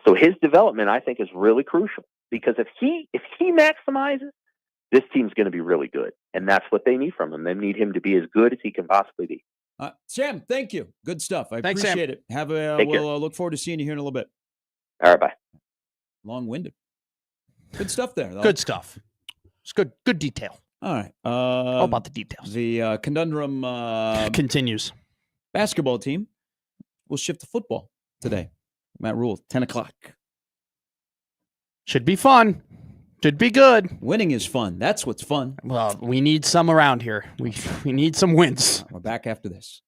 so his development, I think, is really crucial because if he maximizes, this team's going to be really good, and that's what they need from him. They need him to be as good as he can possibly be. Sam, thank you. Good stuff. I Thanks, Sam. appreciate it. We'll look forward to seeing you here in a little bit. All right, bye. Long-winded. Good stuff there, though. Good stuff. It's good detail. All right. All about the details. The conundrum Continues. basketball team will shift to football today. Matt Rule, 10 o'clock. Should be fun. Should be good. Winning is fun. That's what's fun. Well, we need some around here. We need some wins. We're back after this.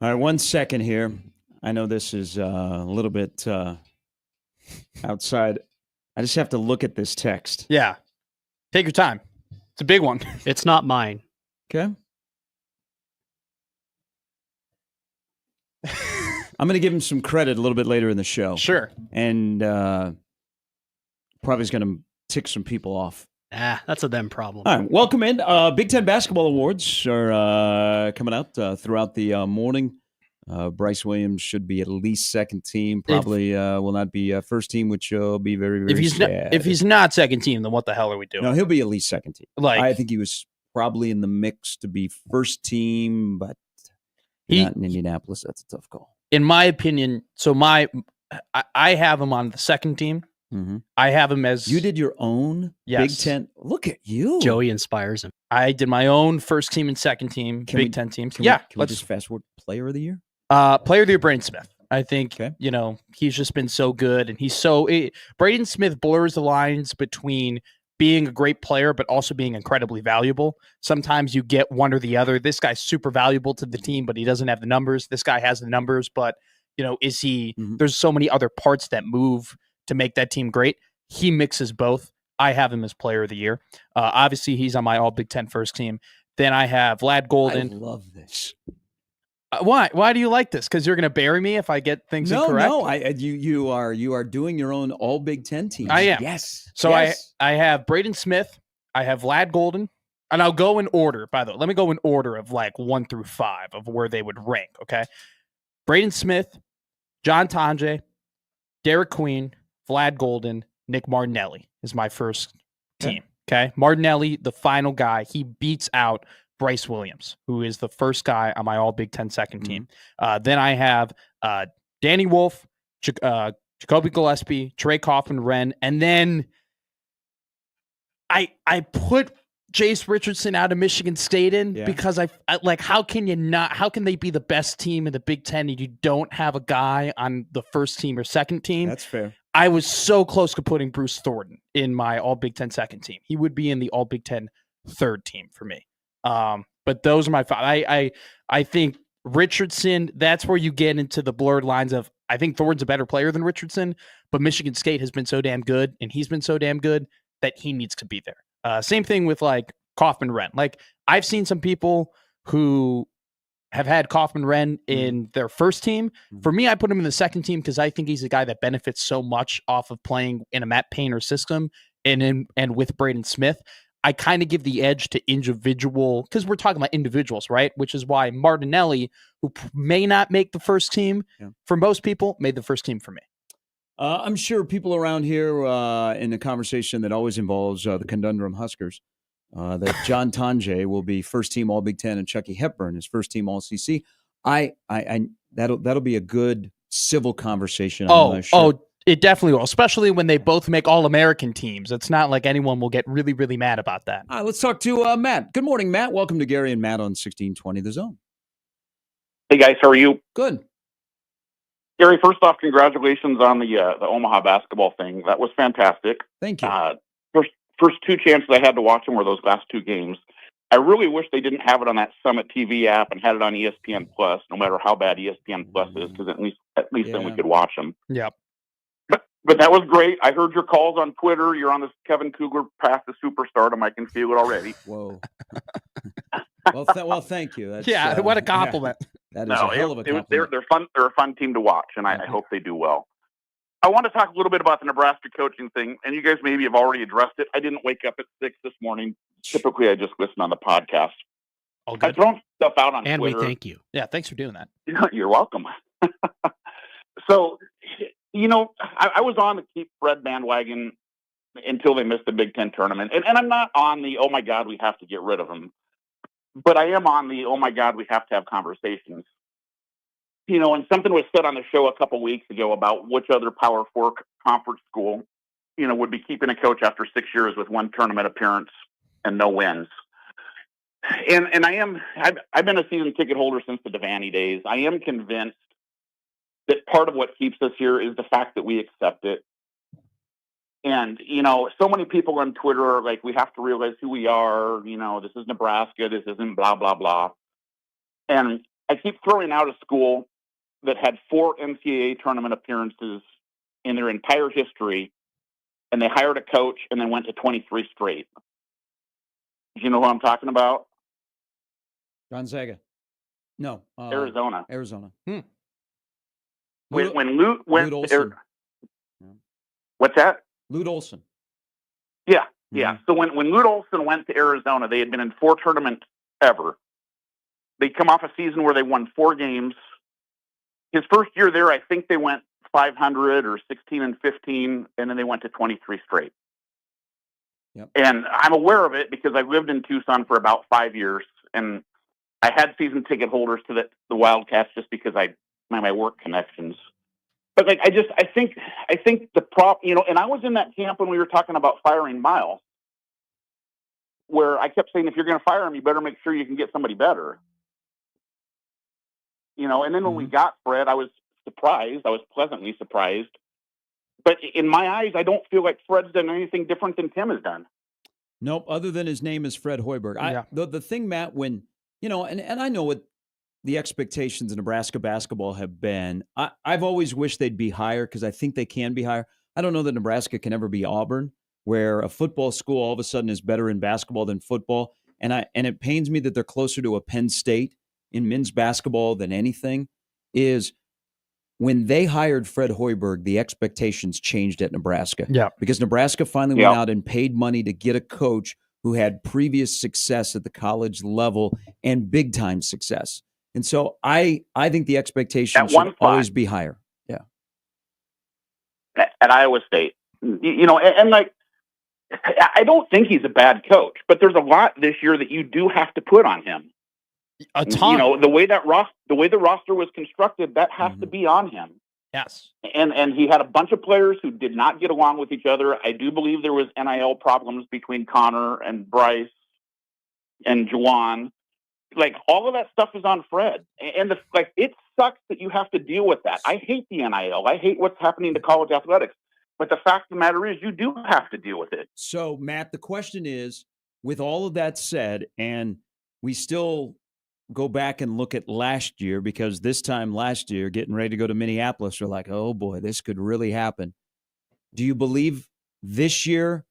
All right, 1 second here. I know this is a little bit outside. I just have to look at this text. Yeah. Take your time. It's a big one. It's not mine. Okay. I'm going to give him some credit a little bit later in the show. Sure. And probably is going to tick some people off. That's a them problem. All right, welcome in. Big Ten Basketball Awards are coming out throughout the morning. Bryce Williams should be at least second team. Probably will not be first team, which will be very, very sad. If he's not second team, then what the hell are we doing? No, he'll be at least second team. Like, I think he was probably in the mix to be first team, but He- not in Indianapolis. That's a tough call. in my opinion, so I have him on the second team. Mm-hmm. I have him as You did your own Yes. Big Ten. Look at you, Joey inspires him. I did my own first team and second team Can Big we- Ten teams. Can Yeah, we, can we just fast forward Player of the Year? Player of the Year, Braden Smith. I think, Okay. he's just been so good. And Braden Smith blurs the lines between being a great player, but also being incredibly valuable. Sometimes you get one or the other. This guy's super valuable to the team, but he doesn't have the numbers. This guy has the numbers, but, is he, Mhm. there's so many other parts that move to make that team great. He mixes both. I have him as Player of the Year. Obviously, he's on my All Big Ten first team. Then I have Vlad Golden. I love this. Why? Why do you like this? Because you're going to bury me if I get things incorrect? No, you are doing your own All Big Ten team. I am. Yes. So yes. I have Braden Smith, I have Vlad Golden, and I'll go in order, by the way. Let me go in order of like 1 through 5 of where they would rank, okay? Braden Smith, John Tonje, Derek Queen, Vlad Golden, Nick Martinelli is my first team, okay? Martinelli, the final guy, he beats out Bryce Williams, who is the first guy on my All Big Ten second team. Then I have Danny Wolf, Jacoby Gillespie, Trey Kaufman-Renn, and then I put Jace Richardson out of Michigan State in because I like, how can they be the best team in the Big Ten and you don't have a guy on the first team or second team? That's fair. I was so close to putting Bruce Thornton in my All Big Ten second team. He would be in the All Big Ten third team for me. But those are my 5. I think Richardson, that's where you get into the blurred lines of, I think Thornton's a better player than Richardson, but Michigan State has been so damn good, and he's been so damn good that he needs to be there. Same thing with like Kaufman-Renn. Like, I've seen some people who have had Kaufman-Renn in their first team. For me, I put him in the second team because I think he's a guy that benefits so much off of playing in a Matt Painter system and with Braden Smith. I kind of give the edge to individual, because we're talking about individuals, right? Which is why Martinelli, who may not make the first team for most people, made the first team for me. I'm sure people around here in the conversation that always involves the Conundrum Huskers, that John Tonje will be first team All Big Ten and Chucky Hepburn is first team All CC. That'll be a good civil conversation. It definitely will, especially when they both make All-American teams. It's not like anyone will get really, really mad about that. All right, let's talk to Matt. Good morning, Matt. Welcome to Gary and Matt on 1620 The Zone. Hey guys, how are you? Good. Gary, first off, congratulations on the Omaha basketball thing. That was fantastic. Thank you. First 2 chances I had to watch them were those last 2 games. I really wish they didn't have it on that Summit TV app and had it on ESPN Plus, no matter how bad ESPN Plus is, because at least then we could watch them. Yep. But that was great. I heard your calls on Twitter. You're on this Kevin Kugler path to superstardom. I can feel it already. Whoa. well, thank you. That's, what a compliment. That is a hell of a compliment. They're fun. They're a fun team to watch, and I hope they do well. I want to talk a little bit about the Nebraska coaching thing, and you guys maybe have already addressed it. I didn't wake up at 6 this morning. Typically, I just listen on the podcast. All good. I throw stuff out on And Twitter. we thank you. Yeah, thanks for doing that. You're welcome. So, I was on the Keith Fred bandwagon until they missed the Big Ten tournament. And I'm not on the, oh, my God, we have to get rid of them. But I am on the, oh, my God, we have to have conversations. And something was said on the show a couple weeks ago about which other Power 4 conference school, would be keeping a coach after 6 years with 1 tournament appearance and no wins. And I've been a season ticket holder since the Devaney days. I am convinced that part of what keeps us here is the fact that we accept it. And, so many people on Twitter are like, we have to realize who we are. This is Nebraska. This isn't blah, blah, blah. And I keep throwing out a school that had 4 NCAA tournament appearances in their entire history, and they hired a coach and then went to 23 straight. Do you know who I'm talking about? Gonzaga. No. Arizona. Arizona. When Lute Lute went to Olson. what's that? Lute Olson. Yeah, yeah. So when Lute Olson went to Arizona, they had been in 4 tournaments ever. They come off a season where they won 4 games. His first year there, I think they went 500 or 16-15, and then they went to 23 straight. Yep. And I'm aware of it because I lived in Tucson for about 5 years, and I had season ticket holders to the Wildcats just because my work connections. But like I think the and I was in that camp when we were talking about firing Miles, where I kept saying, if you're going to fire him, you better make sure you can get somebody better. And then when we got Fred, I was surprised. I was pleasantly surprised. But in my eyes, I don't feel like Fred's done anything different than Tim has done. Nope, other than his name is Fred Hoiberg. The thing, Matt, when, and I know what the expectations of Nebraska basketball have been. I've always wished they'd be higher because I think they can be higher. I don't know that Nebraska can ever be Auburn, where a football school all of a sudden is better in basketball than football. And it pains me that they're closer to a Penn State in men's basketball than anything. Is when they hired Fred Hoiberg, the expectations changed at Nebraska. Yeah. Because Nebraska finally went out and paid money to get a coach who had previous success at the college level and big-time success. And so I think the expectations should always be higher. Yeah. At Iowa State. And like, I don't think he's a bad coach, but there's a lot this year that you do have to put on him. A ton. The way the roster was constructed, that has to be on him. Yes. And he had a bunch of players who did not get along with each other. I do believe there was NIL problems between Connor and Bryce and Juwan. Like, all of that stuff is on Fred. And it sucks that you have to deal with that. I hate the NIL. I hate what's happening to college athletics. But the fact of the matter is, you do have to deal with it. So, Matt, the question is, with all of that said, and we still go back and look at last year, because this time last year, getting ready to go to Minneapolis, we're like, oh boy, this could really happen. Do you believe this year,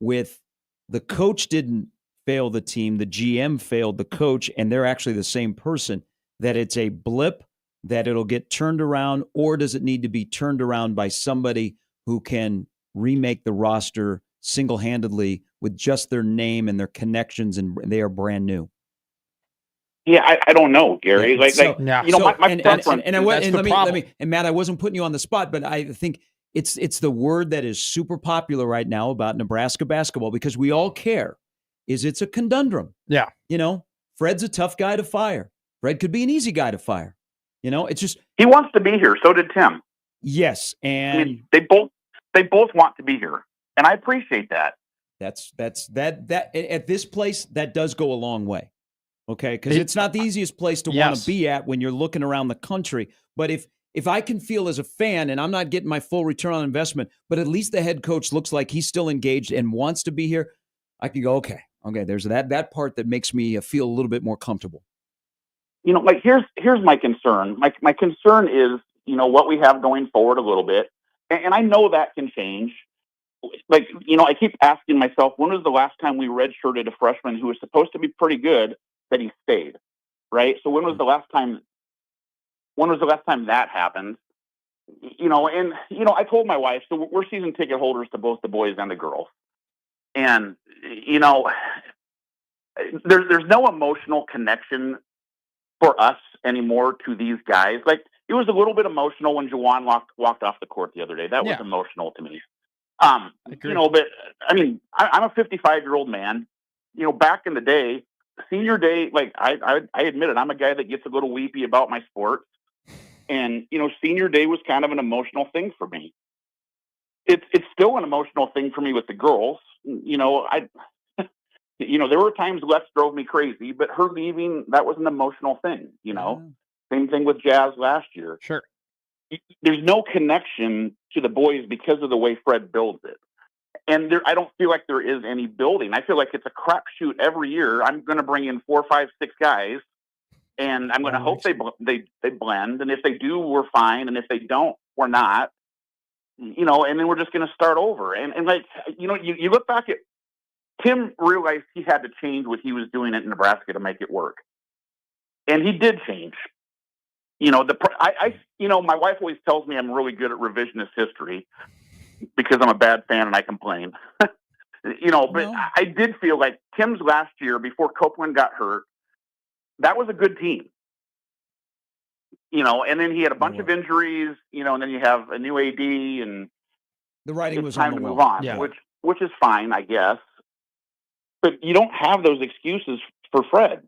with the coach didn't fail the team, the GM failed the coach, and they're actually the same person, that it's a blip, that it'll get turned around, or does it need to be turned around by somebody who can remake the roster single-handedly with just their name and their connections, and they are brand new? Yeah, I don't know, Gary. My preference. And Matt, I wasn't putting you on the spot, but I think it's the word that is super popular right now about Nebraska basketball, because we all care. It's a conundrum. Yeah. Fred's a tough guy to fire. Fred could be an easy guy to fire. It's just, he wants to be here. So did Tim. Yes, and they both want to be here, and I appreciate that. That's at this place, that does go a long way. Okay, because it's not the easiest place to want to be at when you're looking around the country. But if I can feel as a fan, and I'm not getting my full return on investment, but at least the head coach looks like he's still engaged and wants to be here, I can go, okay, there's that part that makes me feel a little bit more comfortable. Here's my concern. My concern is, what we have going forward a little bit. And I know that can change. I keep asking myself, when was the last time we redshirted a freshman who was supposed to be pretty good that he stayed, right? So when was the last time that happened? I told my wife, so we're season ticket holders to both the boys and the girls. And, there's no emotional connection for us anymore to these guys. Like, it was a little bit emotional when Juwan walked off the court the other day. That was emotional to me. But I mean, I'm a 55-year-old man. Back in the day, senior day, I admit it, I'm a guy that gets a little weepy about my sport. And, senior day was kind of an emotional thing for me. It's still an emotional thing for me with the girls. There were times Les drove me crazy, but her leaving, that was an emotional thing, Same thing with Jazz last year. Sure. There's no connection to the boys because of the way Fred builds it. And I don't feel like there is any building. I feel like it's a crapshoot every year. I'm going to bring in 4, 5, 6 guys, And I'm going to That hope makes they blend. And if they do, we're fine. And if they don't, we're not. And then we're just going to start over. And like, you look back at Tim realized he had to change what he was doing at Nebraska to make it work. And he did change. My wife always tells me I'm really good at revisionist history because I'm a bad fan and I complain. But I did feel like Tim's last year before Copeland got hurt, that was a good team. And then he had a bunch of injuries, and then you have a new AD, and The writing it's was time on the to wall. move on, Yeah. which is fine, I guess. But you don't have those excuses for Fred,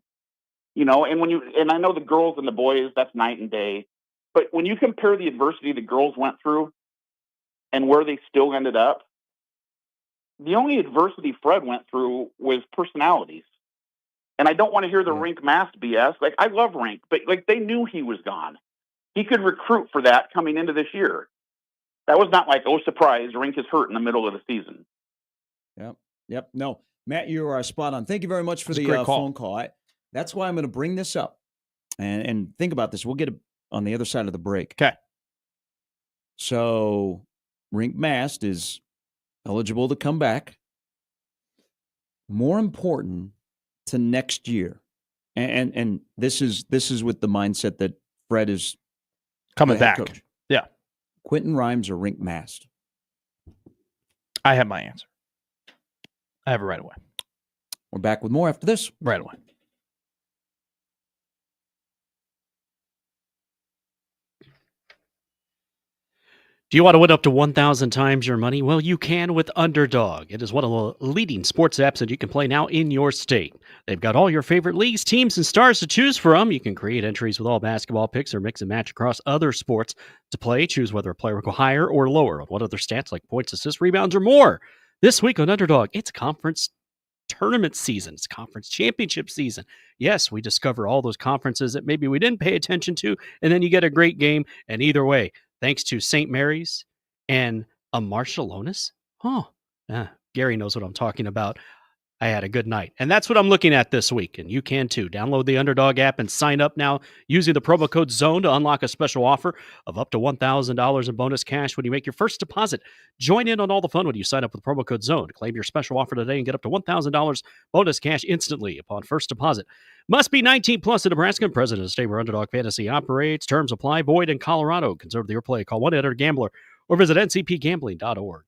and I know the girls and the boys, that's night and day. But when you compare the adversity the girls went through and where they still ended up, the only adversity Fred went through was personalities. And I don't want to hear the Rink Mast BS. Like, I love Rink, but like, they knew he was gone. He could recruit for that coming into this year. That was not like, oh, surprise, Rink is hurt in the middle of the season. Yep. No, Matt, you are spot on. Thank you very much for That's a the great call. phone call. That's why I'm going to bring this up and think about this. We'll get it on the other side of the break. Okay. So Rink Mast is eligible to come back. More important to next year, and this is with the mindset that Fred is Coming the head back. coach. Yeah. Quentin Rhymes or Rink Mast? I have my answer. I have it right away. We're back with more after this. Right away. Do you want to win up to 1,000 times your money? Well, you can with Underdog. It is one of the leading sports apps that you can play now in your state. They've got all your favorite leagues, teams, and stars to choose from. You can create entries with all basketball picks or mix and match across other sports to play. Choose whether a player will go higher or lower on what other stats like points, assists, rebounds, or more. This week on Underdog, it's conference tournament season. It's conference championship season. Yes, we discover all those conferences that maybe we didn't pay attention to, and then you get a great game. And either way, thanks to St. Mary's and a Marshallonis. Gary knows what I'm talking about. I had a good night. And that's what I'm looking at this week. And you can too. Download the Underdog app and sign up now using the promo code ZONE to unlock a special offer of up to $1,000 in bonus cash when you make your first deposit. Join in on all the fun when you sign up with promo code ZONE. Claim your special offer today and get up to $1,000 bonus cash instantly upon first deposit. Must be 19 plus in Nebraska and present in a state where Underdog Fantasy operates. Terms apply. Void in Colorado. Conserve your play. Call 1-800-GAMBLER or visit ncpgambling.org.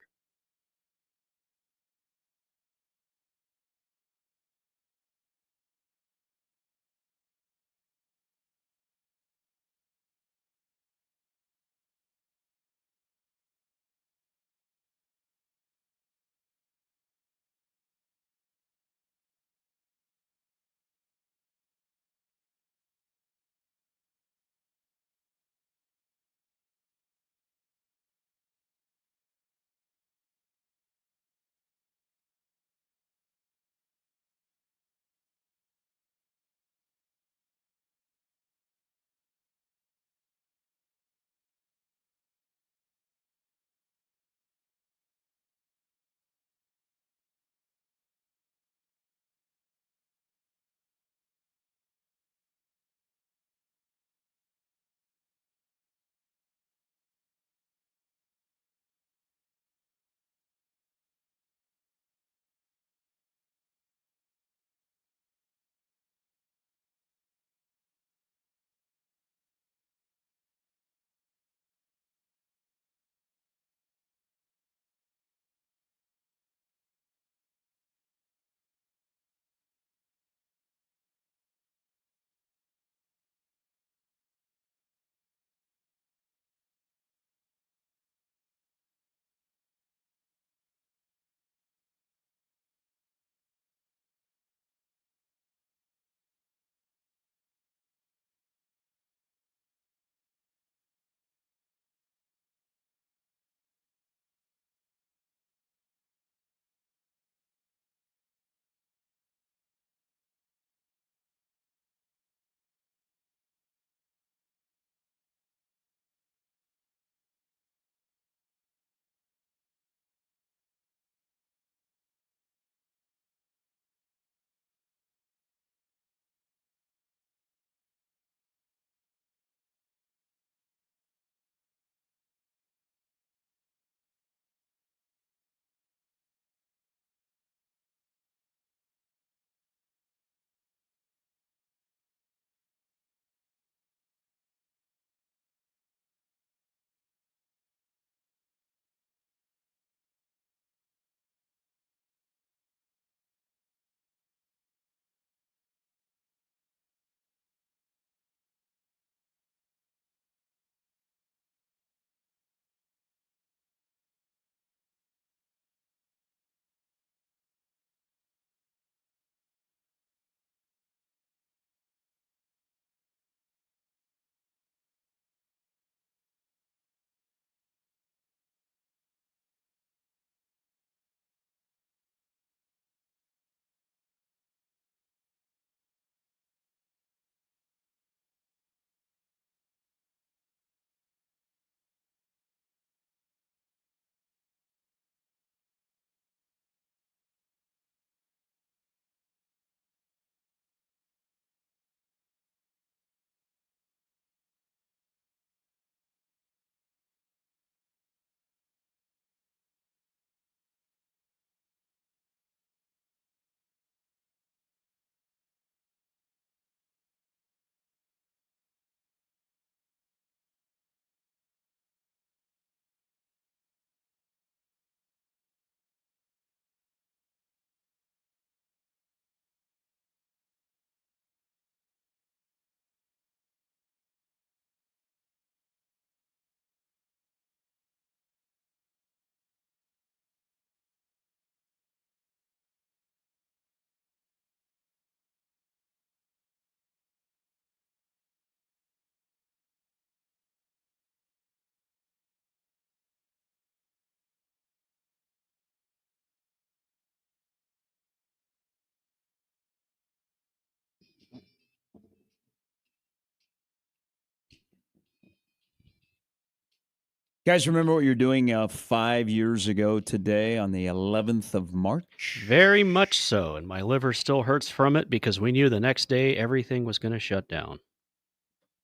Guys, remember what you're doing 5 years ago today on the 11th of March? Very much so, and my liver still hurts from it because we knew the next day everything was going to shut down.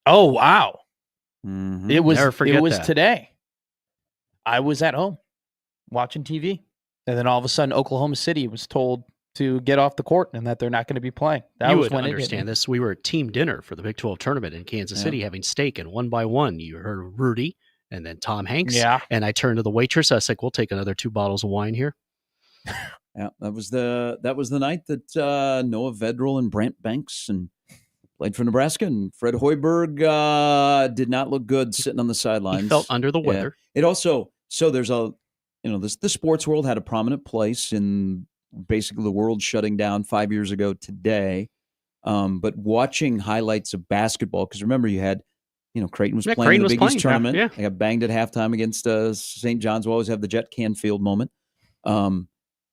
Oh wow! Mhm. It was Never forget that. today. I was at home watching TV, and then all of a sudden, Oklahoma City was told to get off the court and that they're not going to be playing. That You was would when it hit me. understand this. We were at team dinner for the Big 12 tournament in Kansas Yeah. City having steak, and one by one, you heard Rudy and then Tom Hanks. Yeah. And I turned to the waitress. I was like, we'll take another 2 bottles of wine here. Yeah, that was the night that Noah Vedral and Brant Banks and played for Nebraska, and Fred Hoiberg did not look good sitting on the sidelines. He felt under the Yeah. weather. It also there's the sports world had a prominent place in basically the world shutting down 5 years ago today. But watching highlights of basketball, because remember you had Creighton was Yeah, playing Creighton in was the Big playing, East tournament. yeah. They got banged at halftime against St. John's. We'll always have the Jet Canfield moment.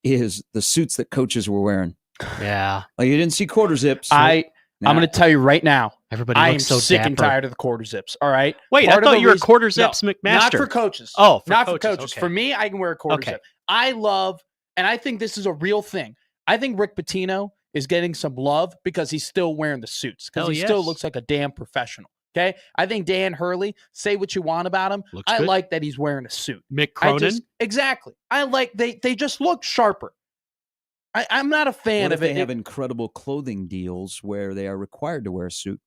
Is the suits that coaches were wearing? Yeah. Like you didn't see quarter zips. I'm going to tell you right now, Everybody I am looks so sick dapper. and tired of the quarter zips. All right. Wait, Part I of thought the you were reason- quarter zips McMaster. Not for coaches. Oh, for not coaches, for coaches. okay. For me, I can wear a quarter Okay. zip. I love, and I think this is a real thing. I think Rick Pitino is getting some love because he's still wearing the suits because Hell he still yes. looks like a damn professional. Okay. I think Dan Hurley, say what you want about him. Looks I good. like that he's wearing a suit. Mick I Cronin. just, exactly. I like, they just look sharper. I'm not a fan What if of they it. have incredible clothing deals where they are required to wear a suit?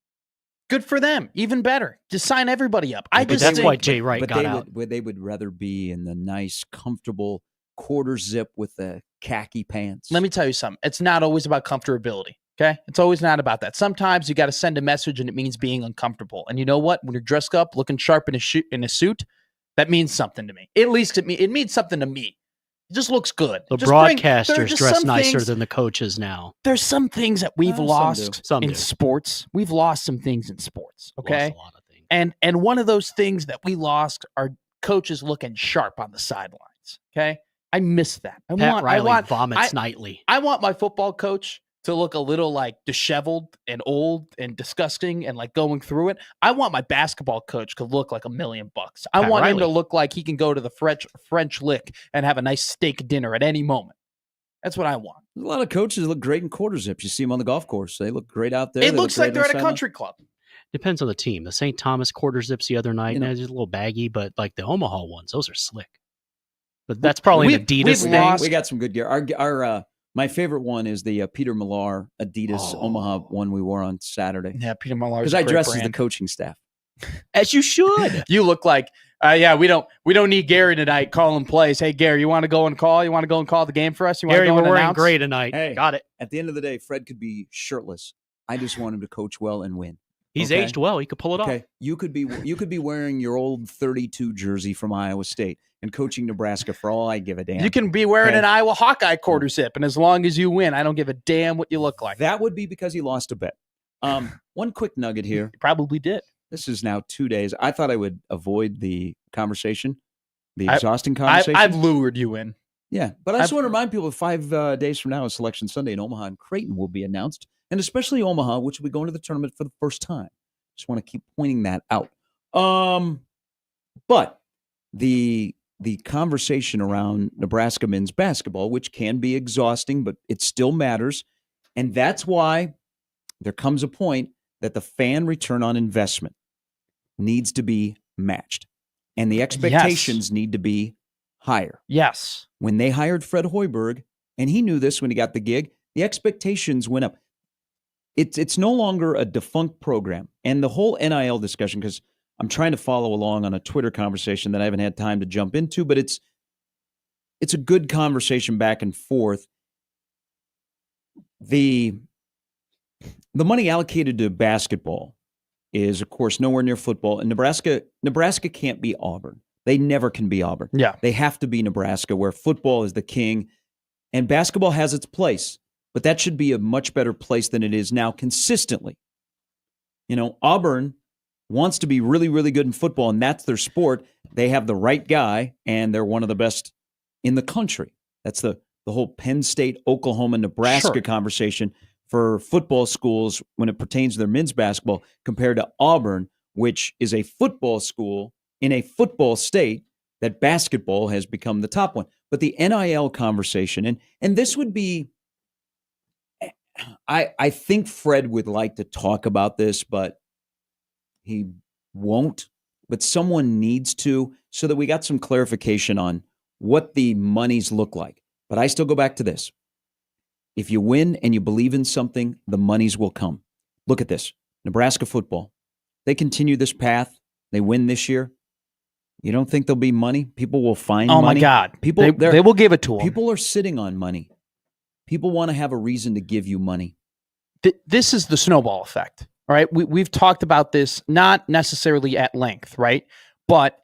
Good for them. Even better. Just sign everybody up. I But just that's think, why Jay Wright But got they out. they would rather be in the nice, comfortable quarter zip with the khaki pants. let me tell you something. It's not always about comfortability. Okay. It's always not about that. Sometimes you got to send a message and it means being uncomfortable. And you know what? When you're dressed up, looking sharp in a suit, that means something to me. At least it means something to me. It just looks good. The Just there are broadcasters just dress some nicer things- than the coaches now. There's some things that we've Some lost do. Some in do. sports. We've lost some things in sports. Okay. Lost a lot of things. And one of those things that we lost are coaches looking sharp on the sidelines. Okay. I miss that. Pat Riley I vomits nightly. want my football coach to look a little like disheveled and old and disgusting and like going through it. I want my basketball coach to look like $1 million. I Pat want him to Riley. look like he can go to the French Lick and have a nice steak dinner at any moment. That's what I want. A lot of coaches look great in quarter zips. You see them on the golf course; they look great out there. It They looks look like great they're on at a the sideline. country club. Depends on the team. The St. Thomas quarter zips the other night, You know. and just a little baggy, but like the Omaha ones, those are slick. But that's probably an We've Adidas thing. lost- We got some good gear. Our my favorite one is the Peter Millar Adidas Omaha one we wore on Saturday Yeah, Peter Millar. because I dress as the coaching staff. As you should. You look like, yeah, we don't need Gary tonight calling plays. Hey, Gary, you want to go and call? You want to go and call the game for us? You want Gary, to go we're and wearing announce? gray tonight. Hey. Got it. At the end of the day, Fred could be shirtless. I just want him to coach well and win. He's Okay. aged well. He could pull it off. Okay, you could be wearing your old 32 jersey from Iowa State and coaching Nebraska for all I give a damn. You can be wearing Okay. an Iowa Hawkeye quarter zip, and as long as you win, I don't give a damn what you look like. That would be because he lost a bet. One quick nugget here. You probably did. This is now 2 days. I thought I would avoid the conversation, the I- exhausting conversation. I've lured you in. Yeah, but I just I've- want to remind people 5 days from now is Selection Sunday in Omaha, and Creighton will be announced, and especially Omaha, which will be going to the tournament for the first time. Just want to keep pointing that out. But the conversation around Nebraska men's basketball, which can be exhausting, but it still matters, and that's why there comes a point that the fan return on investment needs to be matched, and the expectations need to be higher. Yes. When they hired Fred Hoiberg, and he knew this when he got the gig, the expectations went up. It's no longer a defunct program. And the whole NIL discussion, because I'm trying to follow along on a Twitter conversation that I haven't had time to jump into, but it's a good conversation back and forth. The money allocated to basketball is, of course, nowhere near football. And Nebraska can't be Auburn. They never can be Auburn. Yeah. They have to be Nebraska, where football is the king and basketball has its place, but that should be a much better place than it is now consistently. You know, Auburn wants to be really, really good in football, and that's their sport. They have the right guy, and they're one of the best in the country. That's the whole Penn State, Oklahoma, Nebraska Sure. conversation for football schools when it pertains to their men's basketball compared to Auburn, which is a football school in a football state that basketball has become the top one. But the NIL conversation, and this would be, I think Fred would like to talk about this, but he won't. But someone needs to, so that we got some clarification on what the monies look like. But I still go back to this. If you win and you believe in something, the monies will come. Look at this. Nebraska football. They continue this path. They win this year. You don't think there'll be money? People will find money. Oh, my God. People, They will give it to them. people are sitting on money. People want to have a reason to give you money. This is the snowball effect. All right. We've talked about this, not necessarily at length, right? But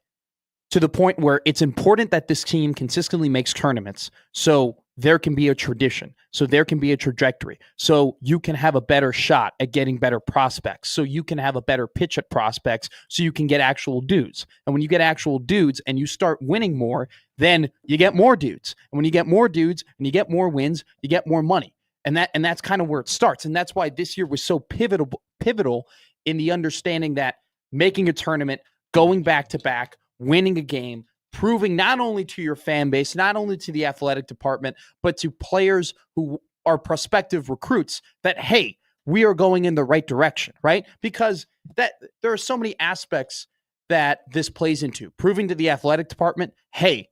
to the point where it's important that this team consistently makes tournaments so there can be a tradition, so there can be a trajectory, so you can have a better shot at getting better prospects, so you can have a better pitch at prospects, so you can get actual dudes. And when you get actual dudes and you start winning more, then you get more dudes. And when you get more dudes and you get more wins, you get more money. And that's kind of where it starts. And that's why this year was so pivotal in the understanding that making a tournament, going back to back, winning a game, proving not only to your fan base, not only to the athletic department, but to players who are prospective recruits that, hey, we are going in the right direction, right? Because that there are so many aspects that this plays into. Proving to the athletic department, hey,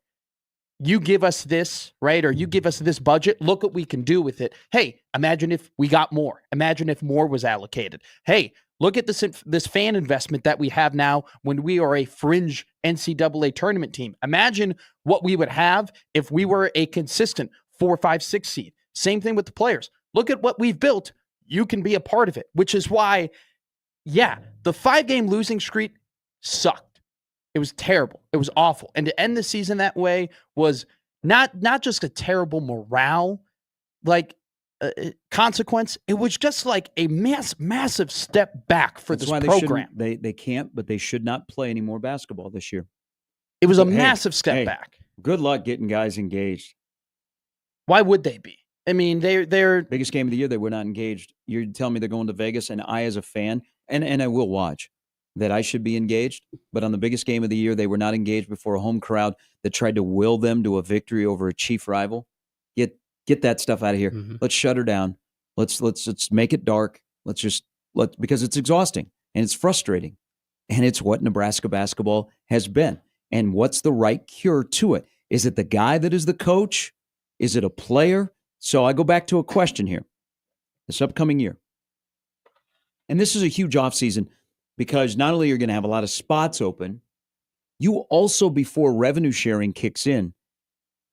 you give us this, right? Or you give us this budget. Look what we can do with it. Hey, imagine if we got more. Imagine if more was allocated. Hey, look at this fan investment that we have now when we are a fringe NCAA tournament team. Imagine what we would have if we were a consistent 4, 5, 6 seed. Same thing with the players. Look at what we've built. You can be a part of it, which is why, yeah, the 5-game losing streak sucked. It was terrible. It was awful. And to end the season that way was not just a terrible morale, consequence. It was just like a massive step back for That's this why program. They can't, but they should not play any more basketball this year. It was a Hey, massive step hey. back. Good luck getting guys engaged. Why would they be? I mean, they're Biggest game of the year, they were not engaged. You're telling me they're going to Vegas, and I, as a fan, and I will watch, that I should be engaged. But on the biggest game of the year, they were not engaged before a home crowd that tried to will them to a victory over a chief rival. Get that stuff out of here. Mhm. Let's shut her down. Let's make it dark. Because it's exhausting and it's frustrating. And it's what Nebraska basketball has been. And what's the right cure to it? Is it the guy that is the coach? Is it a player? So I go back to a question here. This upcoming year. And this is a huge offseason because not only are you going to have a lot of spots open, you also, before revenue sharing kicks in,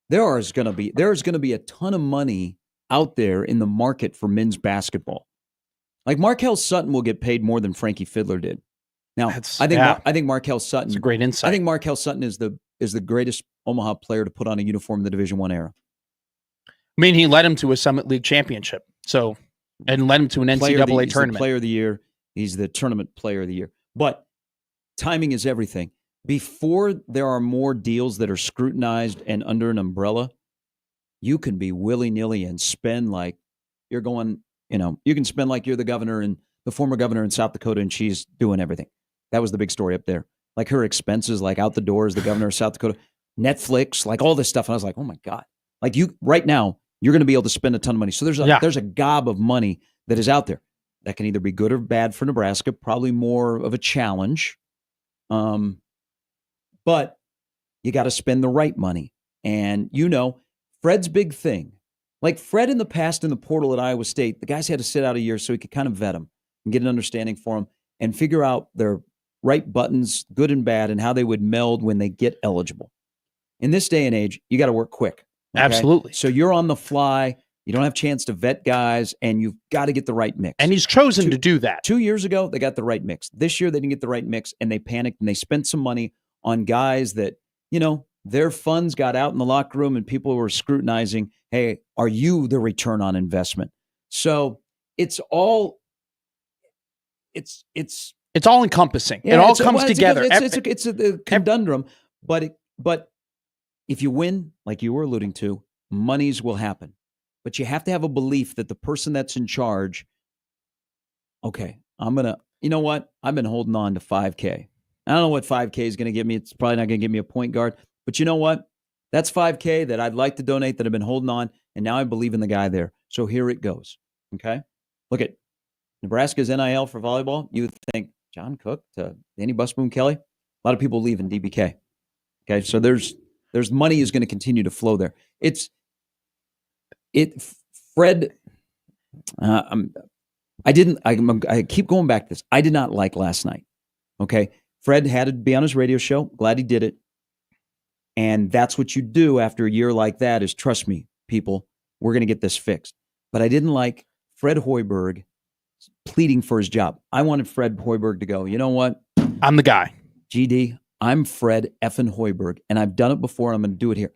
there is going to be a ton of money out there in the market for men's basketball. Like Markel Sutton will get paid more than Frankie Fiddler did. Now, I think Markel Sutton. It's a great insight. I think Markel Sutton is the greatest Omaha player to put on a uniform in the Division I era. I mean, he led him to a Summit League championship. And led him to an NCAA He's tournament. the player of the year. He's the tournament player of the year. But timing is everything. Before there are more deals that are scrutinized and under an umbrella, you can be willy-nilly and spend like you're going, you can spend like you're the governor and the former governor in South Dakota and she's doing everything. That was the big story up there. Like her expenses, like out the door as the governor of South Dakota, Netflix, like all this stuff. And I was like, oh my God. Like right now, you're going to be able to spend a ton of money. So there's a gob of money that is out there that can either be good or bad for Nebraska, probably more of a challenge. But you got to spend the right money. And Fred's big thing, like Fred in the past in the portal at Iowa State, the guys had to sit out a year so he could kind of vet them and get an understanding for them and figure out their right buttons, good and bad, and how they would meld when they get eligible. In this day and age, you got to work quick. Okay? Absolutely. So you're on the fly. You don't have a chance to vet guys, and you've got to get the right mix. And he's chosen to do that. 2 years ago, they got the right mix. This year, they didn't get the right mix, and they panicked, and they spent some money on guys that, their funds got out in the locker room, and people were scrutinizing, hey, are you the return on investment? So it's all encompassing. It all comes together. It's a conundrum, but if you win, like you were alluding to, monies will happen. But you have to have a belief that the person that's in charge, okay, you know what? I've been holding on to $5K. I don't know what $5K is going to give me. It's probably not going to give me a point guard, But you know what? That's $5K that I'd like to donate that I've been holding on, and now I believe in the guy there. So here it goes. Okay? Look at Nebraska's NIL for volleyball. You would think John Cook to Danny Busboom Kelly. A lot of people leaving DBK. Okay, so there's money is going to continue to flow there. Fred. I keep going back to this. I did not like last night. Okay, Fred had to be on his radio show. Glad he did it. And that's what you do after a year like that is, trust me, people, we're going to get this fixed. But I didn't like Fred Hoiberg pleading for his job. I wanted Fred Hoiberg to go, you know what? I'm the guy. GD, I'm Fred effing Hoiberg, and I've done it before, and I'm going to do it here.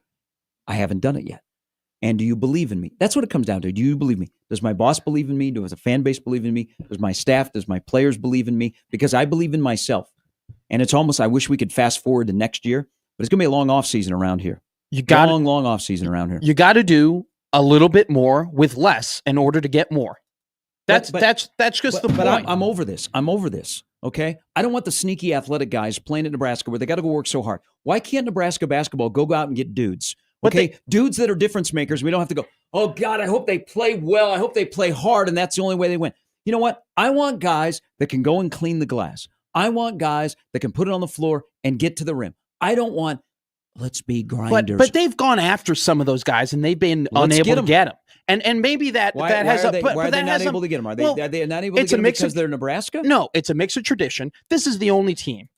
I haven't done it yet. And do you believe in me? That's what it comes down to. Do you believe me? Does my boss believe in me? Does the fan base believe in me? Does my staff, does my players believe in me? Because I believe in myself. And it's almost, I wish we could fast forward to next year, but it's going to be a long off season around here. Long off season around here. You got to do a little bit more with less in order to get more. That's just the point. But I'm over this. I'm over this. Okay? I don't want the sneaky athletic guys playing at Nebraska where they got to go work so hard. Why can't Nebraska basketball go out and get dudes? Okay, dudes that are difference makers. We don't have to go, oh, God, I hope they play well. I hope they play hard, and that's the only way they win. You know what? I want guys that can go and clean the glass. I want guys that can put it on the floor and get to the rim. I don't want, let's be grinders. But they've gone after some of those guys, and they've been unable to get them. And maybe that has a... Why are they not able to get them? Are they not able to get them because they're Nebraska? No, it's a mix of tradition. This is the only team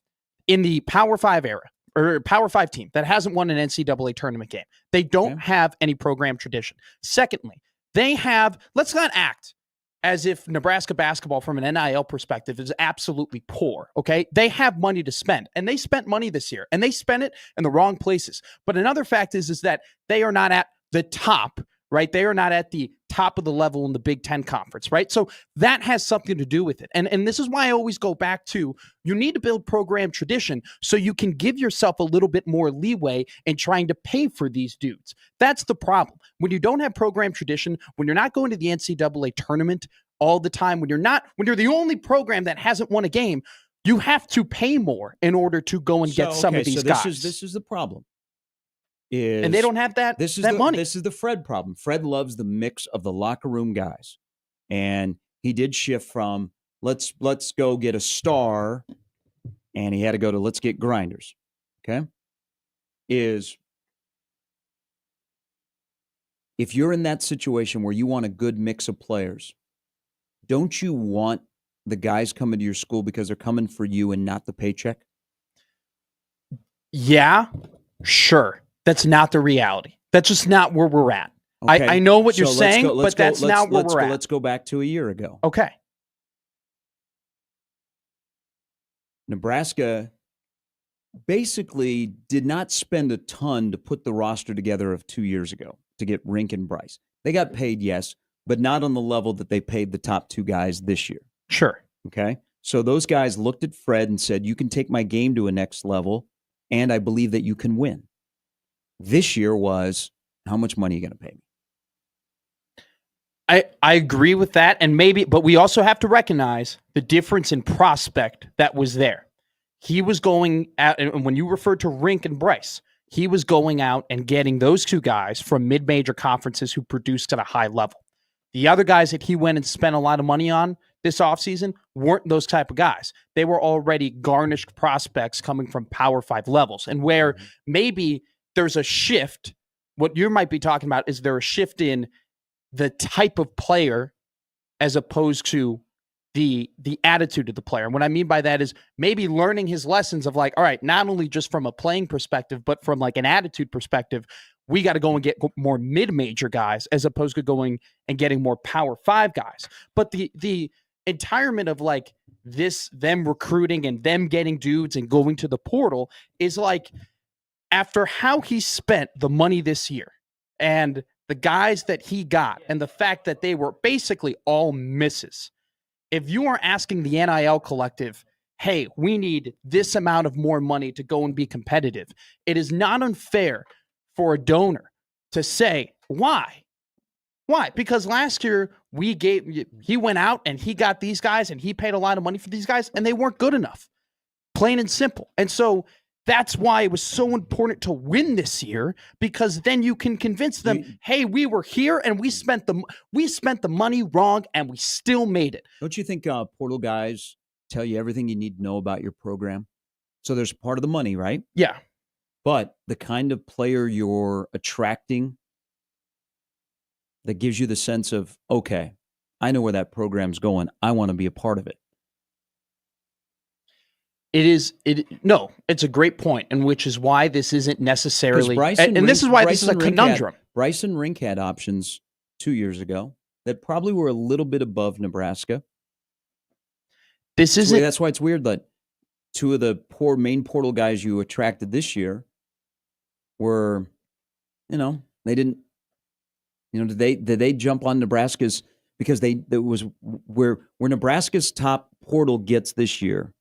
in the Power 5 era, or Power 5 team, that hasn't won an NCAA tournament game. They don't have any program tradition. Secondly, they have, let's not act as if Nebraska basketball from an NIL perspective is absolutely poor, okay? They have money to spend, and they spent money this year, and they spent it in the wrong places. But another fact is that they are not at the top, right? They are not at the top of the level in the Big Ten Conference, right? So that has something to do with it. And this is why I always go back to, you need to build program tradition so you can give yourself a little bit more leeway in trying to pay for these dudes. That's the problem. When you don't have program tradition, when you're not going to the NCAA tournament all the time, when you're the only program that hasn't won a game, you have to pay more in order to go and get some of these guys. This is the problem. And they don't have that money. This is the Fred problem. Fred loves the mix of the locker room guys. And he did shift from let's go get a star, and he had to go to let's get grinders. Okay? If you're in that situation where you want a good mix of players, don't you want the guys coming to your school because they're coming for you and not the paycheck? Yeah, sure. That's not the reality. That's just not where we're at. Okay. I know what you're saying, but that's not where we're at. Let's go back to a year ago. Okay. Nebraska basically did not spend a ton to put the roster together of 2 years ago to get Rink and Bryce. They got paid, yes, but not on the level that they paid the top two guys this year. Sure. Okay. So those guys looked at Fred and said, you can take my game to a next level, and I believe that you can win. This year was, how much money are you going to pay me? I agree with that, but we also have to recognize the difference in prospect that was there. He was going out, and when you referred to Rink and Bryce, he was going out and getting those two guys from mid-major conferences who produced at a high level. The other guys that he went and spent a lot of money on this offseason weren't those type of guys. They were already garnished prospects coming from Power 5 levels, and where maybe there's a shift. What you might be talking about is there a shift in the type of player as opposed to the attitude of the player. And what I mean by that is maybe learning his lessons of like, all right, not only just from a playing perspective, but from like an attitude perspective, we got to go and get more mid-major guys as opposed to going and getting more Power 5 guys. But the entirement of like this, them recruiting and them getting dudes and going to the portal is like, after how he spent the money this year and the guys that he got and the fact that they were basically all misses, if you are asking the NIL collective, hey, we need this amount of more money to go and be competitive, it is not unfair for a donor to say, why? Why? Because last year he went out and he got these guys and he paid a lot of money for these guys and they weren't good enough. Plain and simple. And so That's why it was so important to win this year, because then you can convince them, hey, we were here and we spent the money wrong and we still made it. Don't you think portal guys tell you everything you need to know about your program? So there's part of the money, right? Yeah. But the kind of player you're attracting that gives you the sense of, okay, I know where that program's going. I want to be a part of it. It's a great point, and which is why this isn't necessarily, this is why this is a conundrum. Bryson Rink had options 2 years ago that probably were a little bit above Nebraska. That's why it's weird that two of the main portal guys you attracted this year were, they didn't, did they jump on Nebraska's, because that was where Nebraska's top portal gets this year.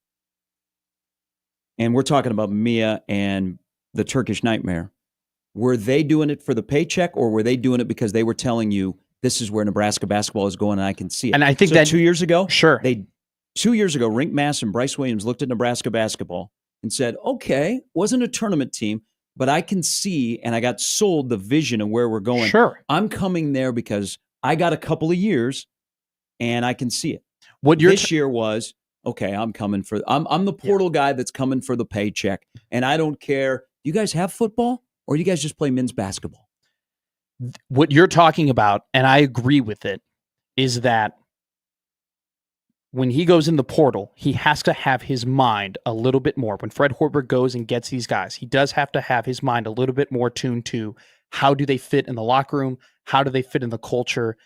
And we're talking about Mia and the Turkish Nightmare. Were they doing it for the paycheck, or were they doing it because they were telling you this is where Nebraska basketball is going and I can see it? And I think so that 2 years ago, sure. 2 years ago, Rink Mass and Bryce Williams looked at Nebraska basketball and said, okay, wasn't a tournament team, but I can see, and I got sold the vision of where we're going. Sure. I'm coming there because I got a couple of years and I can see it. This year was, okay, I'm the portal guy that's coming for the paycheck, and I don't care. You guys have football, or you guys just play men's basketball? What you're talking about, and I agree with it, is that when he goes in the portal, he has to have his mind a little bit more. When Fred Hoiberg goes and gets these guys, he does have to have his mind a little bit more tuned to how do they fit in the locker room? How do they fit in the culture?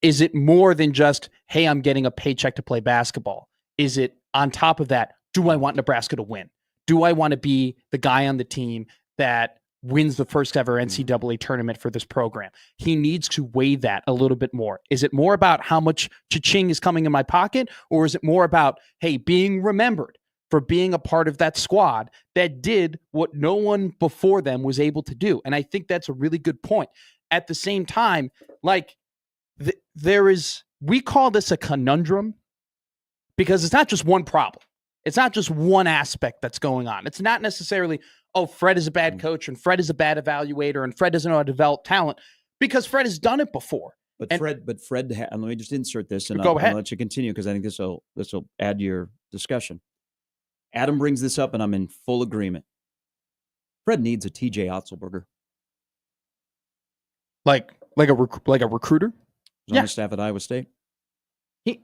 Is it more than just, hey, I'm getting a paycheck to play basketball? Is it on top of that, do I want Nebraska to win? Do I want to be the guy on the team that wins the first ever NCAA tournament for this program? He needs to weigh that a little bit more. Is it more about how much cha-ching is coming in my pocket? Or is it more about, hey, being remembered for being a part of that squad that did what no one before them was able to do? And I think that's a really good point. At the same time, we call this a conundrum because it's not just one problem. It's not just one aspect that's going on. It's not necessarily, oh, Fred is a bad coach and Fred is a bad evaluator and Fred doesn't know how to develop talent, because Fred has done it before. Fred, let me just insert this and Go ahead. I'll let you continue, because I think this will add to your discussion. Adam brings this up and I'm in full agreement. Fred needs a TJ Otzelberger. Like a recruiter? On the staff at Iowa State. He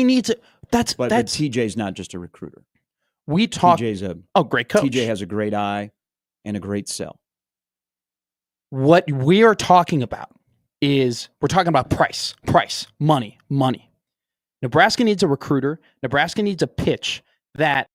needs it. But TJ's not just a recruiter. TJ's a great coach. TJ has a great eye and a great sell. What we are talking about is we're talking about price, money. Nebraska needs a recruiter. Nebraska needs a pitch that,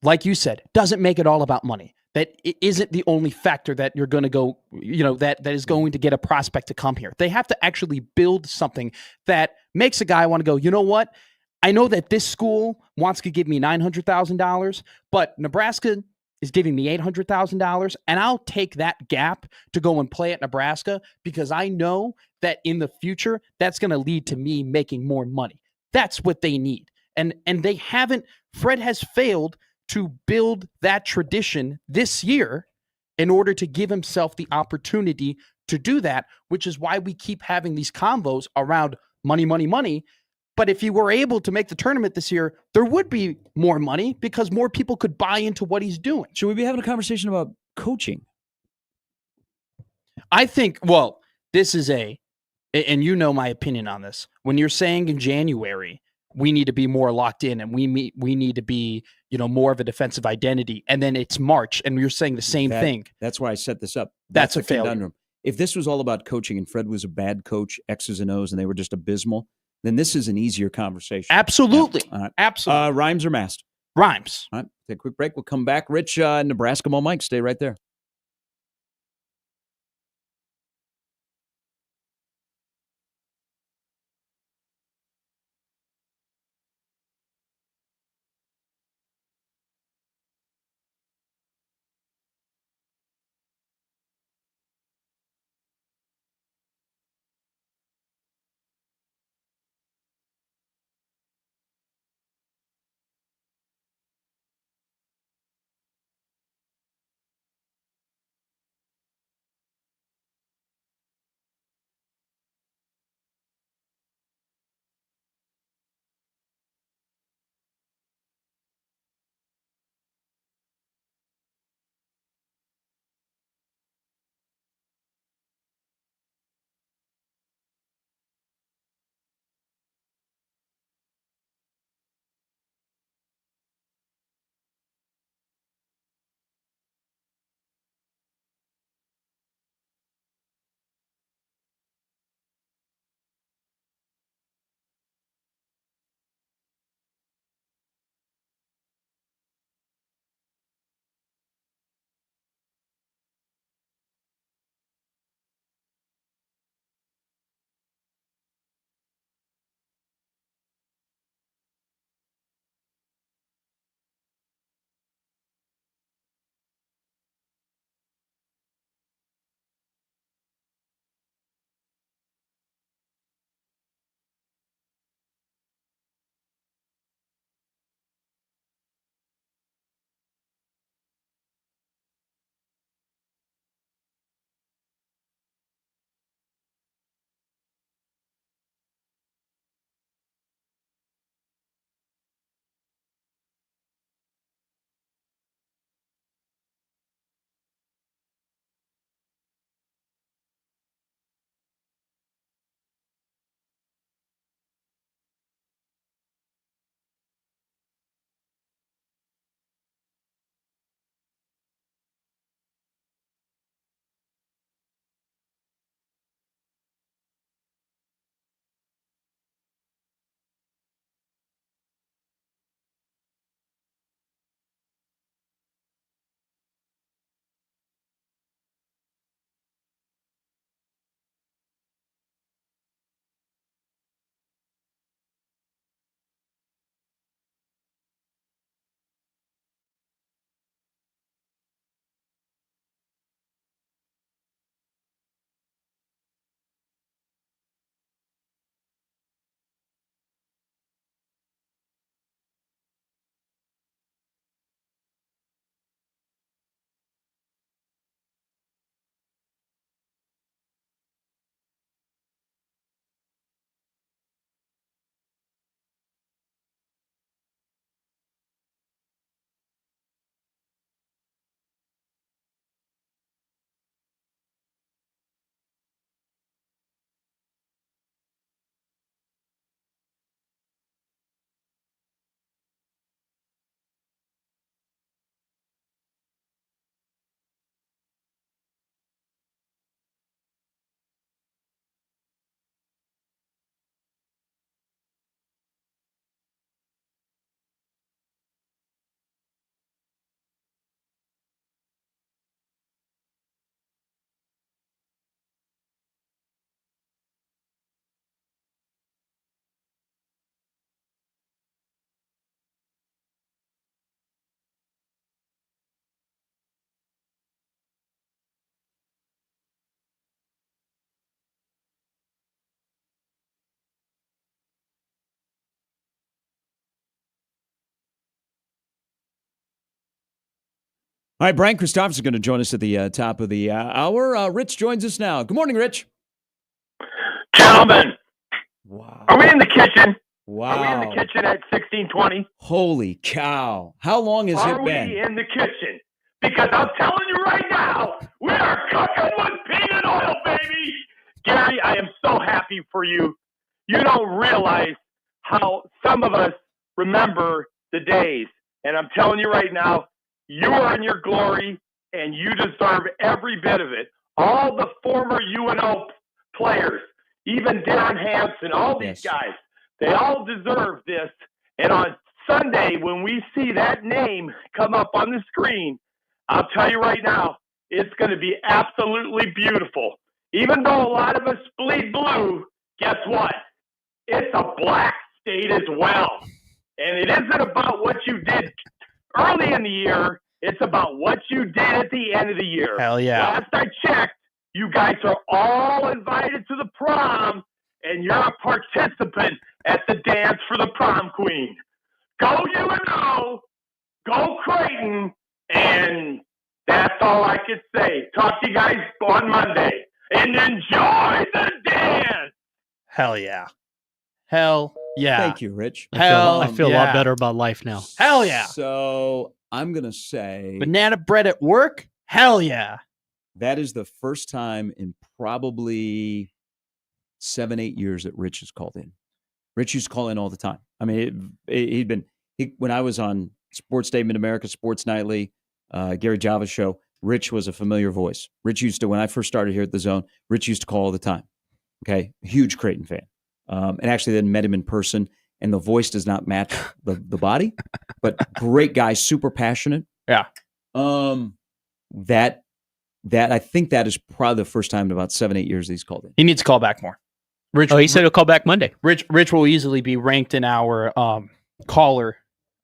like you said, doesn't make it all about money. That it isn't the only factor that you're going to go, that is going to get a prospect to come here. They have to actually build something that makes a guy want to go, you know what? I know that this school wants to give me $900,000, but Nebraska is giving me $800,000, and I'll take that gap to go and play at Nebraska because I know that in the future, that's going to lead to me making more money. That's what they need. And they haven't, Fred has failed to build that tradition this year in order to give himself the opportunity to do that, which is why we keep having these convos around money. But if he were able to make the tournament this year, there would be more money because more people could buy into what he's doing. Should we be having a conversation about coaching? I think, this is and you know my opinion on this. When you're saying in January, we need to be more locked in and we need to be, more of a defensive identity. And then it's March and you're saying the same thing. That's why I set this up. That's a failure. Conundrum. If this was all about coaching and Fred was a bad coach, X's and O's, and they were just abysmal, then this is an easier conversation. Absolutely. Yeah. All right. Absolutely. Rhymes or mast? Rhymes. All right. Take a quick break. We'll come back. Rich, Nebraska Mo Mike, stay right there. All right, Brian Christopherson is going to join us at the top of the hour. Rich joins us now. Good morning, Rich. Gentlemen, Wow. are we in the kitchen? Wow. Are we in the kitchen at 1620? Holy cow. How long has Are it been? we in the kitchen? Because I'm telling you right now, we are cooking with peanut oil, baby. Gary, I am so happy for you. You don't realize how some of us remember the days. And I'm telling you right now, you are in your glory, and you deserve every bit of it. All the former UNO players, even Darren Hansen, all these guys, they all deserve this. And on Sunday, when we see that name come up on the screen, I'll tell you right now, it's going to be absolutely beautiful. Even though a lot of us bleed blue, guess what? It's a black state as well. And it isn't about what you did early in the year. It's about what you did at the end of the year. Hell yeah. Last I checked, you guys are all invited to the prom, and you're a participant at the dance for the prom queen. Go UNO, go Creighton, and that's all I could say. Talk to you guys on Monday, and enjoy the dance. Hell yeah. Hell yeah. Thank you, Rich. Hell I feel a yeah. lot better about life now. Hell yeah. So I'm going to say Banana bread at work? Hell yeah. that is the first time in probably 7-8 years that Rich has called in. Rich used to call in all the time. I mean, when I was on Sports Day Mid-America, Sports Nightly, Gary Java's show, Rich was a familiar voice. Rich used to, when I first started here at the Zone, Rich used to call all the time. Okay, huge Creighton fan. And actually then met him in person, and the voice does not match the body, but great guy, super passionate. Yeah. That I think that is probably the first time in about 7-8 years that he's called in. He needs to call back more. Rich, Oh, he said he'll call back Monday. Rich will easily be ranked in our caller,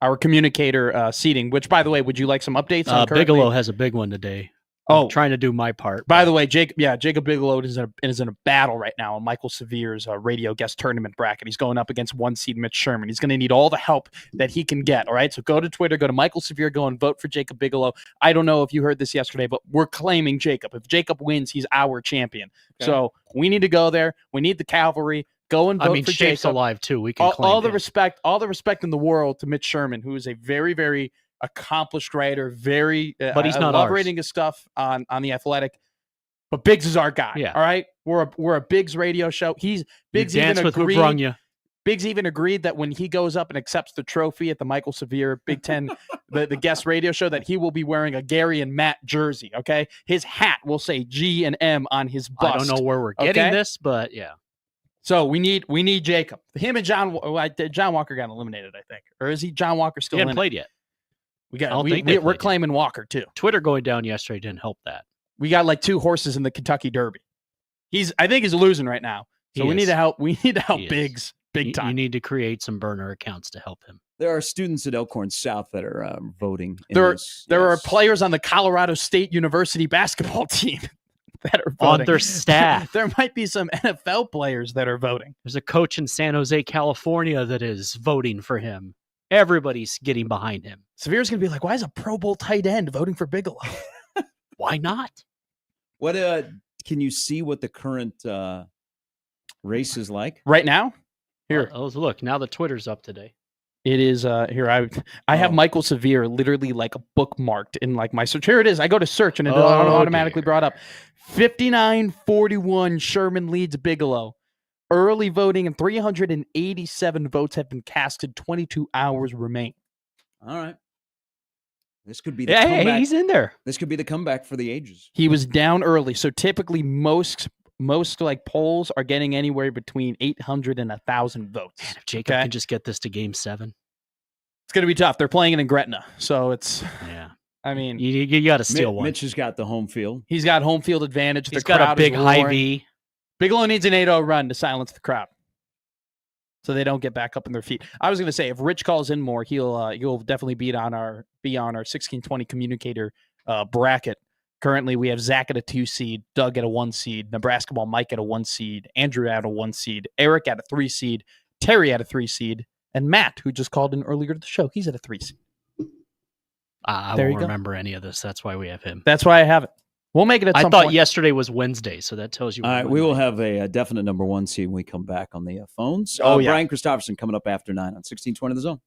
our communicator seating, which, by the way, would you like some updates on currently? Bigelow has a big one today. Oh. I'm trying to do my part. By the way, Jacob Bigelow is in a battle right now in Michael Severe's radio guest tournament bracket. He's going up against 1 seed Mitch Sherman. He's going to need all the help that he can get. All right, so go to Twitter, go to Michael Severe, go and vote for Jacob Bigelow. I don't know if you heard this yesterday, but we're claiming Jacob. If Jacob wins, he's our champion. Okay. So we need to go there. We need the cavalry. Go and vote for Shape's Jacob. alive too. We can claim all the him. respect in the world to Mitch Sherman, who is a very, very accomplished writer, very but he's not love ours. reading his stuff on the Athletic. But Biggs is our guy. Yeah. All right. We're a Biggs radio show. Biggs you dance even with agreed. who brung you. Biggs even agreed that when he goes up and accepts the trophy at the Michael Severe Big Ten, the guest radio show, that he will be wearing a Gary and Matt jersey. Okay, his hat will say G and M on his bust. I don't know where we're getting this, but yeah. So we need Jacob. Him and John Walker got eliminated, I think, or is John Walker still? He hadn't in played yet. We're claiming Walker too. Twitter going down yesterday didn't help that. We got like 2 horses in the Kentucky Derby. I think he's losing right now. So we need to help. We need to help Biggs big time. You need to create some burner accounts to help him. There are students at Elkhorn South that are voting. There are players on the Colorado State University basketball team that are voting. On their staff. There might be some NFL players that are voting. There's a coach in San Jose, California that is voting for him. Everybody's getting behind him. Severe's going to be like, why is a Pro Bowl tight end voting for Bigelow? Why not? What can you see what the current race is like right now? Here, look. Now the Twitter's up today. It is here. I have Michael Severe literally like bookmarked in like my search. Here it is. I go to search and it automatically brought up 59-41. Sherman leads Bigelow. Early voting and 387 votes have been casted. 22 hours remain. All right. This could be the comeback. Hey, he's in there. This could be the comeback for the ages. He was down early, so typically most like polls are getting anywhere between 800 and 1,000 votes. Man, if Jacob can just get this to Game 7, it's going to be tough. They're playing it in Gretna, so it's I mean, you got to steal one. Mitch has got the home field. He's got home field advantage. He's got a big high V. Bigelow needs an 8-0 run to silence the crowd, so they don't get back up in their feet. I was going to say, if Rich calls in more, he'll definitely be on our 1620 communicator bracket. Currently, we have Zach at a 2 seed, Doug at a 1 seed, Nebraska Ball Mike at a 1 seed, Andrew at a 1 seed, Eric at a 3 seed, Terry at a 3 seed, and Matt, who just called in earlier to the show, he's at a 3 seed. I There you won't go. remember any of this. That's why we have him. That's why I have it. We'll make it at I some thought point. yesterday was Wednesday, so that tells you. All right, we will have a definite number one seed when we come back on the phones. Oh, yeah. Brian Christopherson coming up after 9 on 1620 The Zone.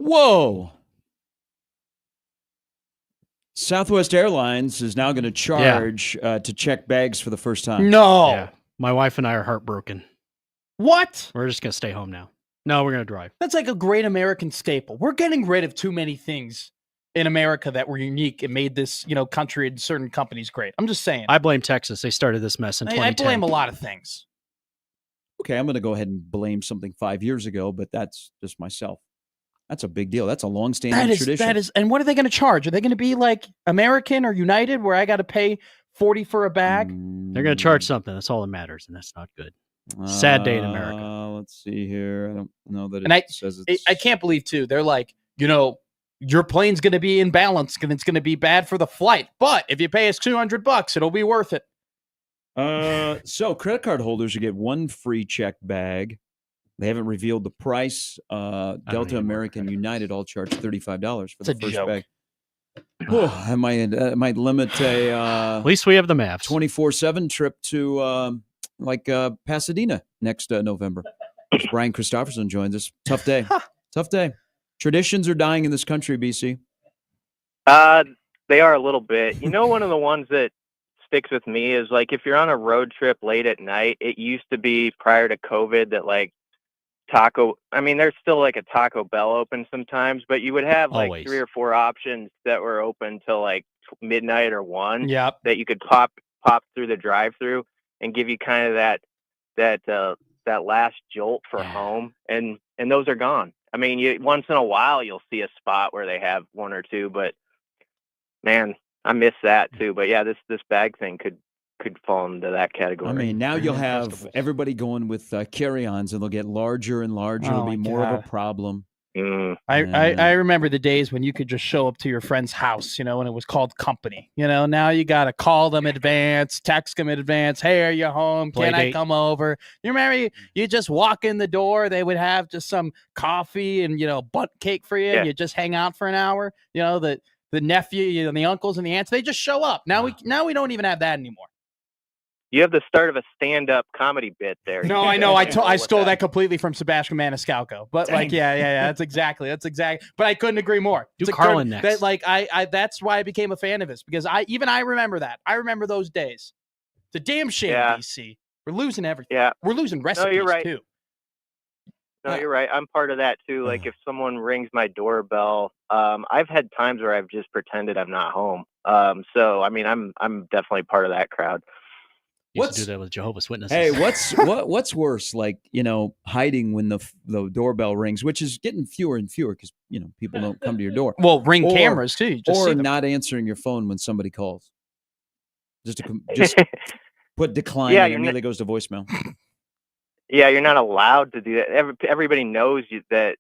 Whoa. Southwest Airlines is now going to charge to check bags for the first time. No. Yeah. My wife and I are heartbroken. What? We're just going to stay home now. No, we're going to drive. That's like a great American staple. We're getting rid of too many things in America that were unique and made this, country and certain companies great. I'm just saying. I blame Texas. They started this mess in 2010. I blame a lot of things. Okay, I'm going to go ahead and blame something 5 years ago, but that's just myself. That's a big deal. That's a long-standing tradition. That is, and what are they going to charge? Are they going to be like American or United, where I got to pay $40 for a bag? They're going to charge something. That's all that matters, and that's not good. Sad day in America. Let's see here. I don't know that And it says it's... I can't believe too. They're like, your plane's going to be in balance, and it's going to be bad for the flight. But if you pay us $200, it'll be worth it. So credit card holders will get one free check bag. They haven't revealed the price. Delta, American, United all charge $35 for the first bag. I might limit a at least we have the Mavs 24/7 trip to Pasadena next November. Brian Christopherson joins us. Tough day. Tough day. Traditions are dying in this country, BC. They are a little bit. One of the ones that sticks with me is like if you're on a road trip late at night. It used to be prior to COVID that like there's still like a Taco Bell open sometimes, but you would have like Always. 3 or 4 options that were open till like midnight or 1. Yep. That you could pop through the drive-through and give you kind of that last jolt for home, and those are gone. I mean, once in a while you'll see a spot where they have 1 or 2, but man, I miss that too. But yeah, this bag thing could fall into that category. I mean, now you'll have everybody going with carry-ons, and they'll get larger and larger. It'll be more of a problem. I remember the days when you could just show up to your friend's house, and it was called company. Now you got to call them advance, text them advance. Hey, are you home? Can I come over? You remember you just walk in the door. They would have just some coffee and, butt cake for you. Yeah. And you just hang out for an hour. The nephew, and the uncles and the aunts, they just show up. Now we don't even have that anymore. You have the start of a stand-up comedy bit there. No, I know. I stole that completely from Sebastian Maniscalco. But yeah. That's exactly. But I couldn't agree more. Do Carlin next. That's why I became a fan of this, because I remember that. I remember those days. It's a damn shame, BC. We're losing everything. Yeah. We're losing recipes you're right. too. No, you're right. I'm part of that too. Like if someone rings my doorbell, I've had times where I've just pretended I'm not home. So I mean, I'm definitely part of that crowd. Used to do that with Jehovah's Witnesses. Hey, what's worse, hiding when the doorbell rings, which is getting fewer and fewer because people don't come to your door. Well, ring cameras too. You just see them. Not answering your phone when somebody calls. Just put decline. Yeah, and immediately goes to voicemail. Yeah, you're not allowed to do that. Everybody knows that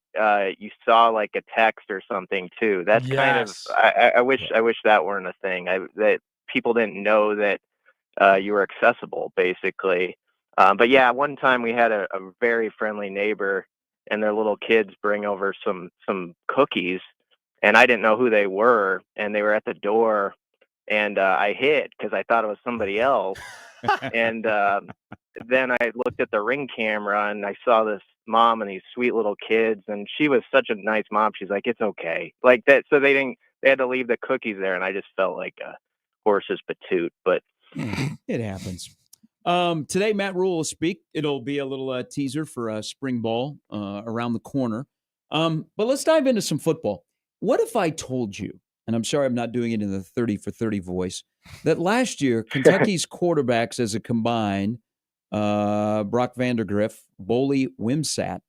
you saw like a text or something too. That's kind of. I wish that weren't a thing. That people didn't know that. You were accessible, basically. But yeah, one time we had a very friendly neighbor, and their little kids bring over some cookies, and I didn't know who they were, and they were at the door, and I hid because I thought it was somebody else. And then I looked at the Ring camera, and I saw this mom and these sweet little kids, and she was such a nice mom. She's like, "It's okay," like that. So they had to leave the cookies there, and I just felt like a horse's patoot, but. It happens. Today, Matt Rule will speak. It'll be a little teaser for spring ball around the corner. But let's dive into some football. What if I told you, and I'm sorry I'm not doing it in the 30 for 30 voice, that last year Kentucky's quarterbacks as a combined, Brock Vandergriff, Boley Wimsatt,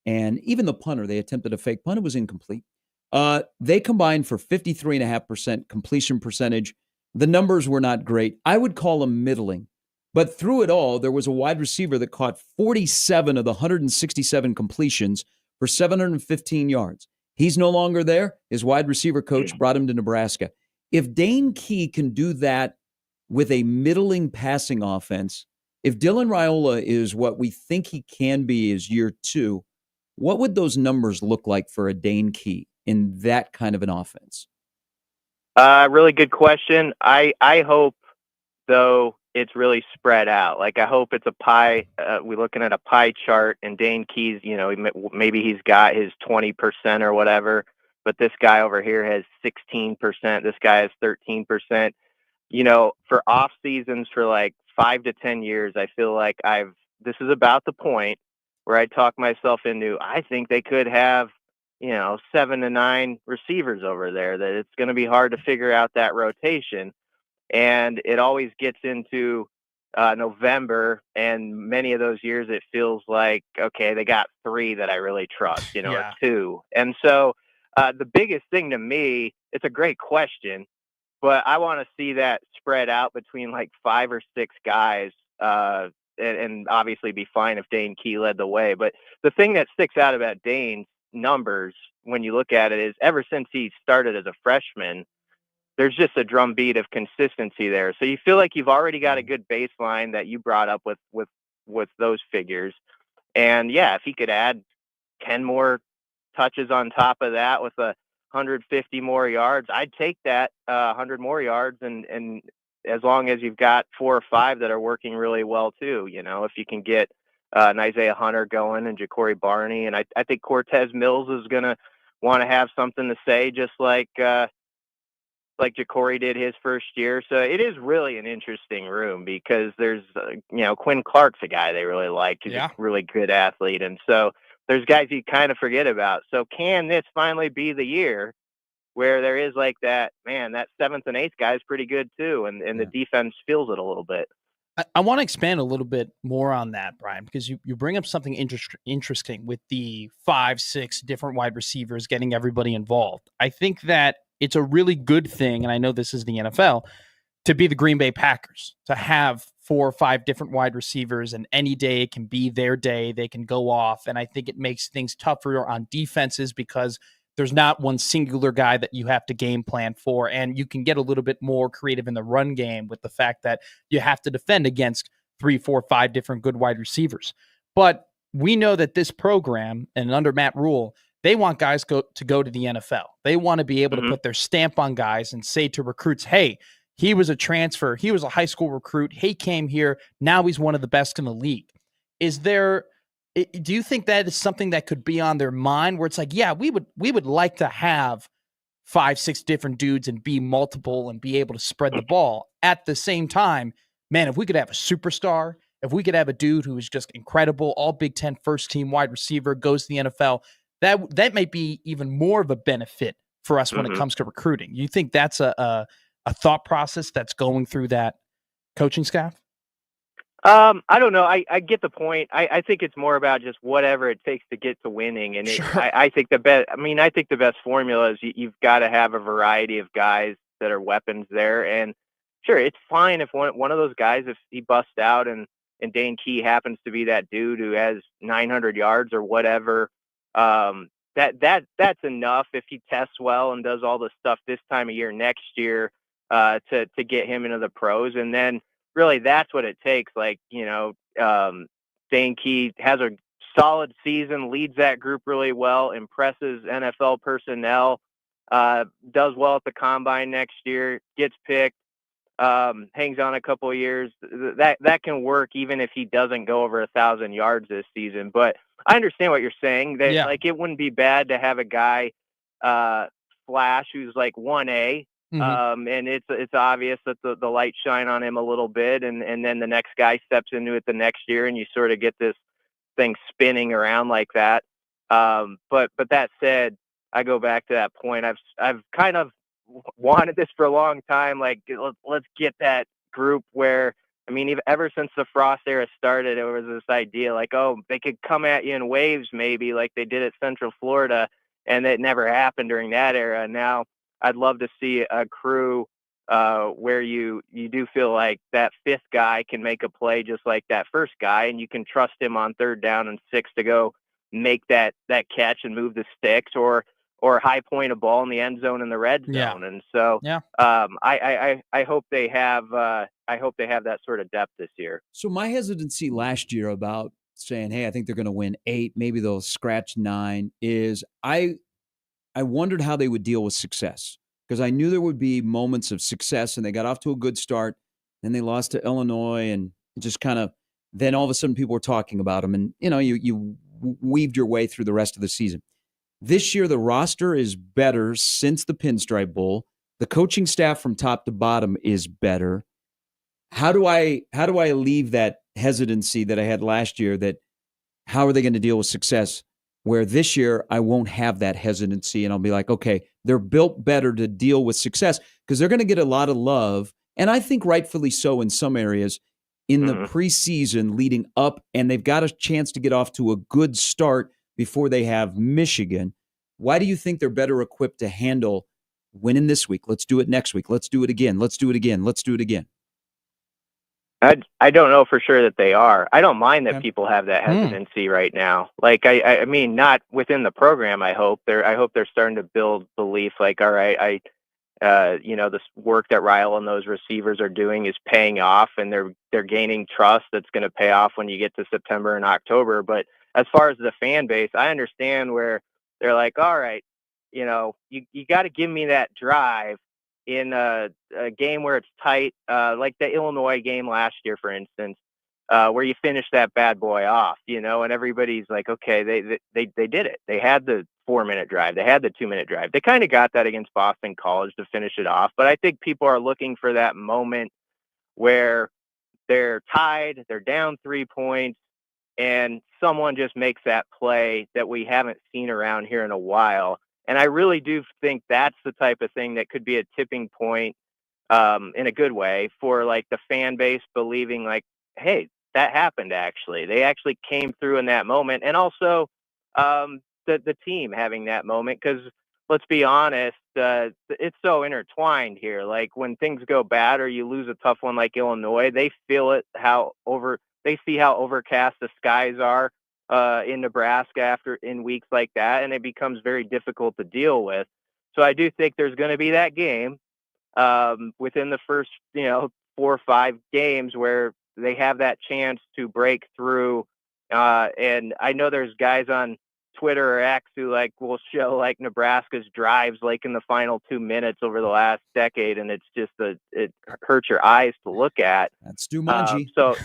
and even the punter, they attempted a fake punt. It was incomplete. They combined for 53.5% completion percentage. The numbers were not great. I would call them middling. But through it all, there was a wide receiver that caught 47 of the 167 completions for 715 yards. He's no longer there. His wide receiver coach brought him to Nebraska. If Dane Key can do that with a middling passing offense, if Dylan Raiola is what we think he can be as year 2, what would those numbers look like for a Dane Key in that kind of an offense? Really good question. I hope, though, it's really spread out. Like, I hope it's a pie. We're looking at a pie chart, and Dane Key's, maybe he's got his 20% or whatever, but this guy over here has 16%. This guy has 13%. For off seasons for like 5 to 10 years, I feel like this is about the point where I talk myself into, I think they could have, 7 to 9 receivers over there, that it's going to be hard to figure out that rotation. And it always gets into November, and many of those years it feels like, okay, they got 3 that I really trust, or 2. And so the biggest thing to me, it's a great question, but I want to see that spread out between like 5 or 6 guys, and obviously be fine if Dane Key led the way. But the thing that sticks out about Dane's numbers when you look at it is, ever since he started as a freshman, there's just a drumbeat of consistency there. So you feel like you've already got a good baseline that you brought up with those figures. And yeah, if he could add 10 more touches on top of that with 150 more yards, I'd take that 100 more yards. And as long as you've got 4 or 5 that are working really well too, if you can get an Isaiah Hunter going and Ja'Cory Barney. And I think Cortez Mills is going to want to have something to say, just like Ja'Cory did his first year. So it is really an interesting room, because there's, Quinn Clark's a guy they really like. He's a really good athlete. And so there's guys you kind of forget about. So can this finally be the year where there is like that 7th and 8th guy is pretty good too, and the defense feels it a little bit. I want to expand a little bit more on that, Brian, because you bring up something interesting with the 5, 6 different wide receivers, getting everybody involved. I think that it's a really good thing, and I know this is the NFL, to be the Green Bay Packers, to have 4 or 5 different wide receivers, and any day it can be their day. They can go off, and I think it makes things tougher on defenses, because there's not one singular guy that you have to game plan for, and you can get a little bit more creative in the run game with the fact that you have to defend against 3, 4, 5 different good wide receivers. But we know that this program, and under Matt Rule, they want guys to go to the NFL. They want to be able to put their stamp on guys and say to recruits, hey, he was a transfer. He was a high school recruit. He came here. Now he's one of the best in the league. Do you think that is something that could be on their mind, where it's like, yeah, we would like to have 5, 6 different dudes and be multiple and be able to spread the ball? At the same time, man, if we could have a superstar, if we could have a dude who is just incredible, all Big Ten first team wide receiver, goes to the NFL, that might be even more of a benefit for us when it comes to recruiting. You think that's a thought process that's going through that coaching staff? I don't know. I get the point. I think it's more about just whatever it takes to get to winning. And I think the best formula is you've got to have a variety of guys that are weapons there. And sure, it's fine if one of those guys, if he busts out and Dane Key happens to be that dude who has 900 yards or whatever. That's enough if he tests well and does all the stuff this time of year next year to get him into the pros. And then really that's what it takes. Like, Dane Key has a solid season, leads that group really well, impresses NFL personnel, does well at the combine next year, gets picked, hangs on a couple of years. That can work even if he doesn't go over 1,000 yards this season. But I understand what you're saying, that like it wouldn't be bad to have a guy flash who's like 1A. And it's obvious that the lights shine on him a little bit, and then the next guy steps into it the next year, and you sort of get this thing spinning around like that. But that said, I go back to that point. I've kind of wanted this for a long time. Like, let's get that group where, I mean, ever since the Frost era started, there was this idea like, oh, they could come at you in waves maybe like they did at Central Florida, and it never happened during that era. Now I'd love to see a crew where you do feel like that 5th guy can make a play just like that first guy, and you can trust him on 3rd down and 6 to go make that catch and move the sticks, or high point a ball in the end zone in the red zone. And so I hope they have that sort of depth this year. So my hesitancy last year about saying, hey, I think they're going to win 8, maybe they'll scratch 9, is I wondered how they would deal with success, because I knew there would be moments of success, and they got off to a good start. then they lost to Illinois, and just kind of then all of a sudden people were talking about them, and you weaved your way through the rest of the season. This year, the roster is better since the Pinstripe Bowl. The coaching staff from top to bottom is better. How do I leave that hesitancy that I had last year, that how are they going to deal with success, where this year I won't have that hesitancy and I'll be like, okay, they're built better to deal with success because they're going to get a lot of love, and I think rightfully so in some areas, in the preseason leading up, and they've got a chance to get off to a good start before they have Michigan. Why do you think they're better equipped to handle winning this week? Let's do it next week. Let's do it again. Let's do it again. Let's do it again. I don't know for sure that they are. I don't mind that people have that hesitancy right now. Like, I mean, not within the program. I hope they're starting to build belief. Like, all right, this work that Ryle and those receivers are doing is paying off, and they're gaining trust that's going to pay off when you get to September and October. But as far as the fan base, I understand where they're like, all right, you got to give me that drive in a game where it's tight, like the Illinois game last year, for instance, where you finish that bad boy off, and everybody's like, okay, they did it. They had the 4-minute drive. They had the 2-minute drive. They kind of got that against Boston College to finish it off. But I think people are looking for that moment where they're tied, they're down 3 points, and someone just makes that play that we haven't seen around here in a while. And I really do think that's the type of thing that could be a tipping point in a good way for like the fan base believing like, hey, that happened actually. They actually came through in that moment. And also the team having that moment, because let's be honest, it's so intertwined here. Like when things go bad or you lose a tough one like Illinois, they feel it, they see how overcast the skies are in Nebraska in weeks like that, and it becomes very difficult to deal with. So I do think there's going to be that game within the first 4 or 5 games where they have that chance to break through. And I know there's guys on Twitter or X who will show Nebraska's drives in the final 2 minutes over the last decade, and it's just it hurts your eyes to look at. That's Stu Manji. So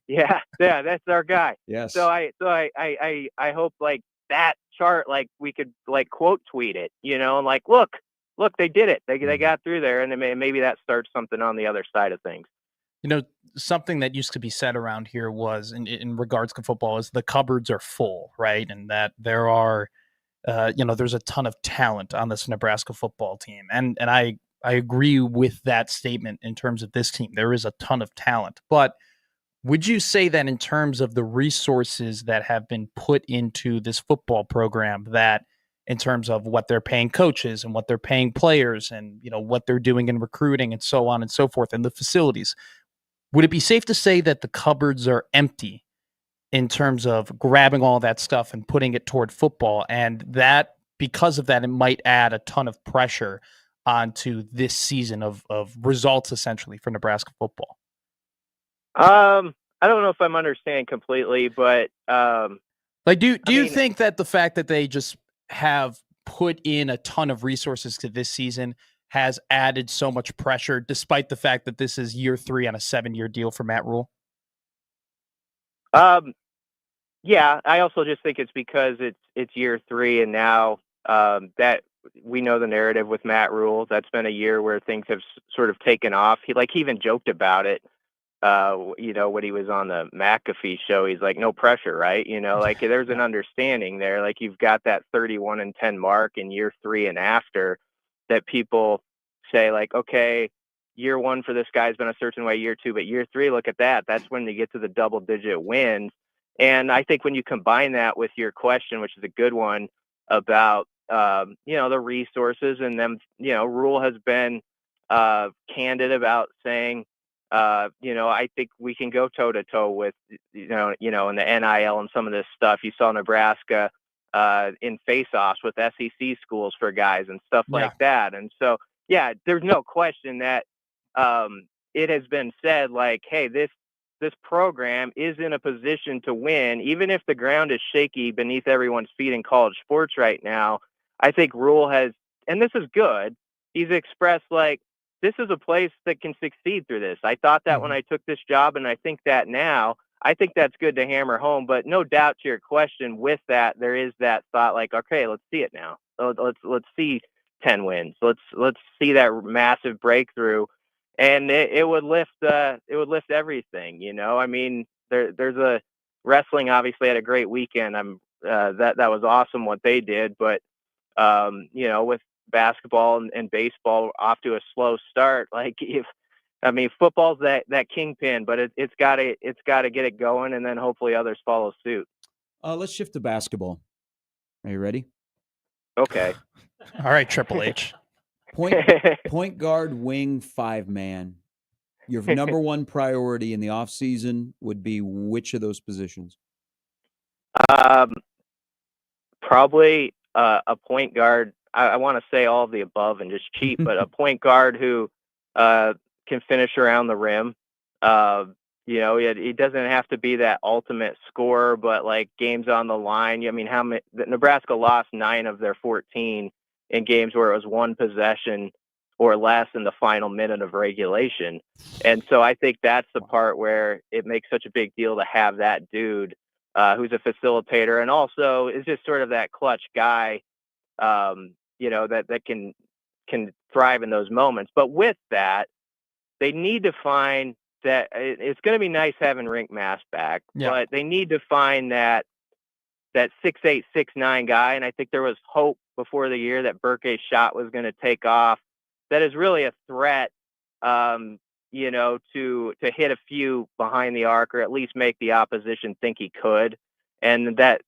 yeah, that's our guy. Yes. So I hope that chart, we could quote tweet it, and look, they did it. They got through there, and maybe that starts something on the other side of things. Something that used to be said around here was in regards to football is the cupboards are full, right? And that there are, there's a ton of talent on this Nebraska football team. And I agree with that statement in terms of this team. There is a ton of talent, but would you say that in terms of the resources that have been put into this football program, that in terms of what they're paying coaches and what they're paying players and, what they're doing in recruiting and so on and so forth, and the facilities, would it be safe to say that the cupboards are empty in terms of grabbing all that stuff and putting it toward football, and that because of that, it might add a ton of pressure onto this season of results essentially for Nebraska football? I don't know if I'm understanding completely, but do you think that the fact that they just have put in a ton of resources to this season has added so much pressure, despite the fact that this is year 3 on a 7-year deal for Matt Rule? Yeah, I also just think it's because it's year 3, and now that we know the narrative with Matt Rule. That's been a year where things have sort of taken off. He even joked about it. When he was on the McAfee show, he's like, no pressure, right? There's an understanding there. You've got that 31-10 mark in year 3 and after that people say okay, year 1 for this guy's been a certain way, year 2, but year 3, look at that. That's when you get to the double-digit wins. And I think when you combine that with your question, which is a good one about, the resources and them, Rule has been candid about saying, I think we can go toe to toe with, in the NIL and some of this stuff. You saw Nebraska in face-offs with SEC schools for guys and stuff like that. And so, yeah, there's no question that it has been said hey, this program is in a position to win, even if the ground is shaky beneath everyone's feet in college sports right now. I think Rule has, and this is good, he's expressed this is a place that can succeed through this. I thought that when I took this job, and I think that now. I think that's good to hammer home, but no doubt to your question, with that, there is that thought like, okay, let's see it now. Let's see 10 wins. Let's see that massive breakthrough, and it would lift everything. You know, I mean, there's a wrestling obviously had a great weekend. That was awesome what they did, but you know, with basketball and baseball off to a slow start, like football's that kingpin, but it's got to get it going, and then hopefully others follow suit. Let's shift to basketball. Are you ready? Okay. All right, Triple H. Point guard, wing, 5-man. Your number one priority in the offseason would be which of those positions? Probably a point guard. I want to say all of the above and just cheat, but a point guard who can finish around the rim. You know, he doesn't have to be that ultimate scorer, but like games on the line. I mean, Nebraska lost 9 of their 14 in games where it was one possession or less in the final minute of regulation. And so I think that's the part where it makes such a big deal to have that dude who's a facilitator and also is just sort of that clutch guy, you know, that can thrive in those moments. But with that, they need to find that it's going to be nice having Rink Mass back, but they need to find that 6'8", 6'9" guy. And I think there was hope before the year that Burke's shot was going to take off. That is really a threat, you know, to hit a few behind the arc or at least make the opposition think he could. And that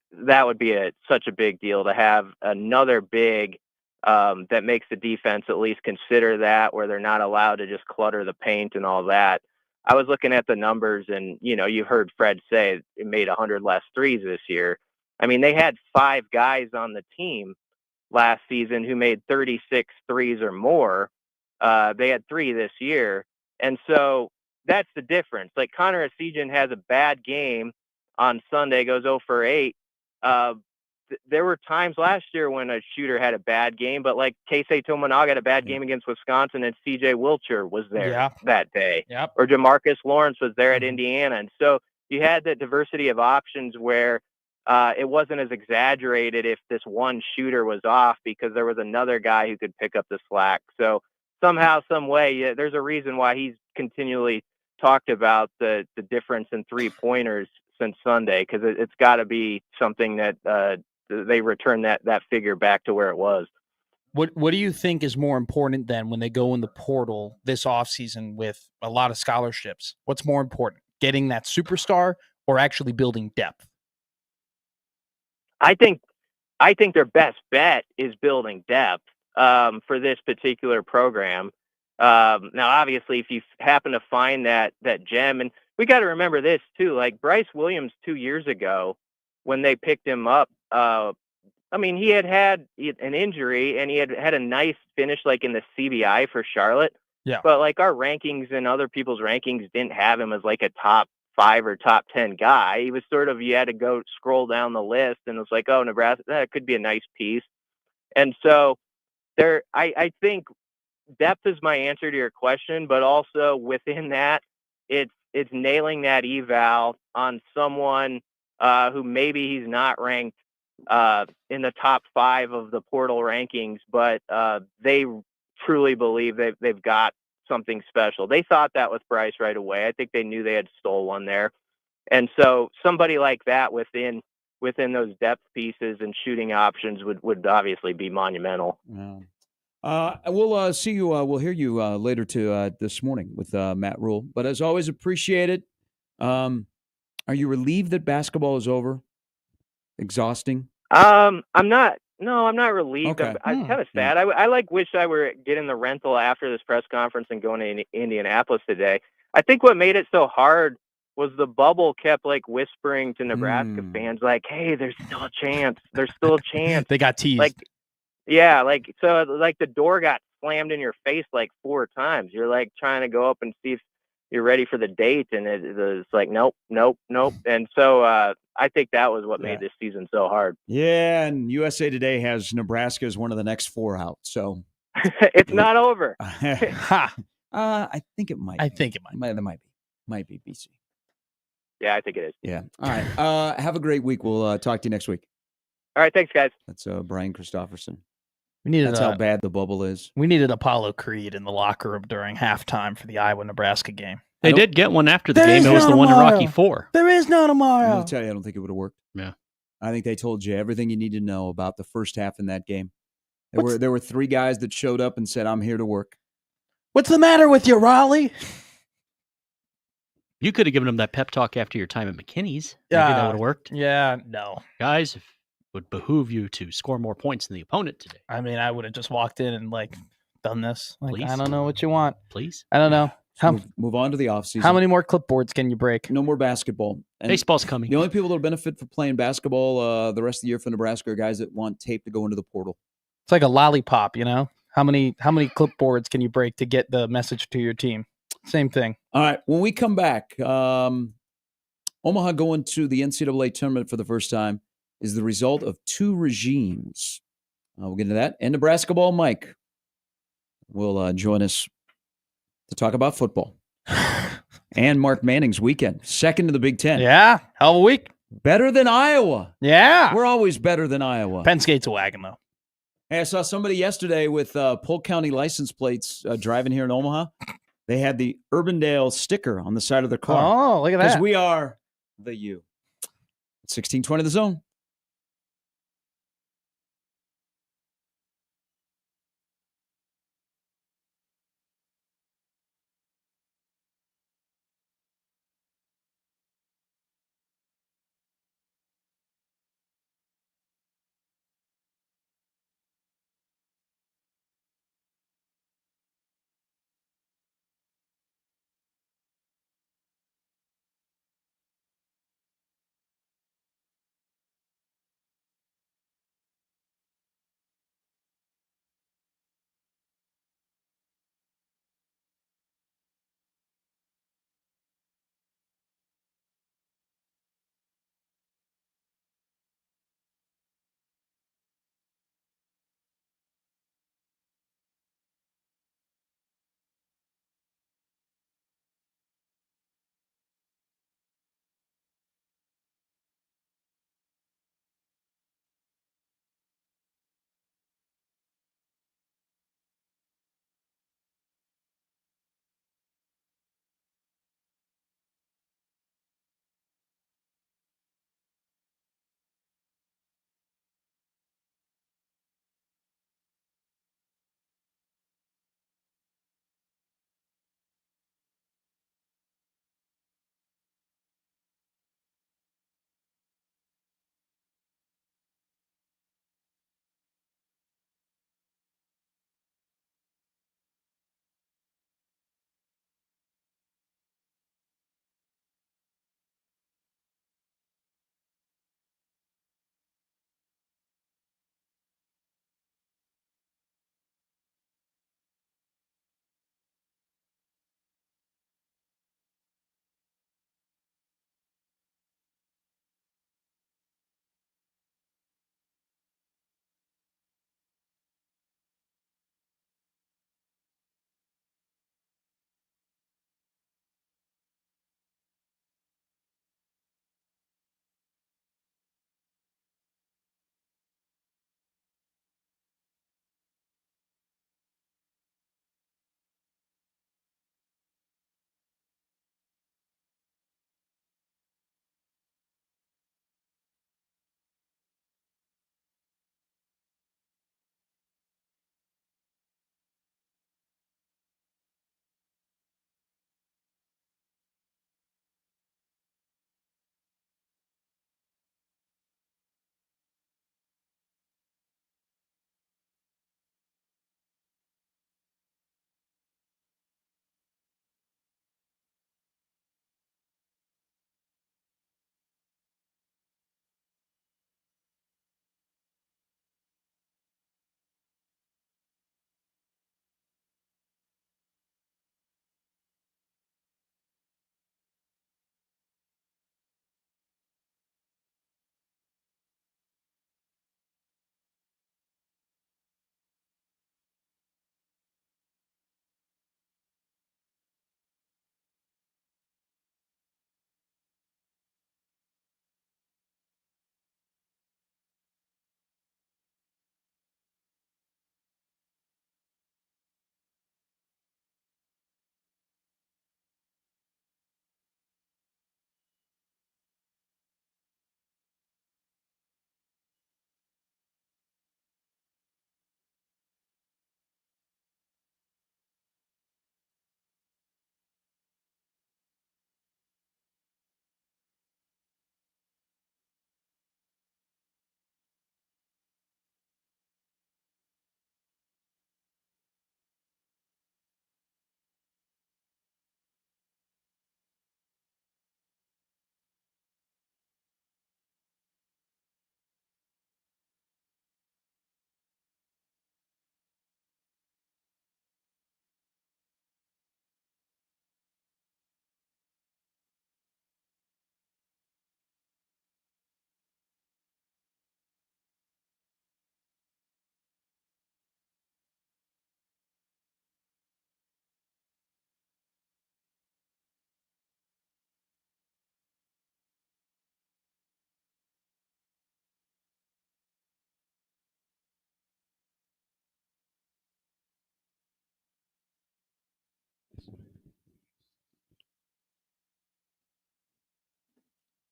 would be such a big deal to have another big that makes the defense at least consider that, where they're not allowed to just clutter the paint and all that. I was looking at the numbers, and, you know, you heard Fred say it made 100 less threes this year. I mean, they had 5 guys on the team last season who made 36 threes or more. They had 3 this year. And so that's the difference. Like Connor Essegian has a bad game on Sunday, goes 0 for 8. There were times last year when a shooter had a bad game, but like Keisei Tominaga had a bad game against Wisconsin, and CJ Wilcher was there that day. Or Jamarcus Lawrence was there at Indiana. And so you had that diversity of options where it wasn't as exaggerated if this one shooter was off because there was another guy who could pick up the slack. So somehow, some way, there's a reason why he's continually talked about the difference in 3-pointers since Sunday, because it's got to be something that they return that figure back to where it was. What do you think is more important then when they go in the portal this offseason with a lot of scholarships? What's more important, getting that superstar or actually building depth? I think their best bet is building depth for this particular program. Now, obviously, if you happen to find that gem, and we got to remember this too, like Bryce Williams 2 years ago when they picked him up, I mean, he had an injury and he had a nice finish like in the CBI for Charlotte. Yeah. But like our rankings and other people's rankings didn't have him as like a top 5 or top 10 guy. He was sort of, you had to go scroll down the list and it was like, oh, Nebraska, that could be a nice piece. And so I think depth is my answer to your question, but also within that, it's nailing that eval on someone who maybe he's not ranked in the top 5 of the portal rankings, but they truly believe they've got something special. They thought that with Bryce right away. I think they knew they had stole one there. And so somebody like that within those depth pieces and shooting options would obviously be monumental. Yeah. We'll see you. We'll hear you later this morning with Matt Rule. But as always, appreciate it. Are you relieved that basketball is over? Exhausting? I'm not relieved. Okay. I'm kind of sad. I wish I were getting the rental after this press conference and going to Indianapolis today. I think what made it so hard was the bubble kept like whispering to Nebraska fans, like, hey, there's still a chance. There's still a chance. They got teased. So the door got slammed in your face like 4 times. You're like trying to go up and see if you're ready for the date, and it's like nope. And so I think that was what made this season so hard. Yeah, and USA Today has Nebraska as one of the next 4 out. So It's not over. Ha! I think it might. I think it might. There might be BC. Yeah, I think it is. Yeah. All right. Have a great week. We'll talk to you next week. All right, thanks, guys. That's Brian Christopherson. We needed That's how bad the bubble is. We needed Apollo Creed in the locker room during halftime for the Iowa-Nebraska game. They did get one after the There game. is It was no the one in tomorrow. Rocky 4. There is no I'm tomorrow. going to tell you, I don't think it would have worked. Yeah. I think they told you everything you need to know about the first half in that game. There were 3 guys that showed up and said, "I'm here to work." What's the matter with you, Raleigh? You could have given them that pep talk after your time at McKinney's. Maybe that would have worked. Yeah, no. Guys, it would behoove you to score more points than the opponent today. I mean, I would have just walked in and done this. I Please. don't know what you want. Please. I don't know. So move on to the offseason. How many more clipboards can you break? No more basketball. And Baseball's coming. the only people that will benefit from playing basketball the rest of the year for Nebraska are guys that want tape to go into the portal. It's like a lollipop, you know? How many clipboards can you break to get the message to your team? Same thing. All right. When we come back, Omaha going to the NCAA tournament for the first time is the result of 2 regimes. We'll get into that. And Nebraska ball Mike will join us to talk about football. And Mark Manning's weekend, second to the Big Ten. Yeah, hell of a week. Better than Iowa. Yeah. We're always better than Iowa. Penn State's a wagon, though. Hey, I saw somebody yesterday with Polk County license plates driving here in Omaha. They had the Urbandale sticker on the side of their car. Oh, look at that. Because we are the U. 1620 The Zone.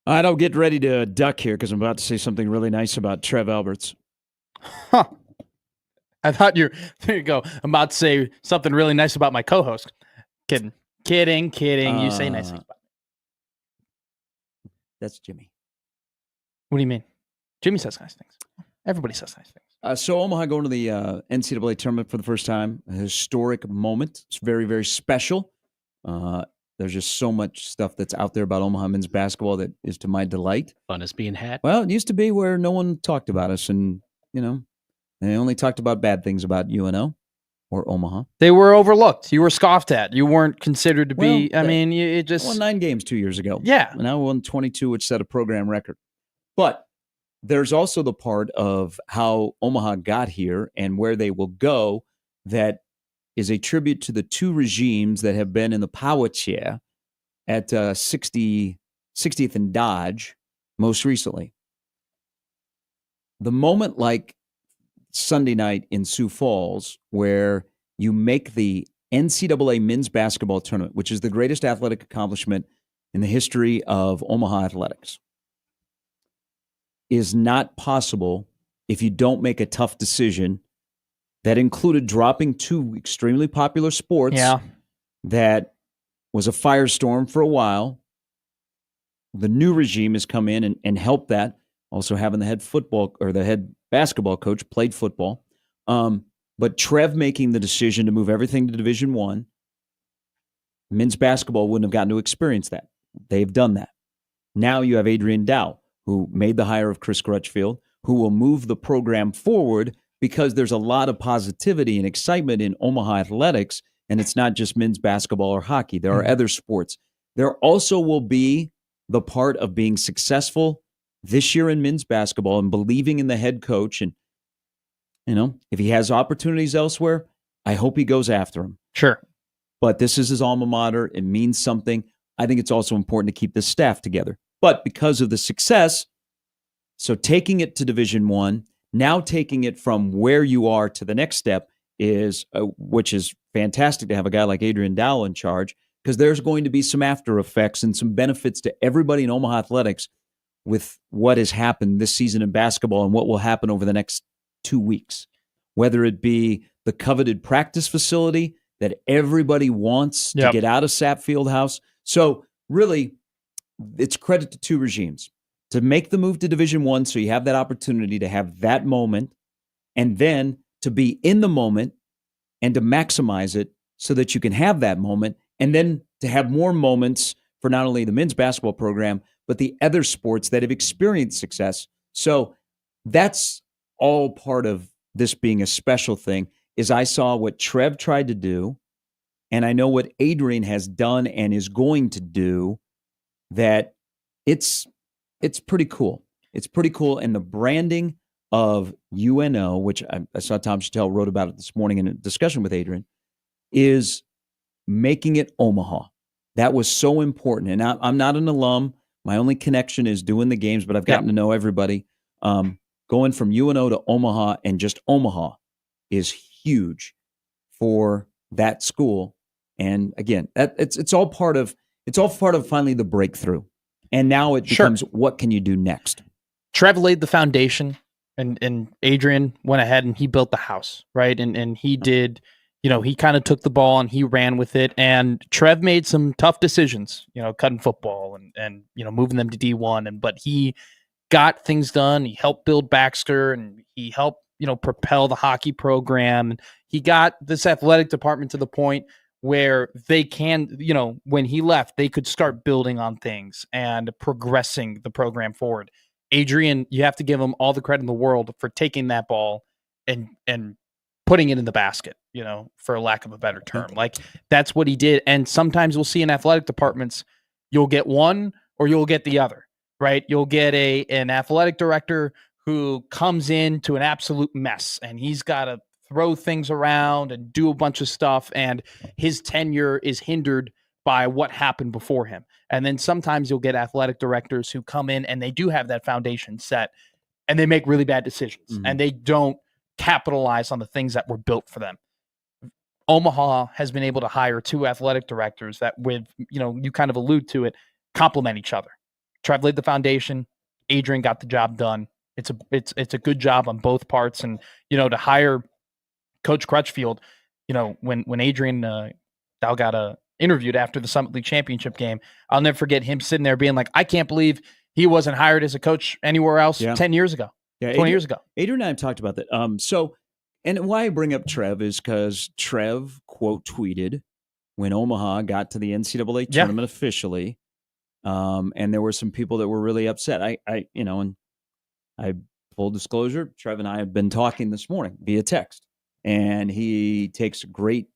I don't get ready to duck here because I'm about to say something really nice about Trev Alberts. Huh. I thought there you go. I'm about to say something really nice about my co-host. Kidding. You say nice things about me. That's Jimmy. What do you mean? Jimmy says nice things. Everybody says nice things. So Omaha going to the NCAA tournament for the first time. A historic moment. It's very, very special. There's just so much stuff that's out there about Omaha men's basketball that is to my delight. Fun is being had. Well, it used to be where no one talked about us, and they only talked about bad things about UNO or Omaha. They were overlooked. You were scoffed at. You weren't considered to be. Well, it just won 9 games 2 years ago. Yeah. And now we won 22, which set a program record. But there's also the part of how Omaha got here and where they will go that is a tribute to the 2 regimes that have been in the power chair at 60th and Dodge most recently. The moment like Sunday night in Sioux Falls where you make the NCAA men's basketball tournament, which is the greatest athletic accomplishment in the history of Omaha athletics, is not possible if you don't make a tough decision that included dropping 2 extremely popular sports that was a firestorm for a while. The new regime has come in and helped that, also having the head basketball coach played football. But Trev making the decision to move everything to Division I, men's basketball wouldn't have gotten to experience that. They've done that. Now you have Adrian Dow, who made the hire of Chris Crutchfield, who will move the program forward because there's a lot of positivity and excitement in Omaha athletics, and it's not just men's basketball or hockey. There are other sports. There also will be the part of being successful this year in men's basketball and believing in the head coach. And, if he has opportunities elsewhere, I hope he goes after them. Sure. But this is his alma mater. It means something. I think it's also important to keep this staff together. But because of the success, so taking it to Division I, now taking it from where you are to the next step is, which is fantastic to have a guy like Adrian Dow in charge, because there's going to be some after effects and some benefits to everybody in Omaha athletics with what has happened this season in basketball and what will happen over the next 2 weeks, whether it be the coveted practice facility that everybody wants to get out of Sapp Fieldhouse. So really, it's credit to 2 regimes to make the move to Division I, so you have that opportunity to have that moment, and then to be in the moment and to maximize it so that you can have that moment, and then to have more moments for not only the men's basketball program, but the other sports that have experienced success. So that's all part of this being a special thing, is I saw what Trev tried to do, and I know what Adrian has done and is going to do, that it's pretty cool. It's pretty cool. And the branding of UNO, which I saw Tom Chattel wrote about it this morning in a discussion with Adrian, is making it Omaha. That was so important. And I'm not an alum. My only connection is doing the games, but I've gotten to know everybody. Going from UNO to Omaha, and just Omaha, is huge for that school. And again, it's all part of finally the breakthrough. And now it becomes, what can you do next? Trev laid the foundation, and Adrian went ahead and he built the house, right? And he did, he kind of took the ball and he ran with it. And Trev made some tough decisions, cutting football and moving them to D1. But he got things done. He helped build Baxter, and he helped, propel the hockey program. And he got this athletic department to the point where they can, when he left, they could start building on things and progressing the program forward. Adrian, you have to give him all the credit in the world for taking that ball and putting it in the basket, for lack of a better term. Like, that's what he did. And sometimes we'll see in athletic departments, you'll get one or you'll get the other, right? You'll get an athletic director who comes into an absolute mess, and he's got to throw things around and do a bunch of stuff, and his tenure is hindered by what happened before him. And then sometimes you'll get athletic directors who come in and they do have that foundation set, and they make really bad decisions, and they don't capitalize on the things that were built for them. Omaha has been able to hire 2 athletic directors that, with, you kind of allude to it, complement each other. Trev laid the foundation. Adrian got the job done. It's a good job on both parts. And, to hire Coach Crutchfield, when Adrian Dow got interviewed after the Summit League championship game, I'll never forget him sitting there being like, I can't believe he wasn't hired as a coach anywhere else 10 years ago, 20 years ago. Adrian and I have talked about that. And why I bring up Trev is because Trev quote tweeted when Omaha got to the NCAA tournament officially, and there were some people that were really upset. And full disclosure, Trev and I have been talking this morning via text, and he takes great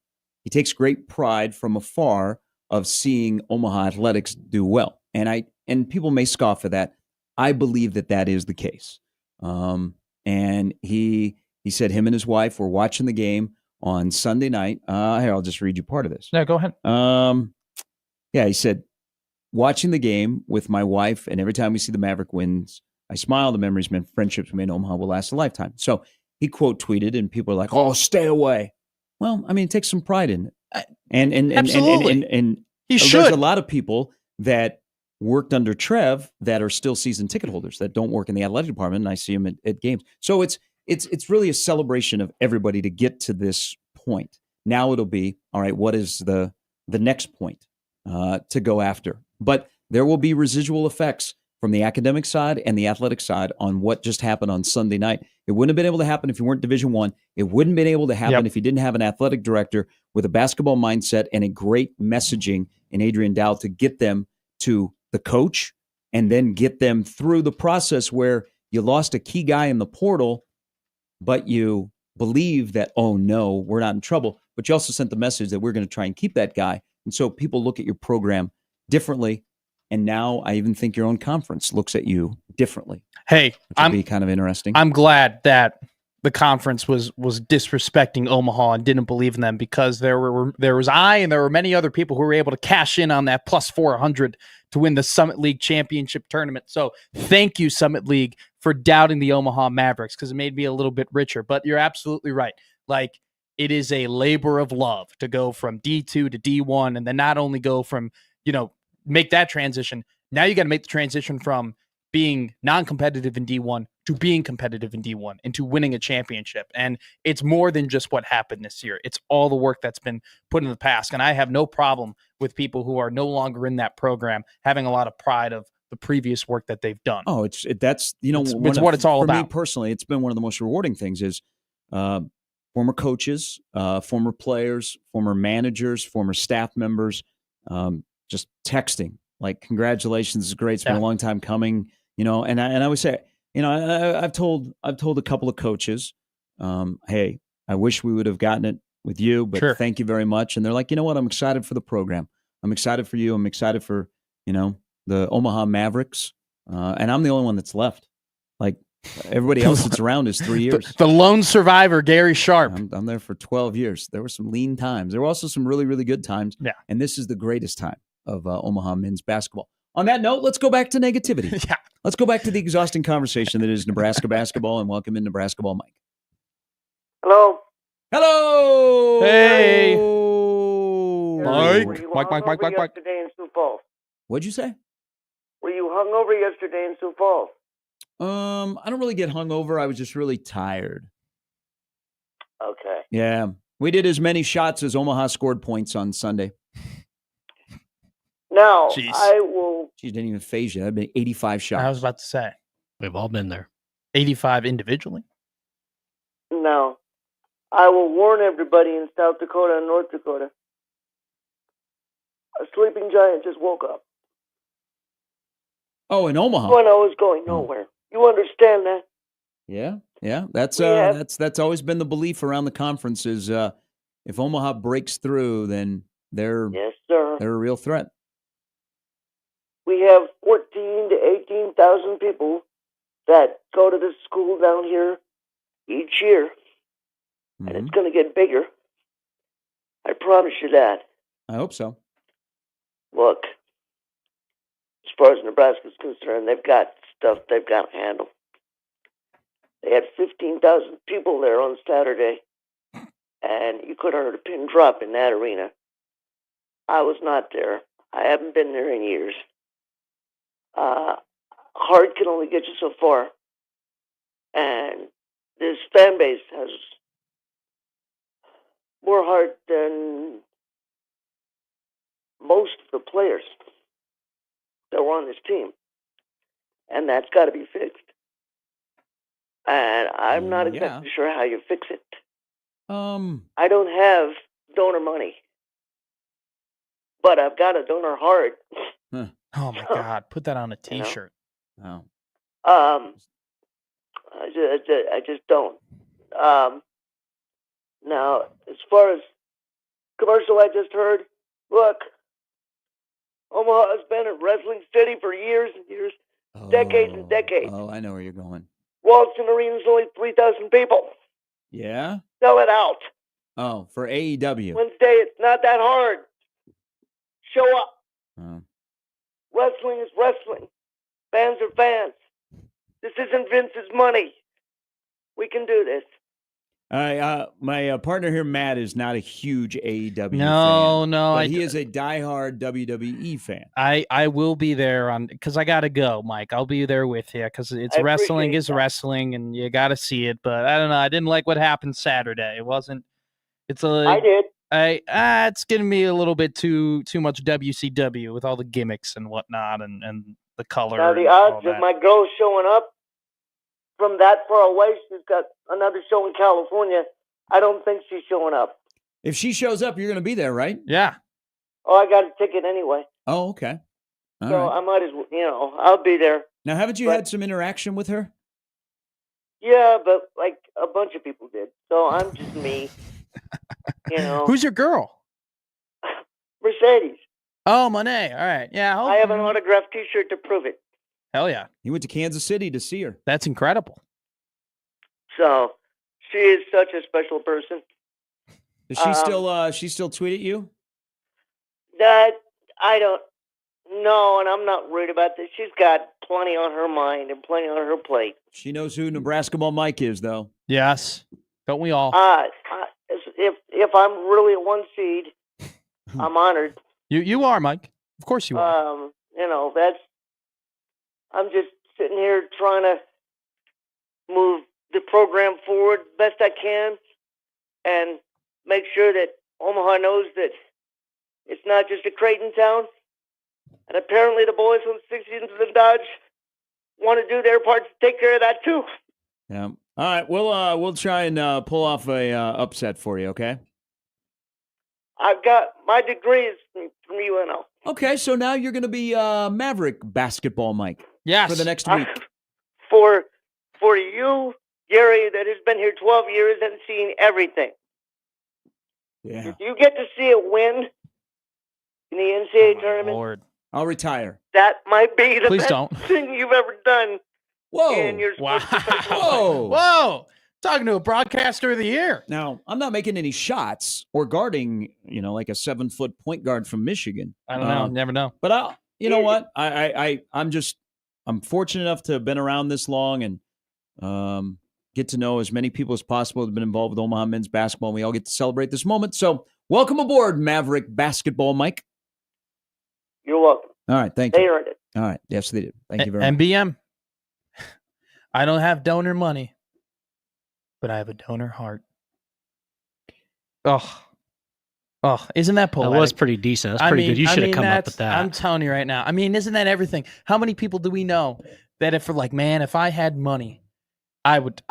pride from afar of seeing Omaha athletics do well. And people may scoff at that. I believe that is the case. And he said him and his wife were watching the game on Sunday night. Here, I'll just read you part of this. No, go ahead. He said, watching the game with my wife, and every time we see the Maverick wins, I smile. The memories, friendships we made in Omaha will last a lifetime. So he quote tweeted, and people are like, "Oh, stay away." Well, I mean, it takes some pride in it, and absolutely, and he should. There's a lot of people that worked under Trev that are still season ticket holders that don't work in the athletic department, and I see them at games. So it's really a celebration of everybody to get to this point. Now it'll be, all right, what is the next point to go after? But there will be residual effects from the academic side and the athletic side on what just happened on Sunday night. It wouldn't have been able to happen if you weren't Division I. It wouldn't have been able to happen if you didn't have an athletic director with a basketball mindset and a great messaging in Adrian Dow to get them to the coach and then get them through the process where you lost a key guy in the portal, but you believe that, oh no, we're not in trouble. But you also sent the message that we're going to try and keep that guy. And so people look at your program differently. And now I even think your own conference looks at you differently. Hey, which would be kind of interesting. I'm glad that the conference was disrespecting Omaha and didn't believe in them, because there was I and there were many other people who were able to cash in on that plus 400 to win the Summit League championship tournament. So thank you, Summit League, for doubting the Omaha Mavericks, because it made me a little bit richer. But you're absolutely right. Like, it is a labor of love to go from D2 to D1, and then not only go from, make that transition. Now you got to make the transition from being non-competitive in D1 to being competitive in D1 and to winning a championship. And it's more than just what happened this year. It's all the work that's been put in the past. And I have no problem with people who are no longer in that program having a lot of pride of the previous work that they've done. Oh, it's what it's all about. For me personally, it's been one of the most rewarding things is former coaches, former players, former managers, former staff members, just texting like, congratulations, it's great. It's been a long time coming, and I would say, I've told a couple of coaches, hey, I wish we would have gotten it with you, but thank you very much. And they're like, you know what? I'm excited for the program. I'm excited for you. I'm excited for, the Omaha Mavericks. And I'm the only one that's left. Like, everybody else that's around is 3 years. The lone survivor, Gary Sharp. I'm there for 12 years. There were some lean times. There were also some really, really good times. Yeah. And this is the greatest time of Omaha men's basketball. On that note, let's go back to negativity. Yeah. Let's go back to the exhausting conversation that is Nebraska basketball, and welcome in Nebraska ball, Mike. Hello. Hello. Hey. Mike. Mike. Yesterday in Sioux Falls. What'd you say? Were you hungover yesterday in Sioux Falls? I don't really get hungover. I was just really tired. Okay. Yeah. We did as many shots as Omaha scored points on Sunday. Now, Jeez. I will... She didn't even phase you. That'd been 85 shots. I was about to say. We've all been there. 85 individually? No. I will warn everybody in South Dakota and North Dakota. A sleeping giant just woke up. Oh, in Omaha. When I was going nowhere. You understand that? Yeah. That's always been the belief around the conference is if Omaha breaks through, then they're a real threat. We have 14 to 18,000 people that go to this school down here each year, and it's going to get bigger. I promise you that. I hope so. Look, as far as Nebraska's concerned, they've got stuff they've got to handle. They had 15,000 people there on Saturday, and you could have heard a pin drop in that arena. I was not there. I haven't been there in years. Hard can only get you so far. And this fan base has more heart than most of the players that were on this team. And that's got to be fixed. And I'm not exactly sure how you fix it. I don't have donor money, but I've got a donor heart. Oh my God! Put that on a T-shirt. Oh. I just don't. Now, as far as commercial I just heard, look, Omaha has been a wrestling city for years and years, decades and decades. Oh, I know where you're going. Walton Arena's only 3,000 people. Yeah? Sell it out. Oh, for AEW. Wednesday, it's not that hard. Show up. Oh. Wrestling is wrestling. Fans are fans. This isn't Vince's money. We can do this. My partner here, Matt, is not a huge AEW fan. No, but he is a diehard WWE fan. I will be there because I gotta go, Mike. I'll be there with you because it's wrestling is wrestling, and you gotta see it. But I don't know. I didn't like what happened Saturday. It wasn't. I did. It's getting me a little bit too much WCW with all the gimmicks and whatnot, and the color. Now the odds of my girl showing up from that far away, she's got another show in California. I don't think she's showing up. If she shows up, you're going to be there, right? Yeah. Oh, I got a ticket anyway. Oh, okay. All so right. I might as well, I'll be there. Now, haven't you had some interaction with her? Yeah, but like a bunch of people did. So I'm just me. Who's your girl? Mercedes. Oh, Monet. All right. Yeah. I have an autographed T-shirt to prove it. Hell yeah. You went to Kansas City to see her. That's incredible. So she is such a special person. Does she still tweet at you? That I don't know, and I'm not worried about this. She's got plenty on her mind and plenty on her plate. She knows who Nebraska Ball Mike is, though. Yes. Don't we all? If I'm really a one seed, I'm honored. You are, Mike. Of course you are. I'm just sitting here trying to move the program forward best I can and make sure that Omaha knows that it's not just a Creighton town. And apparently the boys from 16th and Dodge want to do their part to take care of that too. Yeah. All right. We'll try and pull off a upset for you. Okay. I've got my degrees from UNO. Okay, so now you're going to be Maverick Basketball Mike. Yes. For the next week. For you, Gary, that has been here 12 years and seen everything. Yeah. If you get to see it win in the NCAA tournament, Lord. I'll retire. that might be the Please best don't. thing you've ever done. Whoa. In your Wow. Whoa. Whoa. Talking to a broadcaster of the year. Now, I'm not making any shots or guarding, like a 7-foot point guard from Michigan. I don't know. Never know. But you know what? I'm fortunate enough to have been around this long and get to know as many people as possible who have been involved with Omaha men's basketball. And we all get to celebrate this moment. So welcome aboard, Maverick Basketball Mike. You're welcome. All right. Thank you. They earned it. All right. Yes, they did. Thank you very much. MBM. I don't have donor money, but I have a donor heart. Oh, isn't that poetic? That was pretty decent. That's pretty good. You should have come up with that. I'm telling you right now. I mean, isn't that everything? How many people do we know that if I had money, I would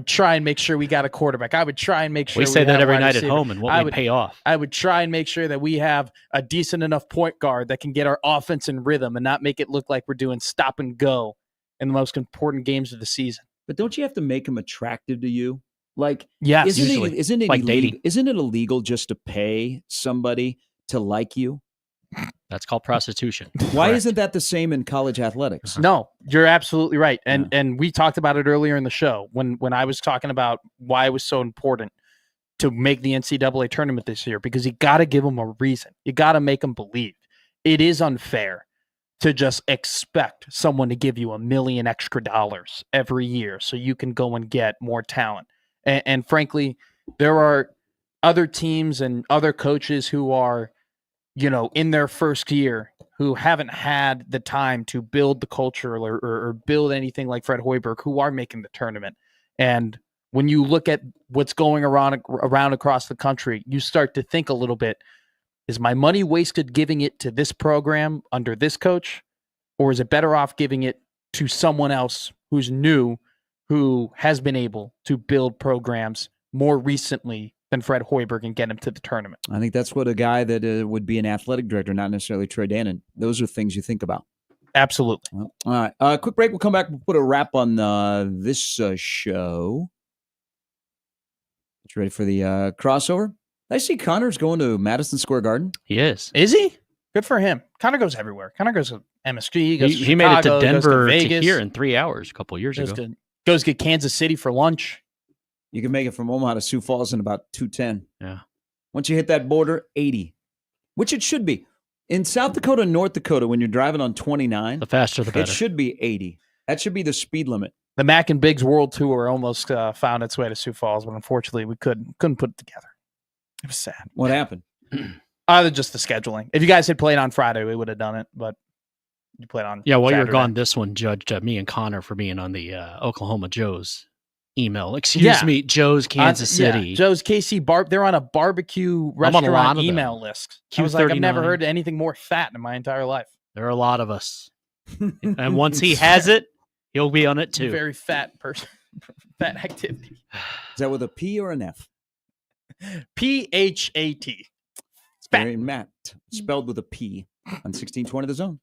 try and make sure we got a quarterback. I would try and make sure we say that have every wide night receiver. at home and what would pay off. I would try and make sure that we have a decent enough point guard that can get our offense in rhythm and not make it look like we're doing stop and go in the most important games of the season. But don't you have to make them attractive to you? Like, yes, isn't it like illegal, dating. Isn't it illegal just to pay somebody to like you? That's called prostitution. Why isn't that the same in college athletics? No, you're absolutely right. And we talked about it earlier in the show when I was talking about why it was so important to make the NCAA tournament this year, because you got to give them a reason. You got to make them believe. It is unfair to just expect someone to give you $1 million extra every year so you can go and get more talent. And frankly, there are other teams and other coaches who are in their first year who haven't had the time to build the culture or build anything like Fred Hoiberg, who are making the tournament. And when you look at what's going around across the country, you start to think a little bit, is my money wasted giving it to this program under this coach? Or is it better off giving it to someone else who's new, who has been able to build programs more recently than Fred Hoiberg and get him to the tournament? I think that's what a guy that would be an athletic director, not necessarily Troy Dannon. Those are things you think about. Absolutely. Well, all right. Quick break. We'll come back. We'll put a wrap on this show. You ready for the crossover? I see Connor's going to Madison Square Garden. He is. Is he? Good for him. Connor goes everywhere. Connor goes to MSG. Goes to He made it to Chicago, Denver goes to Vegas, here in 3 hours a couple of years ago. Goes get Kansas City for lunch. You can make it from Omaha to Sioux Falls in about 2:10. Yeah. Once you hit that border, 80, which it should be. In South Dakota and North Dakota, when you're driving on 29, the faster the better. It should be 80. That should be the speed limit. The Mac and Biggs World Tour almost found its way to Sioux Falls, but unfortunately we couldn't put it together. It was sad. What happened? Just the scheduling. If you guys had played on Friday, we would have done it, but you played on while Saturday. you were gone, this one judged me and Connor for being on the Oklahoma Joe's email. Excuse me, Joe's Kansas City. Joe's KC they're on a barbecue restaurant email list. I was like, I've never heard anything more fat in my entire life. There are a lot of us. And once he has it, he'll be on it too. Very fat person. Fat activity. Is that with a P or an F? PHAT. Very Matt, spelled with a P on 1620 The Zone.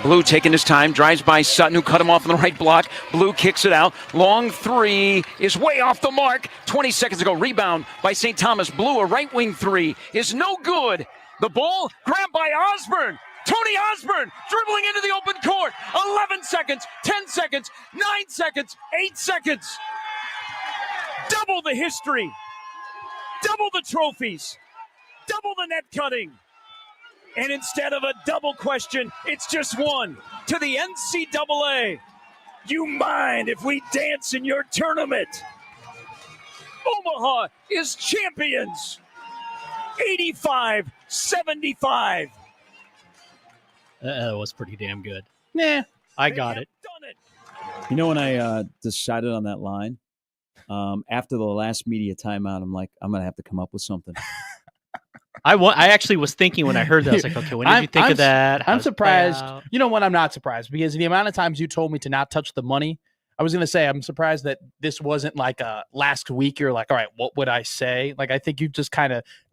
Blue taking his time, drives by Sutton, who cut him off on the right block. Blue kicks it out. Long three is way off the mark. 20 seconds ago, rebound by St. Thomas. Blue, a right wing three, is no good. The ball grabbed by Osborne. Tony Osborne dribbling into the open court. 11 seconds, 10 seconds, 9 seconds, 8 seconds. Double the history. Double the trophies. Double the net cutting. And instead of a double question, it's just one. To the NCAA. You mind if we dance in your tournament? Omaha is champions. 85-75. That was pretty damn good. Yeah, I got it. You know, when I decided on that line, after the last media timeout, I'm like, I'm going to have to come up with something. I actually was thinking when I heard that, I was like, okay, when did you think of that? I'm How's it play surprised. out? You know what? I'm not surprised because the amount of times you told me to not touch the money, I was going to say I'm surprised that this wasn't like last week. You're like, all right, what would I say? Like, I think you just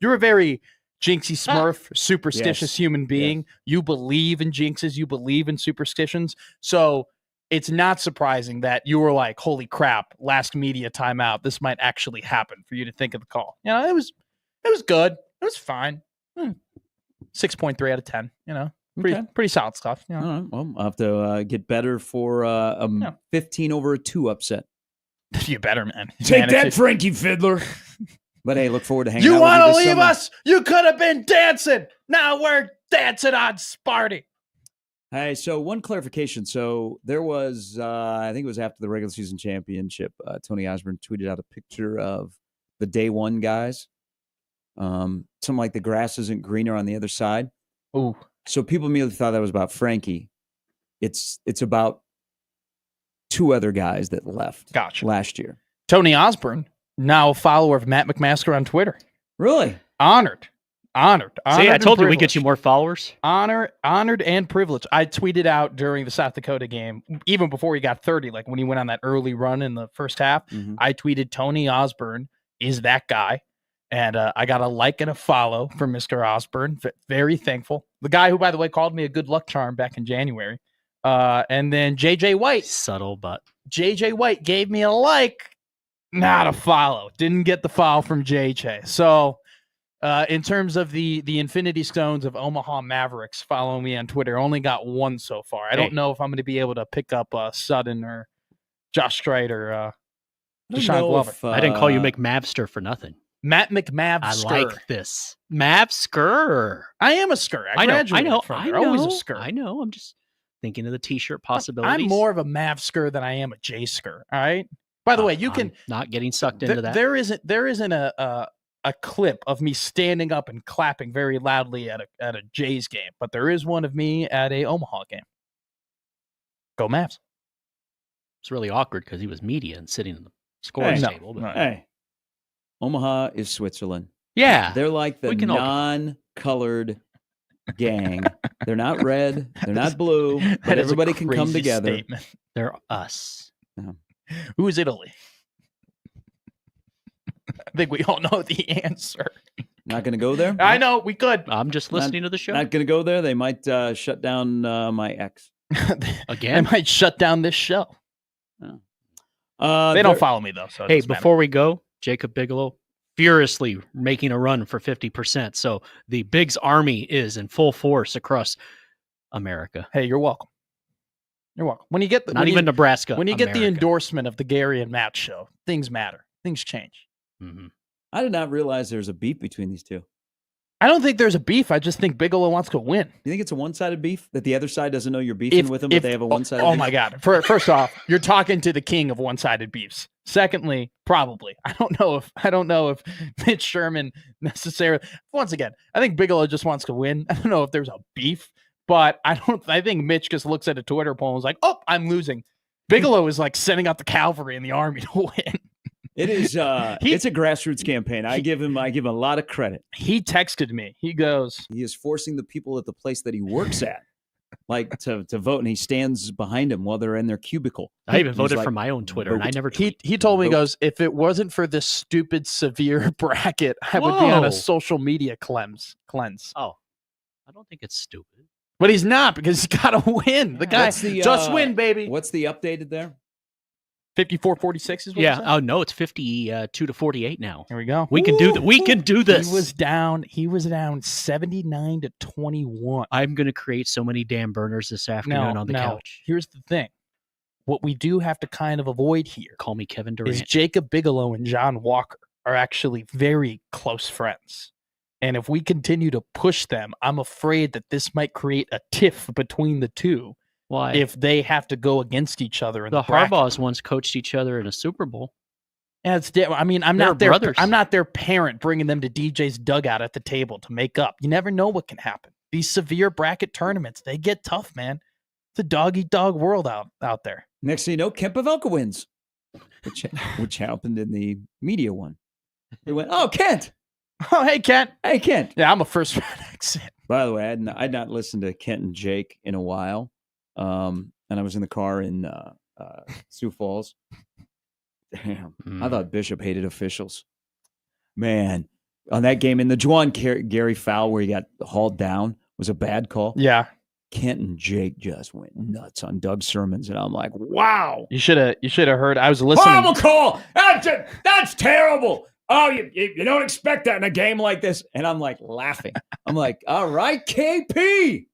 you're a very jinxie smurf, superstitious human being. Yes. You believe in jinxes. You believe in superstitions. So it's not surprising that you were like, holy crap, last media timeout. This might actually happen for you to think of the call. You know, it was good. It was fine. 6.3 out of 10, you know, pretty solid stuff. You know? All right. Well, I'll have to get better for a 15-2 upset. You better, man. Take that, Frankie Fiddler. But hey, look forward to hanging out with you. You want to leave summer. us? You could have been dancing. Now we're dancing on Sparty. Hey, so one clarification. So there was, I think it was after the regular season championship, Tony Osborne tweeted out a picture of the day one guys. Something like the grass isn't greener on the other side. Ooh. So people immediately thought that was about Frankie. It's about two other guys that left last year. Tony Osborne, now a follower of Matt McMaster on Twitter. Really? Honored. See, I told you we'd get you more followers. Honored and privileged. I tweeted out during the South Dakota game, even before he got 30, like when he went on that early run in the first half, I tweeted Tony Osborne is that guy. And I got a like and a follow from Mr. Osborne. Very thankful. The guy who, by the way, called me a good luck charm back in January. And then JJ White. Subtle, but. JJ White gave me a like, not a follow. Didn't get the follow from JJ. So in terms of the Infinity Stones of Omaha Mavericks following me on Twitter, only got one so far. I don't know if I'm going to be able to pick up Sutton or Josh Strider, Deshaun Glover. I didn't call you McMavster for nothing. Matt McMavsker. I like this. Mavsker. I am a Skur. I know. Always a Skur. I know. I'm just thinking of the T-shirt possibilities. I'm more of a Mavsker than I am a J Skur. All right. By the way, you can not getting sucked into that. There isn't a clip of me standing up and clapping very loudly at a Jays game, but there is one of me at a Omaha game. Go Mavs. It's really awkward because he was media and sitting in the scorer's table. But. Hey. Omaha is Switzerland. Yeah. They're like the non-colored gang. They're not red. They're not blue. But everybody can come together. Statement. They're us. Who's Italy? I think we all know the answer. Not going to go there? I know. We could. I'm just listening to the show. Not going to go there. They might shut down my ex. Again? They might shut down this show. They don't follow me, though. So hey, before we go, Jacob Bigelow furiously making a run for 50%. So the Bigs Army is in full force across America. Hey, you're welcome. You're welcome. When you get Nebraska. When you get the endorsement of the Gary and Matt show, things matter. Things change. Mm-hmm. I did not realize there's a beef between these two. I don't think there's a beef. I just think Bigelow wants to win. You think it's a one-sided beef? That the other side doesn't know you're beefing with them, but they have a one-sided beef? Oh, my God. First off, you're talking to the king of one-sided beefs. Secondly, probably. I don't know if Mitch Sherman necessarily... Once again, I think Bigelow just wants to win. I don't know if there's a beef, but I think Mitch just looks at a Twitter poll and is like, oh, I'm losing. Bigelow is like sending out the cavalry and the army to win. It is. It's a grassroots campaign. I give him a lot of credit. He texted me. He goes, he is forcing the people at the place that he works at, like to vote, and he stands behind him while they're in their cubicle. I even voted for my own Twitter, and I never. He told me, he goes, if it wasn't for this stupid severe bracket, I would be on a social media cleanse. Oh, I don't think it's stupid. But he's not because he's got to win. The guy What's the, just win, baby. What's the updated there? 54-46 is what you Yeah. said? Oh no, it's 52 to 48 now. Here we go. We can do that. We can do this. He was down 79 to 21. I'm going to create so many damn burners this afternoon on the couch. Here's the thing. What we do have to kind of avoid here Call me Kevin is Durant. Jacob Bigelow and John Walker are actually very close friends. And if we continue to push them, I'm afraid that this might create a tiff between the two. Why? If they have to go against each other in the the bracket. Harbaughs once coached each other in a Super Bowl. Yeah, it's I mean, I'm They're not their brothers. I'm not their parent bringing them to DJ's dugout at the table to make up. You never know what can happen. These severe bracket tournaments, they get tough, man. It's a dog-eat-dog world out there. Next thing you know, Kent Pavelka wins, which happened in the media one. They went, "Oh, Kent! Oh, hey, Kent! Hey, Kent!" Yeah, I'm a first round exit. By the way, I'd not listened to Kent and Jake in a while, and I was in the car in Sioux Falls. Damn, I thought Bishop hated officials. Man, on that game in the Juwan Gary foul where he got hauled down was a bad call. Yeah. Kent and Jake just went nuts on Doug Sermons, and I'm like, wow. You should have heard. I was listening. Horrible call. That's terrible. Oh, you don't expect that in a game like this. And I'm like laughing. I'm like, all right, KP.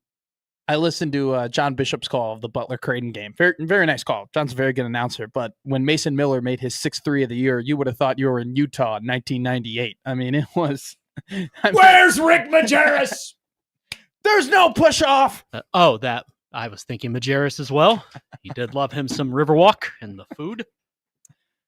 I listened to John Bishop's call of the Butler Creighton game. Very, very nice call. John's a very good announcer. But when Mason Miller made his 6th-3 of the year, you would have thought you were in Utah in 1998. I mean, it was. Where's Rick Majerus? There's no push off. That I was thinking Majerus as well. He did love him some Riverwalk and the food.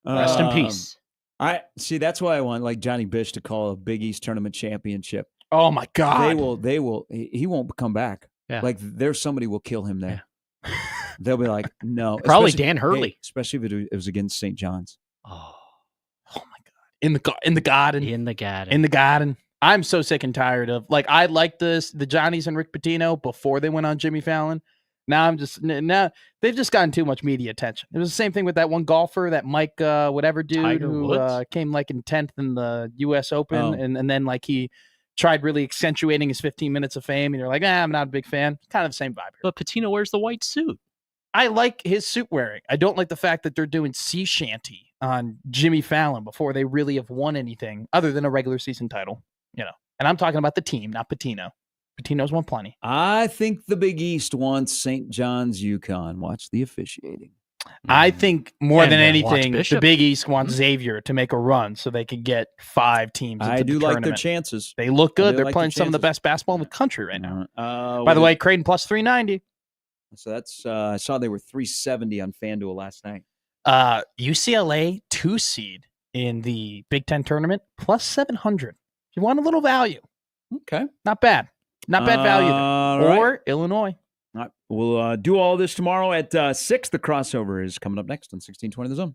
Rest in peace. I see. That's why I want like Johnny Bish to call a Big East tournament championship. Oh my God! They will. He won't come back. Yeah. Like there's somebody will kill him there. Yeah. They'll be like, no. Probably especially- Dan Hurley. hey, especially if it was against St. John's. Oh my God! In the garden. In the garden. In the garden. I'm so sick and tired of I liked the Johnnies and Rick Pitino before they went on Jimmy Fallon. Now now they've just gotten too much media attention. It was the same thing with that one golfer, that Mike whatever dude Tiger who Woods? came like in 10th in the U.S. Open, Oh. and then like he tried really accentuating his 15 minutes of fame, and you're like, I'm not a big fan. Kind of the same vibe here. But Patino wears the white suit. I like his suit wearing. I don't like the fact that they're doing sea shanty on Jimmy Fallon before they really have won anything other than a regular season title. And I'm talking about the team, not Pitino. Pitino's won plenty. I think the Big East wants St. John's UConn. Watch the officiating. I think more And than then watch anything, the Bishop. Big East wants Xavier to make a run so they can get 5 teams. Into I do the like their tournament. chances. They look I good. do They're like playing their some of the chances. best basketball in the country right now. By By the way, Creighton plus 390. so that's I saw they were 370 on FanDuel last night. UCLA 2 seed in the Big Ten tournament plus 700. If you want a little value, Okay. not bad. Not bad value there. All right. Or Illinois. All right. We'll do all this tomorrow at 6. The crossover is coming up next on 1620 The Zone.